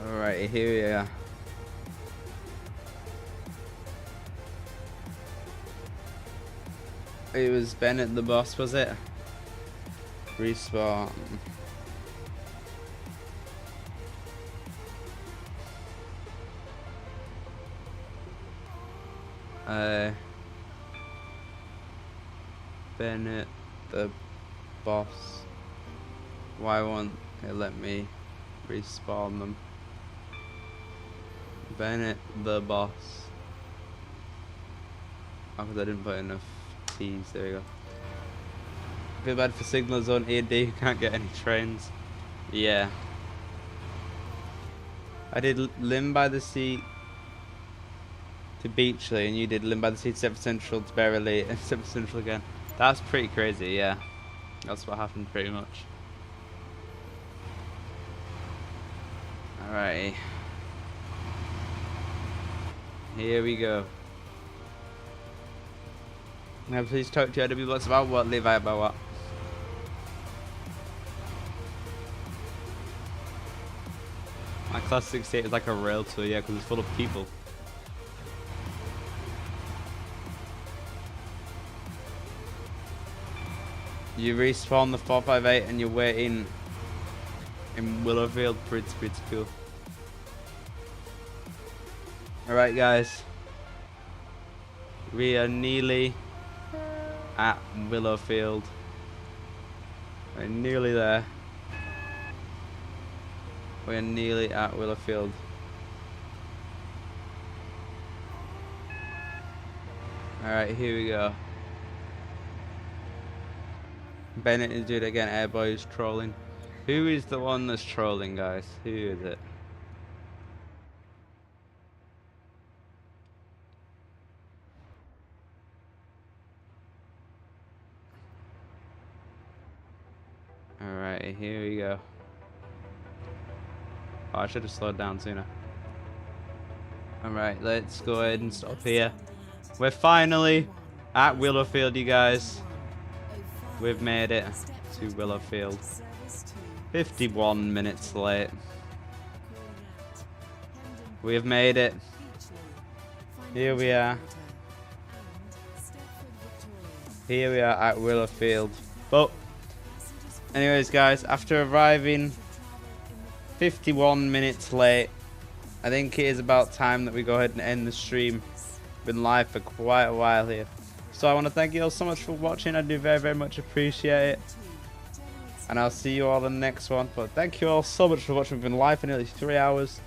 Alright, here we are. It was Bennett the boss, was it? Respawn. Bennett the boss. Why won't it let me respawn them? Bennett the boss. Oh, because I didn't put enough T's. There we go. Feel bad for Signal Zone AD who can't get any trains. Yeah. I did Limb by the Sea to Beachley, and you did Limb by the Sea to Stepford Central to Berrily and Stepford Central again. That's pretty crazy, yeah. That's what happened pretty much. Alright. Here we go. Now please talk to RW Blocks about what, Levi about what? My class 68 is like a rail tour, yeah, because it's full of people. You respawn the 458 and you're waiting in Willowfield. Pretty cool. Alright guys, we are nearly at Willowfield. We're nearly there. We're nearly at Willowfield. Alright, here we go. Bennett is doing it again. Airboy is trolling. Who is the one that's trolling, guys? Who is it? Alright, here we go. Oh, I should have slowed down sooner. Alright, let's go ahead and stop here. We're finally at Willowfield, you guys. We've made it to Willowfield. 51 minutes late. We have made it. Here we are. Here we are at Willowfield. But anyways guys, after arriving 51 minutes late, I think it is about time that we go ahead and end the stream. Been live for quite a while here. So I want to thank you all so much for watching. I do very much appreciate it. And I'll see you all in the next one. But thank you all so much for watching. We've been live for nearly 3 hours.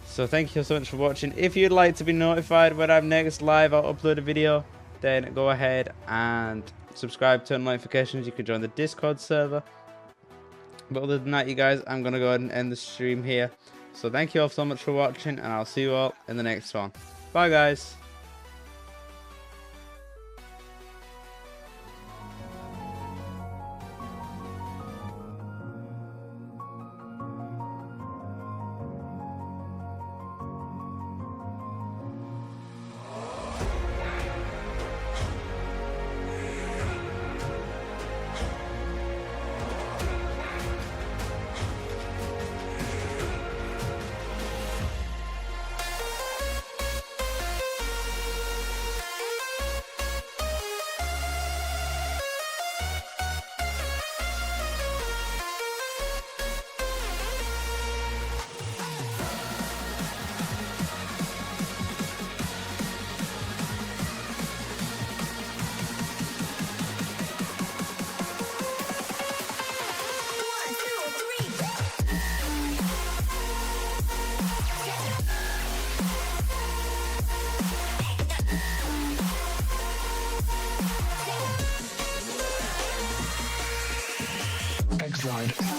So thank you so much for watching. If you'd like to be notified when I'm next live, I'll upload a video. Then go ahead and subscribe, turn notifications. You can join the Discord server. But other than that, you guys, I'm going to go ahead and end the stream here. So thank you all so much for watching. And I'll see you all in the next one. Bye guys. Slide.